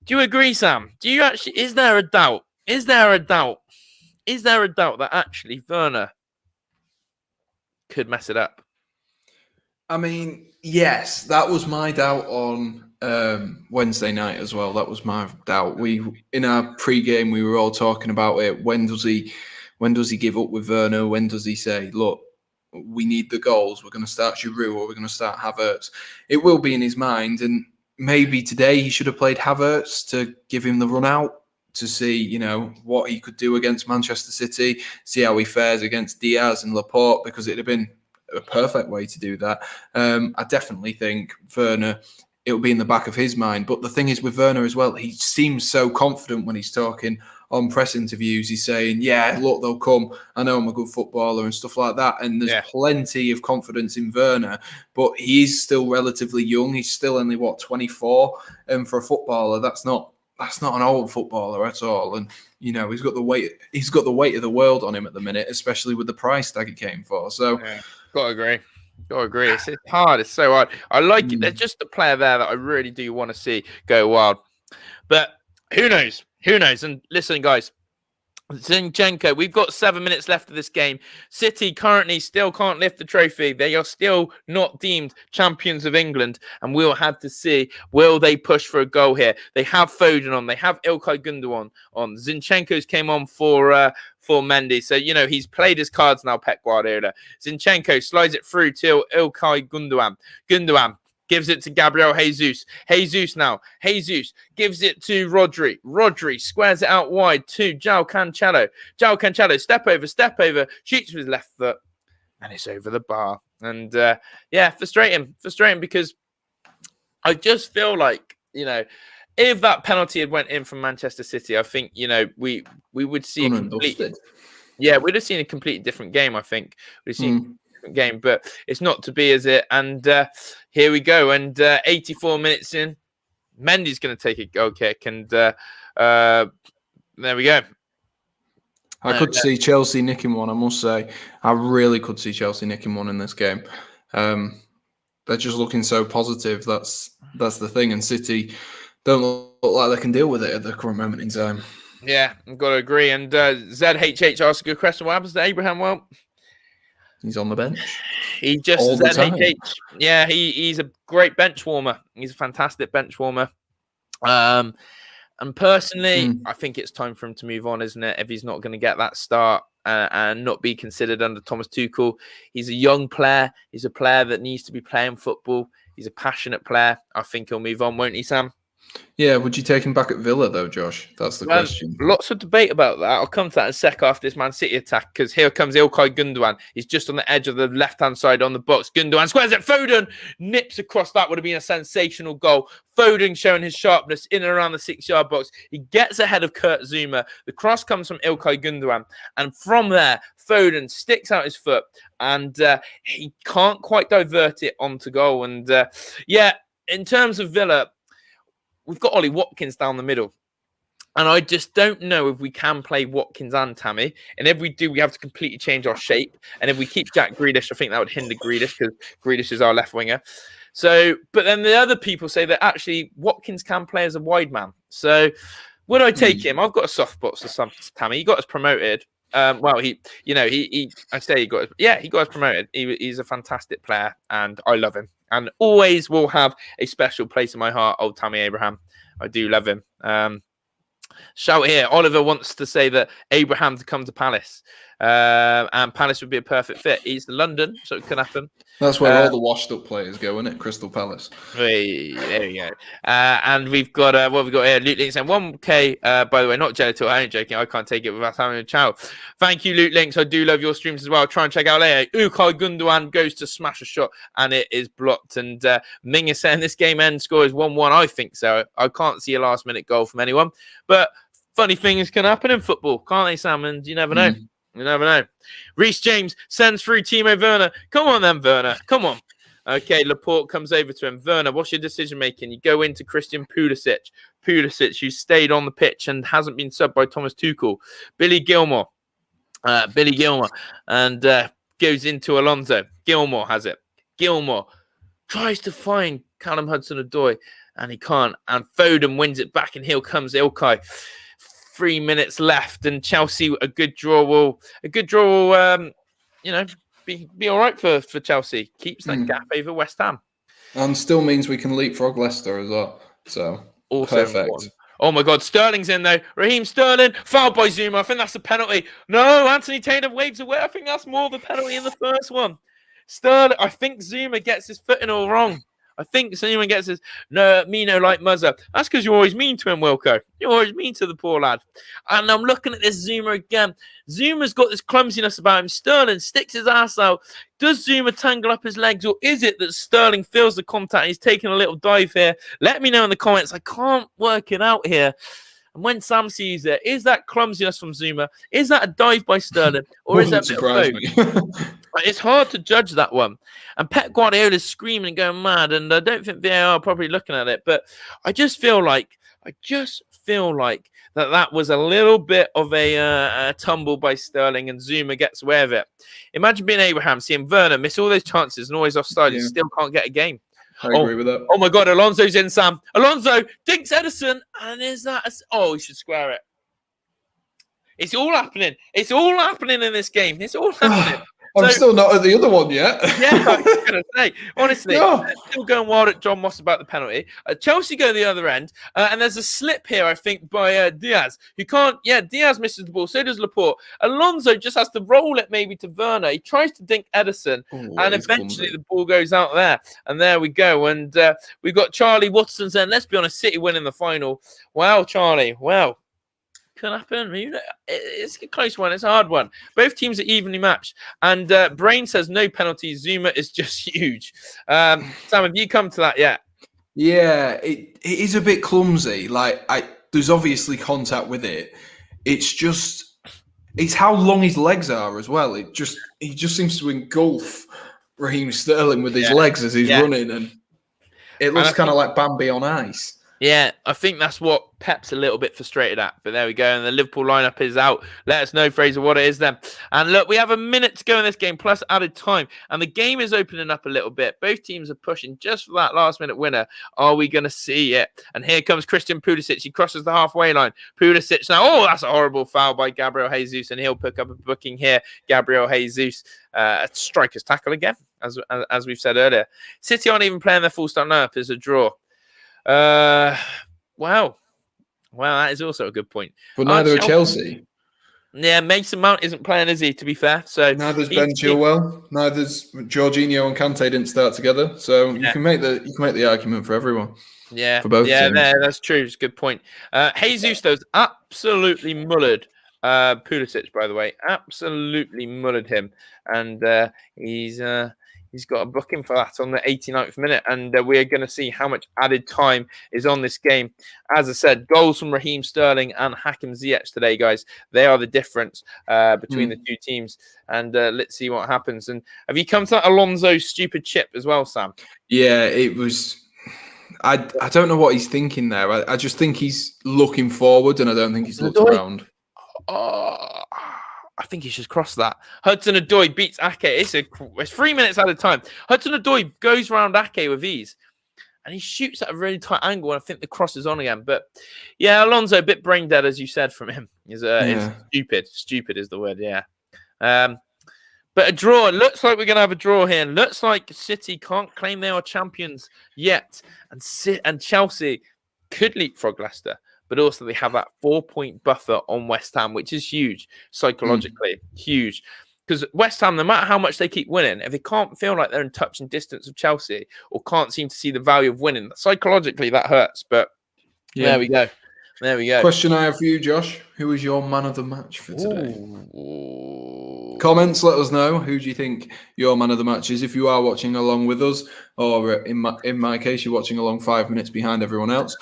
Do you agree, Sam? Do you actually? Is there a doubt that actually Werner could mess it up? I mean, yes, that was my doubt on Wednesday night as well. That was my doubt. In our pre-game, we were all talking about it. When does he give up with Werner? When does he say, look, we need the goals. We're going to start Giroud or we're going to start Havertz. It will be in his mind. And maybe today he should have played Havertz to give him the run out to see, what he could do against Manchester City, see how he fares against Diaz and Laporte, because it'd have been a perfect way to do that. I definitely think Werner, it'll be in the back of his mind. But the thing is with Werner as well, he seems so confident when he's talking on press interviews. He's saying, yeah, look, they'll come. I know I'm a good footballer and stuff like that. And there's plenty of confidence in Werner, but he is still relatively young. He's still only, 24? And for a footballer, that's not an old footballer at all. And, he's got the weight of the world on him at the minute, especially with the price tag he came for. So, Gotta agree. It's hard. It's so hard. I like it. There's just a player there that I really do want to see go wild. But who knows? And listen, guys, Zinchenko, we've got 7 minutes left of this game. City currently still can't lift the trophy. They are still not deemed champions of England, and we'll have to see, will they push for a goal here? They have Foden on. They have Ilkay Gundogan on. Zinchenko's came on for Mendy. So, he's played his cards now, Pep Guardiola. Zinchenko slides it through to Ilkay Gundogan. Gundogan gives it to Gabriel Jesus. Jesus gives it to Rodri. Rodri squares it out wide to João Cancelo. João Cancelo, step over, shoots with his left foot, and it's over the bar. And, frustrating because I just feel like, if that penalty had went in from Manchester City, I think, we would see we'd have seen a completely different game, I think. We'd have seen game, but it's not to be, is it? And here we go. And 84 minutes in, Mendy's going to take a goal kick, and there we go. I could see Chelsea nicking one, I must say. I really could see Chelsea nicking one in this game. They're just looking so positive. That's the thing. And City don't look like they can deal with it at the current moment in time. Yeah, I've got to agree. And ZHH asks a good question. What happens to Abraham? Well, he's on the bench. He just ZHH. Yeah, he's a great bench warmer. He's a fantastic bench warmer. And personally, I think it's time for him to move on, isn't it? If he's not going to get that start and not be considered under Thomas Tuchel. He's a young player. He's a player that needs to be playing football. He's a passionate player. I think he'll move on, won't he, Sam? Yeah, would you take him back at Villa, though, Josh? That's the question. Lots of debate about that. I'll come to that in a sec after this Man City attack, because here comes Ilkay Gundogan. He's just on the edge of the left-hand side on the box. Gundogan squares it. Foden nips across. That would have been a sensational goal. Foden showing his sharpness in and around the 6-yard box. He gets ahead of Kurt Zouma. The cross comes from Ilkay Gundogan. And from there, Foden sticks out his foot, and he can't quite divert it onto goal. And, in terms of Villa, we've got Ollie Watkins down the middle. And I just don't know if we can play Watkins and Tammy. And if we do, we have to completely change our shape. And if we keep Jack Grealish, I think that would hinder Grealish, because Grealish is our left winger. So, but then the other people say that actually Watkins can play as a wide man. So, would I take him? I've got a soft spot for some Tammy. He got us promoted. Well, he got us promoted. He's a fantastic player, and I love him, and always will have a special place in my heart. Old Tammy Abraham, I do love him. Shout here, Oliver wants to say that Abraham to come to Palace, and Palace would be a perfect fit. He's in London, so it could happen. That's where all the washed-up players go, isn't it? Crystal Palace. Hey, there we go. And we've got what we've got here. Loot Links and 1K. By the way, not genital. I ain't joking. I can't take it without having a chow. Thank you, Loot Links. I do love your streams as well. Try and check out later. Ukay Gundogan goes to smash a shot, and it is blocked. And Ming is saying this game end score is 1-1. I think so. I can't see a last-minute goal from anyone, but funny things can happen in football, can't they, Sam? And you never know. You never know. Reece James sends through Timo Werner. Come on then, Werner. Come on. Okay, Laporte comes over to him. Werner, what's your decision making? You go into Christian Pulisic. Pulisic, who stayed on the pitch and hasn't been subbed by Thomas Tuchel. Billy Gilmore. And goes into Alonso. Gilmore has it. Gilmore tries to find Callum Hudson-Odoi, and he can't. And Foden wins it back, and here comes Ilkay. 3 minutes left, and Chelsea a good draw will be all right for Chelsea. Keeps that gap over West Ham, and still means we can leapfrog Leicester as well. So also perfect. Important. Oh my God, Sterling's in though. Raheem Sterling fouled by Zuma. I think that's a penalty. No, Anthony Taylor waves away. I think that's more of a penalty in the first one. Sterling. I think Zuma gets his footing all wrong. I think someone gets this, no, me no like Muzza. That's because you're always mean to him, Wilco. You're always mean to the poor lad. And I'm looking at this Zuma again. Zuma's got this clumsiness about him. Sterling sticks his ass out. Does Zuma tangle up his legs, or is it that Sterling feels the contact and he's taking a little dive here? Let me know in the comments. I can't work it out here. And when Sam sees it, is that clumsiness from Zuma? Is that a dive by Sterling? Or is that a bit of both? It's hard to judge that one. And Pep Guardiola's screaming and going mad, and I don't think VAR are probably looking at it, but I just feel like that was a little bit of a tumble by Sterling, and Zuma gets away with it. Imagine being Abraham, seeing Werner miss all those chances and always offside and still can't get a game. I agree with that. Oh my God, Alonso's in, Sam. Alonso dinks Edison, and is that? He should square it. It's all happening. It's all happening in this game. It's all happening. I'm still not at the other one yet. Yeah, I was going to say, honestly, still going wild at John Moss about the penalty. Chelsea go the other end, and there's a slip here, I think, by Diaz, who can't. Yeah, Diaz misses the ball. So does Laporte. Alonso just has to roll it maybe to Werner. He tries to dink Edison, and eventually the ball goes out there. And there we go. And we've got Charlie Watson saying, let's be honest, City winning the final. Wow, Charlie. Wow. Could happen. It's a close one. It's a hard one. Both teams are evenly matched. And Brain says no penalties. Zuma is just huge. Sam, have you come to that yet? Yeah, it is a bit clumsy. There's obviously contact with it. It's how long his legs are as well. He just seems to engulf Raheem Sterling with his legs as he's running, and it looks kind of like Bambi on ice. Yeah, I think that's what Pep's a little bit frustrated at. But there we go. And the Liverpool lineup is out. Let us know, Fraser, what it is then. And look, we have a minute to go in this game, plus added time. And the game is opening up a little bit. Both teams are pushing just for that last-minute winner. Are we going to see it? And here comes Christian Pulisic. He crosses the halfway line. Pulisic now. Oh, that's a horrible foul by Gabriel Jesus. And he'll pick up a booking here. Gabriel Jesus. A striker's tackle again, as we've said earlier. City aren't even playing their full-start lineup. It's a draw. Wow, that is also a good point. But neither are Chelsea. Yeah, Mason Mount isn't playing, is he? To be fair, so neither's Ben Chilwell. Neither's Jorginho and Kante didn't start together. So you can make the argument for everyone. Yeah, for both teams. That's true. It's a good point. Jesus though's absolutely mullered Pulisic, by the way, absolutely mullered him, and he's got a booking for that on the 89th minute, and we're going to see how much added time is on this game. As I said, goals from Raheem Sterling and Hakim Ziyech today, guys. They are the difference between the two teams, and let's see what happens. And have you come to that Alonso stupid chip as well, Sam? Yeah, it was. I don't know what he's thinking there. I just think he's looking forward, and I don't think he's looked around. I I think he should cross that. Hudson-Odoi beats Ake. It's 3 minutes at a time. Hudson-Odoi goes round Ake with ease. And he shoots at a really tight angle, and I think the cross is on again. But yeah, Alonso, a bit brain dead, as you said from him. Is stupid. Stupid is the word, yeah. But a draw. It looks like we're going to have a draw here. It looks like City can't claim they are champions yet. And Chelsea could leapfrog Leicester. But also they have that 4-point buffer on West Ham, which is huge, psychologically. Huge. Because West Ham, no matter how much they keep winning, if they can't feel like they're in touch and distance of Chelsea or can't seem to see the value of winning, psychologically that hurts. But there we go. There we go. Question I have for you, Josh. Who is your man of the match for today? Ooh. Comments, let us know. Who do you think your man of the match is if you are watching along with us? Or in my case, you're watching along 5 minutes behind everyone else.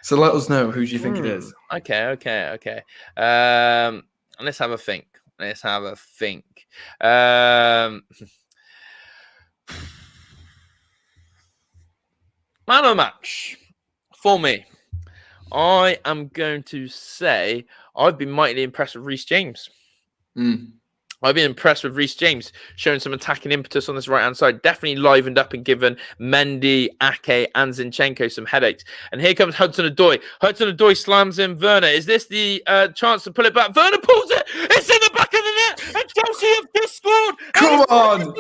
So let us know. Who do you think it is? Okay. Let's have a think. Man of the match for me. I am going to say I've been mightily impressed with Reece James. I've been impressed with Reece James, showing some attacking impetus on this right-hand side. Definitely livened up and given Mendy, Ake, and Zinchenko some headaches. And here comes Hudson-Odoi. Hudson-Odoi slams in Werner. Is this the chance to pull it back? Werner pulls it. It's in the back of the net. And Chelsea have just scored. Come on.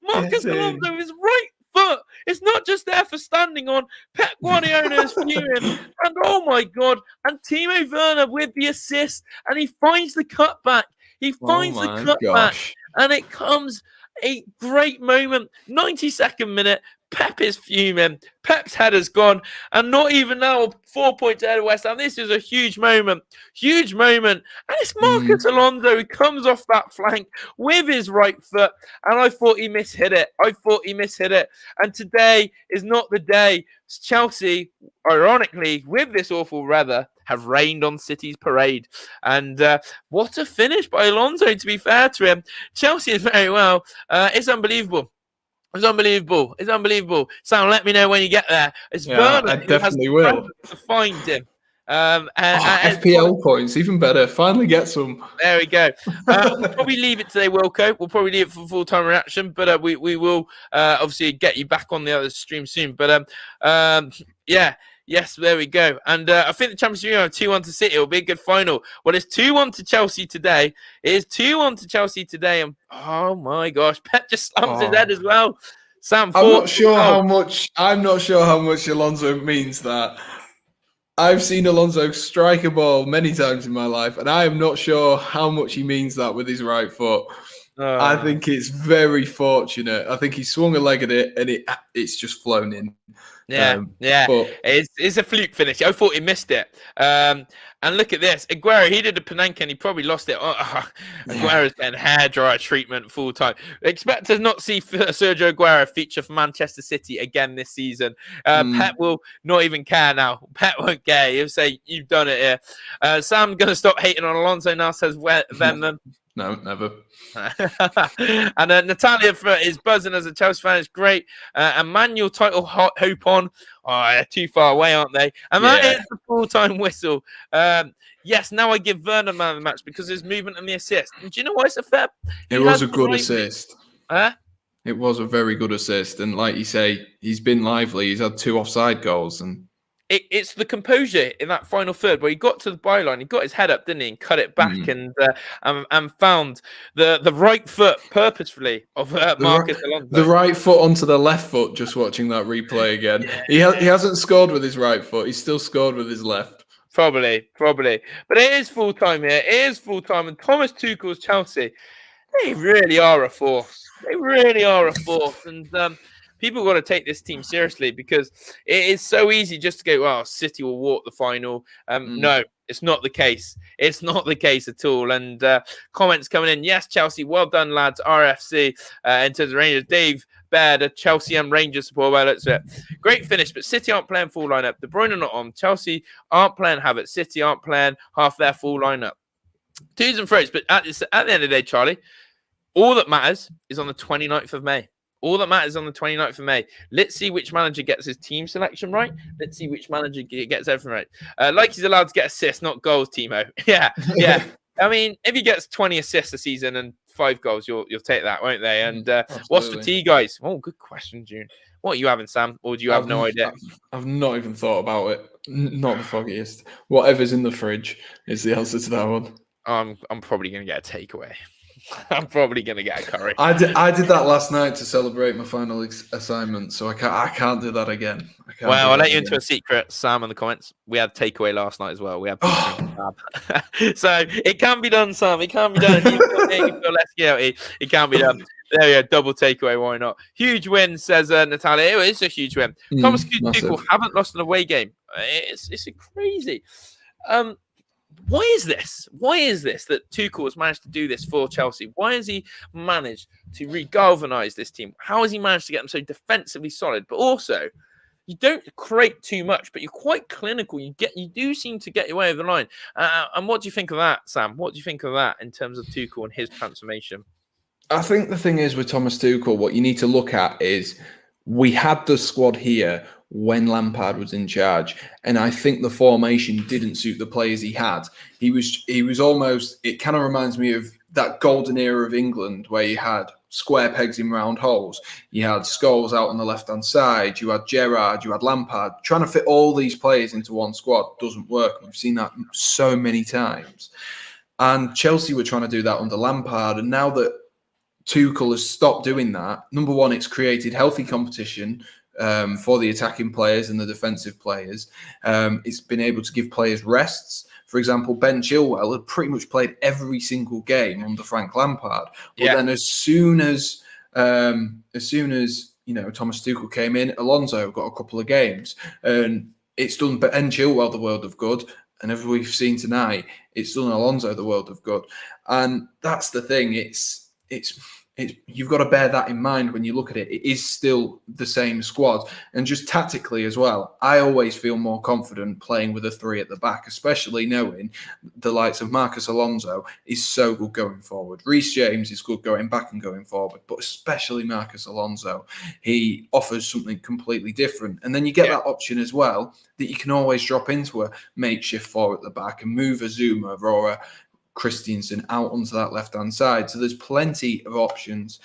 Marcus Alonso is right foot. It's not just there for standing on. Pep Guardiola is fuming. And oh my God. And Timo Werner with the assist. And he finds the cutback. He finds the cutback, and it comes a great moment. 92nd minute, Pep is fuming. Pep's header's gone, and not even now 4 points ahead of West Ham. This is a huge moment. And it's Marcus Alonso who comes off that flank with his right foot, and I thought he mishit it. And today is not the day. Chelsea, ironically, with this awful weather, have rained on City's parade. And what a finish by Alonso, to be fair to him. Chelsea is very well. It's unbelievable. Sam, let me know when you get there. It's Werner I definitely will. To find him. FPL points, even better. Finally get some. There we go. We'll probably leave it today, Wilco. We'll probably leave it for full-time reaction, but we will obviously get you back on the other stream soon. But yes, there we go. And I think the Champions League 2-1 to City. It'll be a good final. Well, it's 2-1 to Chelsea today. And oh my gosh, Pep just slams his head as well. Sam, I'm not sure how much Alonso means that. I've seen Alonso strike a ball many times in my life, and I am not sure how much he means that with his right foot. I think it's very fortunate. I think he swung a leg at it, and it's just flown in. But it's a fluke finish. I thought he missed it. And look at this. Aguero, he did a Panenka and he probably lost it. Aguero's getting hairdryer treatment full time. Expect to not see Sergio Aguero feature for Manchester City again this season. Pep will not even care now. Pep won't care. He'll say, you've done it here. Sam's going to stop hating on Alonso now, says Venom. No, never. And Natalia is buzzing as a Chelsea fan. It's great. And manual title hope on. Oh, they're too far away, aren't they? And that is the full-time whistle. Yes, now I give Werner man of the match because his movement and the assist. And do you know why it's a fair? It was a good assist. Huh? It was a very good assist. And like you say, he's been lively. He's had 2 offside goals. And it's the composure in that final third where he got to the byline, he got his head up, didn't he, and cut it back and found the right foot purposefully of Marcus Alonso. The right foot onto the left foot, just watching that replay again. He hasn't scored with his right foot. He's still scored with his left. Probably. But it is full-time here. It is full-time. And Thomas Tuchel's Chelsea, they really are a force. And people got to take this team seriously because it is so easy just to go, well, City will walk the final. No, it's not the case. It's not the case at all. And comments coming in. Yes, Chelsea, well done, lads. RFC in terms of Rangers. Dave Baird, a Chelsea and Rangers supporter. Well, that's it. Great finish, but City aren't playing full lineup. De Bruyne are not on. Chelsea aren't playing Havertz. City aren't playing half their full lineup. Twos and throws, but at the end of the day, Charlie, all that matters is on the 29th of May. Let's see which manager gets his team selection right. Let's see which manager gets everything right. Like he's allowed to get assists, not goals, Timo. Yeah. I mean, if he gets 20 assists a season and 5 goals, you'll take that, won't they? And what's the tea, guys? Oh, good question, June. What are you having, Sam? Or do you have no idea? I've not even thought about it. Not the foggiest. Whatever's in the fridge is the answer to that one. I'm probably going to get a takeaway. I'm probably going to get a curry. I did that last night to celebrate my final assignment, so I can't do that again. Well, I'll let you into a secret, Sam, in the comments. We had takeaway last night as well. We had so it can be done, Sam. It can be done. You feel less guilty. It can be done. There we go. Double takeaway. Why not? Huge win, says Natalia. It is a huge win. Thomas Tuchel haven't lost an away game. It's crazy. Why is this? Why is this that Tuchel has managed to do this for Chelsea? Why has he managed to re-galvanise this team? How has he managed to get them so defensively solid? But also, you don't create too much, but you're quite clinical. You do seem to get your way over the line. And what do you think of that, Sam? What do you think of that in terms of Tuchel and his transformation? I think the thing is with Thomas Tuchel, what you need to look at is we had the squad here when Lampard was in charge, and I think the formation didn't suit the players he had. He was almost, it kind of reminds me of that golden era of England where you had square pegs in round holes. You had Scholes out on the left-hand side, you had Gerrard, you had Lampard. Trying to fit all these players into one squad doesn't work. We've seen that so many times. And Chelsea were trying to do that under Lampard, and now that Tuchel has stopped doing that, number one, it's created healthy competition for the attacking players and the defensive players. It's been able to give players rests. For example, Ben Chilwell had pretty much played every single game under Frank Lampard. But then as soon as Thomas Tuchel came in, Alonso got a couple of games, and it's done Ben Chilwell the world of good. And as we've seen tonight, it's done Alonso the world of good. And that's the thing. You've got to bear that in mind when you look at it. It is still the same squad. And just tactically as well, I always feel more confident playing with a 3 at the back, especially knowing the likes of Marcus Alonso is so good going forward. Reece James is good going back and going forward, but especially Marcus Alonso. He offers something completely different. And then you get that option as well that you can always drop into a makeshift 4 at the back and move a Zuma or a Christensen out onto that left-hand side. So there's plenty of options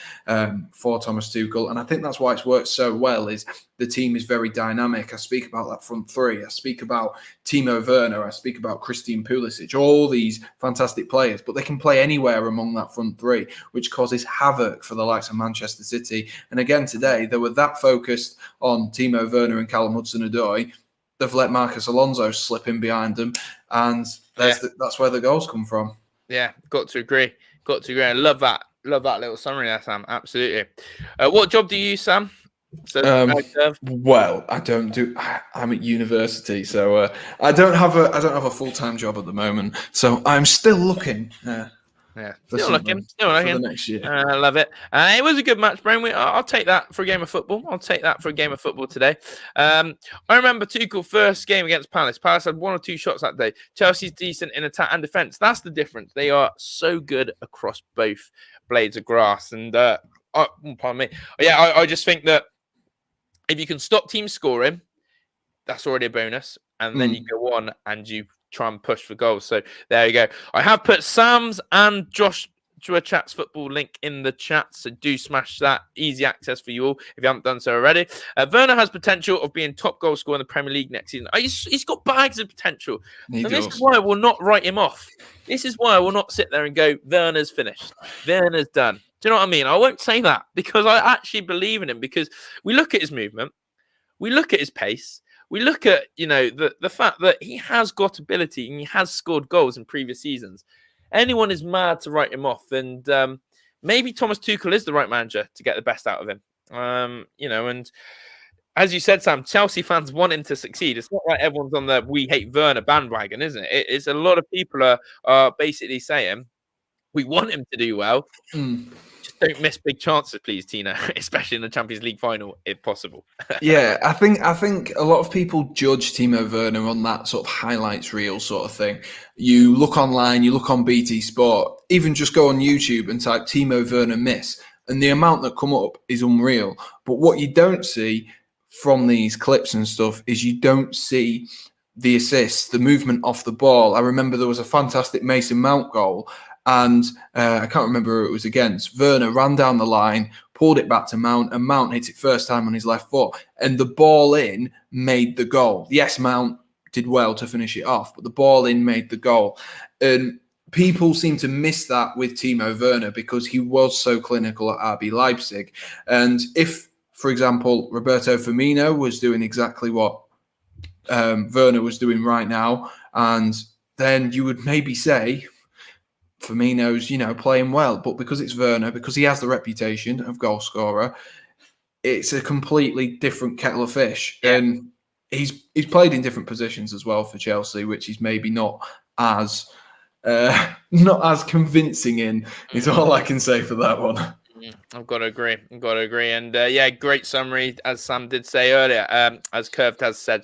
for Thomas Tuchel. And I think that's why it's worked so well is the team is very dynamic. I speak about that front 3. I speak about Timo Werner. I speak about Christian Pulisic, all these fantastic players, but they can play anywhere among that front 3, which causes havoc for the likes of Manchester City. And again, today, they were that focused on Timo Werner and Callum Hudson-Odoi. They've let Marcus Alonso slip in behind them, and that's where the goals come from. Yeah, got to agree. I love that little summary there, Sam. Absolutely. What job do you use, Sam? Well, I don't do. I'm at university, so I don't have a full-time job at the moment. So I'm still looking. Still looking. For the next year. I love it. It was a good match, Brian. I'll take that for a game of football. Today. I remember Tuchel's first game against Palace. Palace had 1 or 2 shots that day. Chelsea's decent in attack and defence. That's the difference. They are so good across both blades of grass. And pardon me. Yeah, I just think that if you can stop teams scoring, that's already a bonus. And then you go on and you try and push for goals. So there you go. I have put Sam's and Joshua Chat's football link in the chat, so do smash that. Easy access for you all if you haven't done so already. Werner has potential of being top goal scorer in the Premier League next season. He's got bags of potential. This is why I will not write him off. This is why I will not sit there and go, Werner's finished. Werner's done. Do you know what I mean? I won't say that because I actually believe in him, because we look at his movement, we look at his pace, we look at, the fact that he has got ability and he has scored goals in previous seasons. Anyone is mad to write him off. And maybe Thomas Tuchel is the right manager to get the best out of him. And as you said, Sam, Chelsea fans want him to succeed. It's not like everyone's on the we hate Werner bandwagon, isn't it? It's a lot of people are basically saying we want him to do well. Just don't miss big chances, please, Tina, especially in the Champions League final, if possible. Yeah, I think a lot of people judge Timo Werner on that sort of highlights reel sort of thing. You look online, you look on BT Sport, even just go on YouTube and type Timo Werner miss, and the amount that come up is unreal. But what you don't see from these clips and stuff is you don't see the assists, the movement off the ball. I remember there was a fantastic Mason Mount goal, and I can't remember who it was against. Werner ran down the line, pulled it back to Mount, and Mount hit it first time on his left foot, and the ball in made the goal. Yes, Mount did well to finish it off, but the ball in made the goal. And people seem to miss that with Timo Werner because he was so clinical at RB Leipzig. And if, for example, Roberto Firmino was doing exactly what Werner was doing right now, and then you would maybe say Firmino's, playing well. But because it's Werner, because he has the reputation of goal scorer, it's a completely different kettle of fish. Yeah. And he's played in different positions as well for Chelsea, which is maybe not as convincing in, is all I can say for that one. I've got to agree. And great summary, as Sam did say earlier, as Curved has said,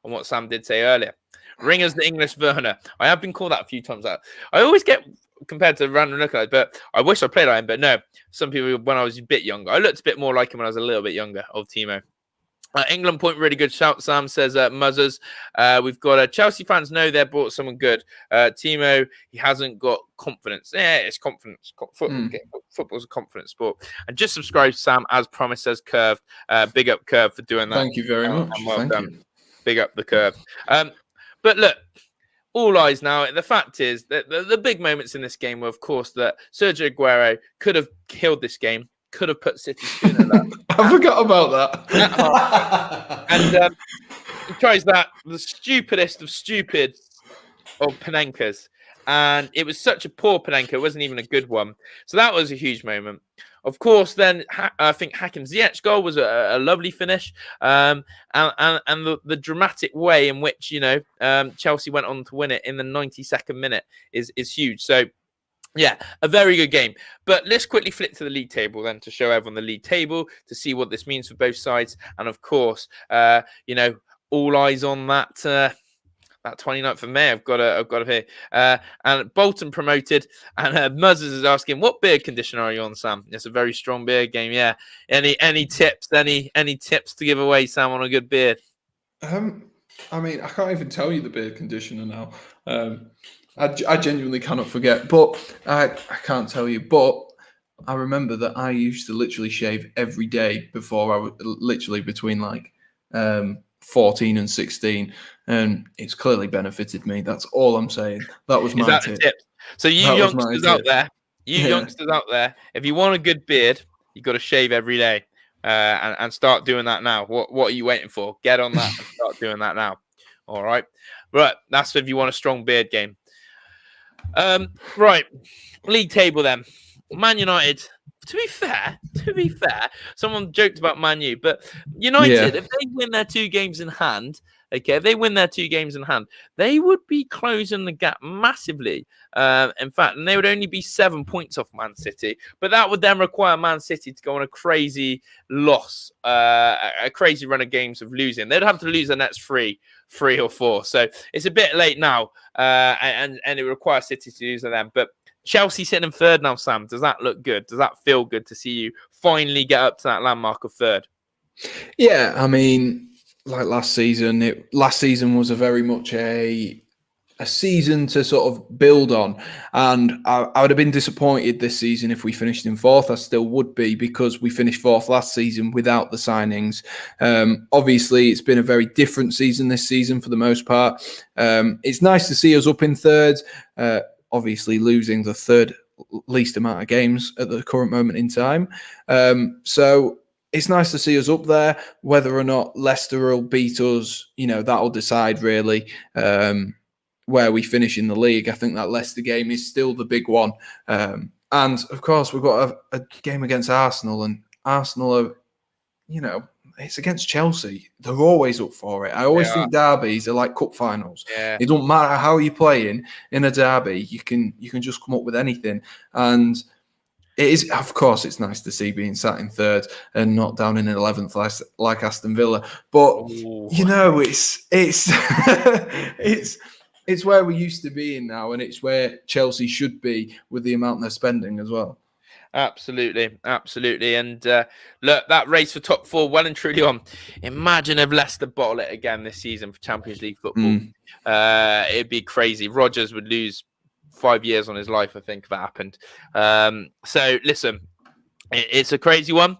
on what Sam did say earlier. Ringer's the English Werner. I have been called that a few times. I always get compared to random lookalikes, but I wish I played like him. But no, some people, when I was a bit younger, I looked a bit more like him when I was a little bit younger, old Timo. England point, really good shout, Sam says. Muzzers, we've got Chelsea fans know they bought someone good. Timo, he hasn't got confidence. Yeah, it's confidence. Football's a confidence sport. And just subscribe, Sam, as promised, says Curve. Big up Curve for doing that. Thank you very much. Well Thank done. you. Big up the Curve. But look, all eyes now. The fact is that the big moments in this game were, of course, that Sergio Aguero could have killed this game. Could have put City 2-0 up. I forgot about that. And he tries that, the stupidest of stupid of Panenkas. And it was such a poor Panenka. It wasn't even a good one. So that was a huge moment. Of course, then I think Hakim Ziyech's goal was a lovely finish. And the dramatic way in which, Chelsea went on to win it in the 92nd minute is huge. So, yeah, a very good game. But let's quickly flip to the league table then to show everyone the league table to see what this means for both sides. And of course, all eyes on that 29th of May. I've got to hear. And Bolton promoted. And Muzzers is asking, what beard condition are you on, Sam? It's a very strong beard game. Yeah. Any tips? Any tips to give away, Sam, on a good beard? I can't even tell you the beard conditioner now. I genuinely cannot forget, but I can't tell you. But I remember that I used to literally shave every day before I was literally between 14 and 16, and it's clearly benefited me. That's all I'm saying. That was my tip. So youngsters out there, if you want a good beard, you've got to shave every day, and start doing that now. What are you waiting for? Get on that and start doing that now. All right, that's if you want a strong beard game. Right, league table then. Man United. To be fair, someone joked about Man U, but United, if they win their 2 games in hand, they would be closing the gap massively. In fact, and they would only be 7 points off Man City, but that would then require Man City to go on a crazy loss, a crazy run of games of losing. They'd have to lose the next 3 or 4. So it's a bit late now, and it requires City to lose to them. But Chelsea sitting in 3rd now, Sam. Does that look good? Does that feel good to see you finally get up to that landmark of 3rd? Yeah, like last season was a very much a season to sort of build on, and I would have been disappointed this season if we finished in 4th. I still would be, because we finished 4th last season without the signings. Obviously, it's been a very different season this season for the most part. It's nice to see us up in 3rd. Obviously, losing the 3rd least amount of games at the current moment in time. So it's nice to see us up there. Whether or not Leicester will beat us, that'll decide really where we finish in the league. I think that Leicester game is still the big one. And of course, we've got a game against Arsenal, and Arsenal are, it's against Chelsea. They're always up for it. I always think derbies are like cup finals. Yeah. It don't matter how you're playing in a derby. You can just come up with anything. And it is, of course, it's nice to see being sat in 3rd and not down in 11th like Aston Villa. But it's where we used to be in now, and it's where Chelsea should be with the amount they're spending as well. Absolutely, absolutely. And look, that race for top four, well and truly on. Imagine if Leicester bottle it again this season for Champions League football. It'd be crazy. Rodgers would lose 5 years on his life, I think, if that happened. So listen, it's a crazy one.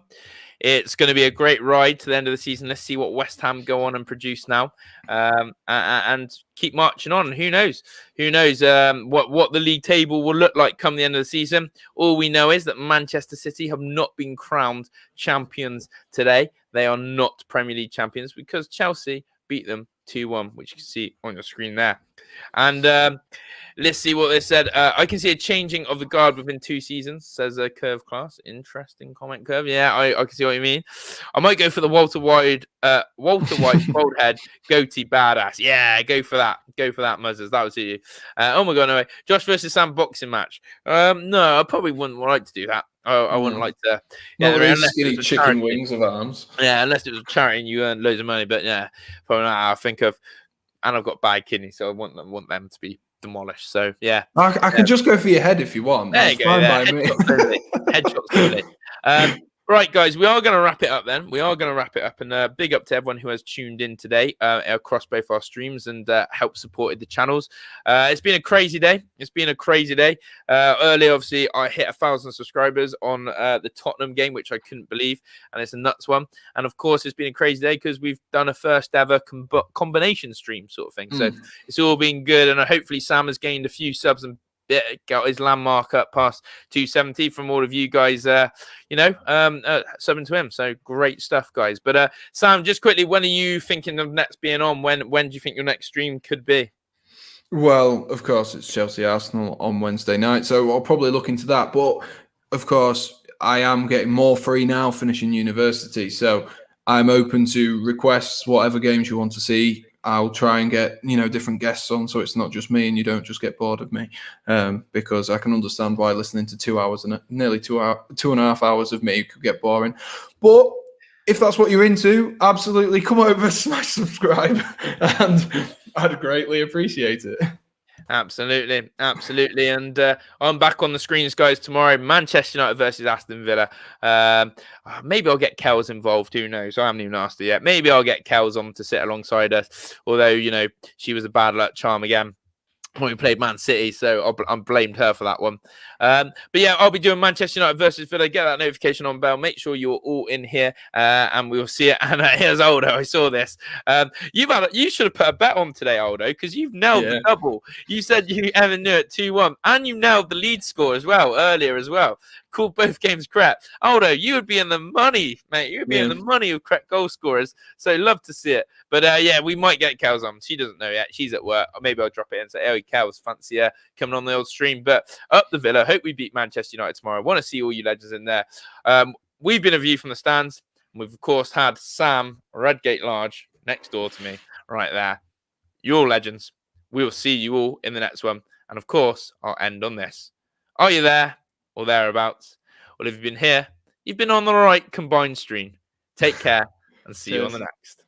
It's going to be a great ride to the end of the season. Let's see what West Ham go on and produce now, and keep marching on. Who knows? Who knows what the league table will look like come the end of the season? All we know is that Manchester City have not been crowned champions today. They are not Premier League champions because Chelsea beat them 2-1, which you can see on your screen there. And let's see what they said. I can see a changing of the guard within 2 seasons, says a Curve Class. Interesting comment, Curve. Yeah, I can see what you mean. I might go for the Walter White bald head, goatee badass. Yeah, go for that. Go for that, Muzzers. That was you. Oh my God, no way. Josh versus Sam boxing match. No, I probably wouldn't like to do that. I wouldn't like to. Yeah, unless skinny chicken wings of arms. Yeah, unless it was a charity and you earn loads of money. But yeah, probably not. I think of, and I've got bad kidneys, so I want them to be demolished. So yeah, I could just go for your head if you want. There you go. Headshots. Right, guys, we are going to wrap it up then. We are going to wrap it up. And big up to everyone who has tuned in today across both our streams and helped supported the channels. It's been a crazy day. Earlier, obviously, I hit 1,000 subscribers on the Tottenham game, which I couldn't believe. And it's a nuts one. And of course, it's been a crazy day because we've done a first ever combination stream sort of thing. So it's all been good. And hopefully Sam has gained a few subs and got his landmark up past 270 from all of you guys, subbing to him. So great stuff, guys. But Sam, just quickly, when are you thinking of next being on? When do you think your next stream could be? Well, of course, it's Chelsea Arsenal on Wednesday night, so I'll probably look into that. But of course, I am getting more free now, finishing university, so I'm open to requests, whatever games you want to see. I'll try and get, different guests on, so it's not just me and you don't just get bored of me, because I can understand why listening to 2 hours and nearly 2.5 hours of me could get boring. But if that's what you're into, absolutely come over, smash subscribe, and I'd greatly appreciate it. Absolutely. And I'm back on the screens, guys, tomorrow. Manchester United versus Aston Villa. Maybe I'll get Kells involved. Who knows? I haven't even asked her yet. Maybe I'll get Kells on to sit alongside us. Although, she was a bad luck charm again when we played Man City, so I blamed her for that one. But yeah, I'll be doing Manchester United versus Villa. Get that notification on bell. Make sure you're all in here, and we'll see it. And here's Aldo. I saw this. You should have put a bet on today, Aldo, because you've nailed the double. You said you ever knew it 2-1, and you nailed the lead score as well earlier as well. Called both games correct. Aldo, you would be in the money, mate. You would be in the money with correct goal scorers. So love to see it. But yeah, we might get Kels on. She doesn't know yet. She's at work. Or maybe I'll drop it in and say, "Oh, Kels, fancy coming on the old stream." But up the Villa. Hope we beat Manchester United tomorrow. I want to see all you legends in there. We've been a view from the stands. We've of course had Sam Redgate-Large next door to me, right there. You're all legends. We will see you all in the next one. And of course, I'll end on this. Are you there? Or thereabouts. Well, if you've been here, you've been on the right combined stream. Take care and see you on the next.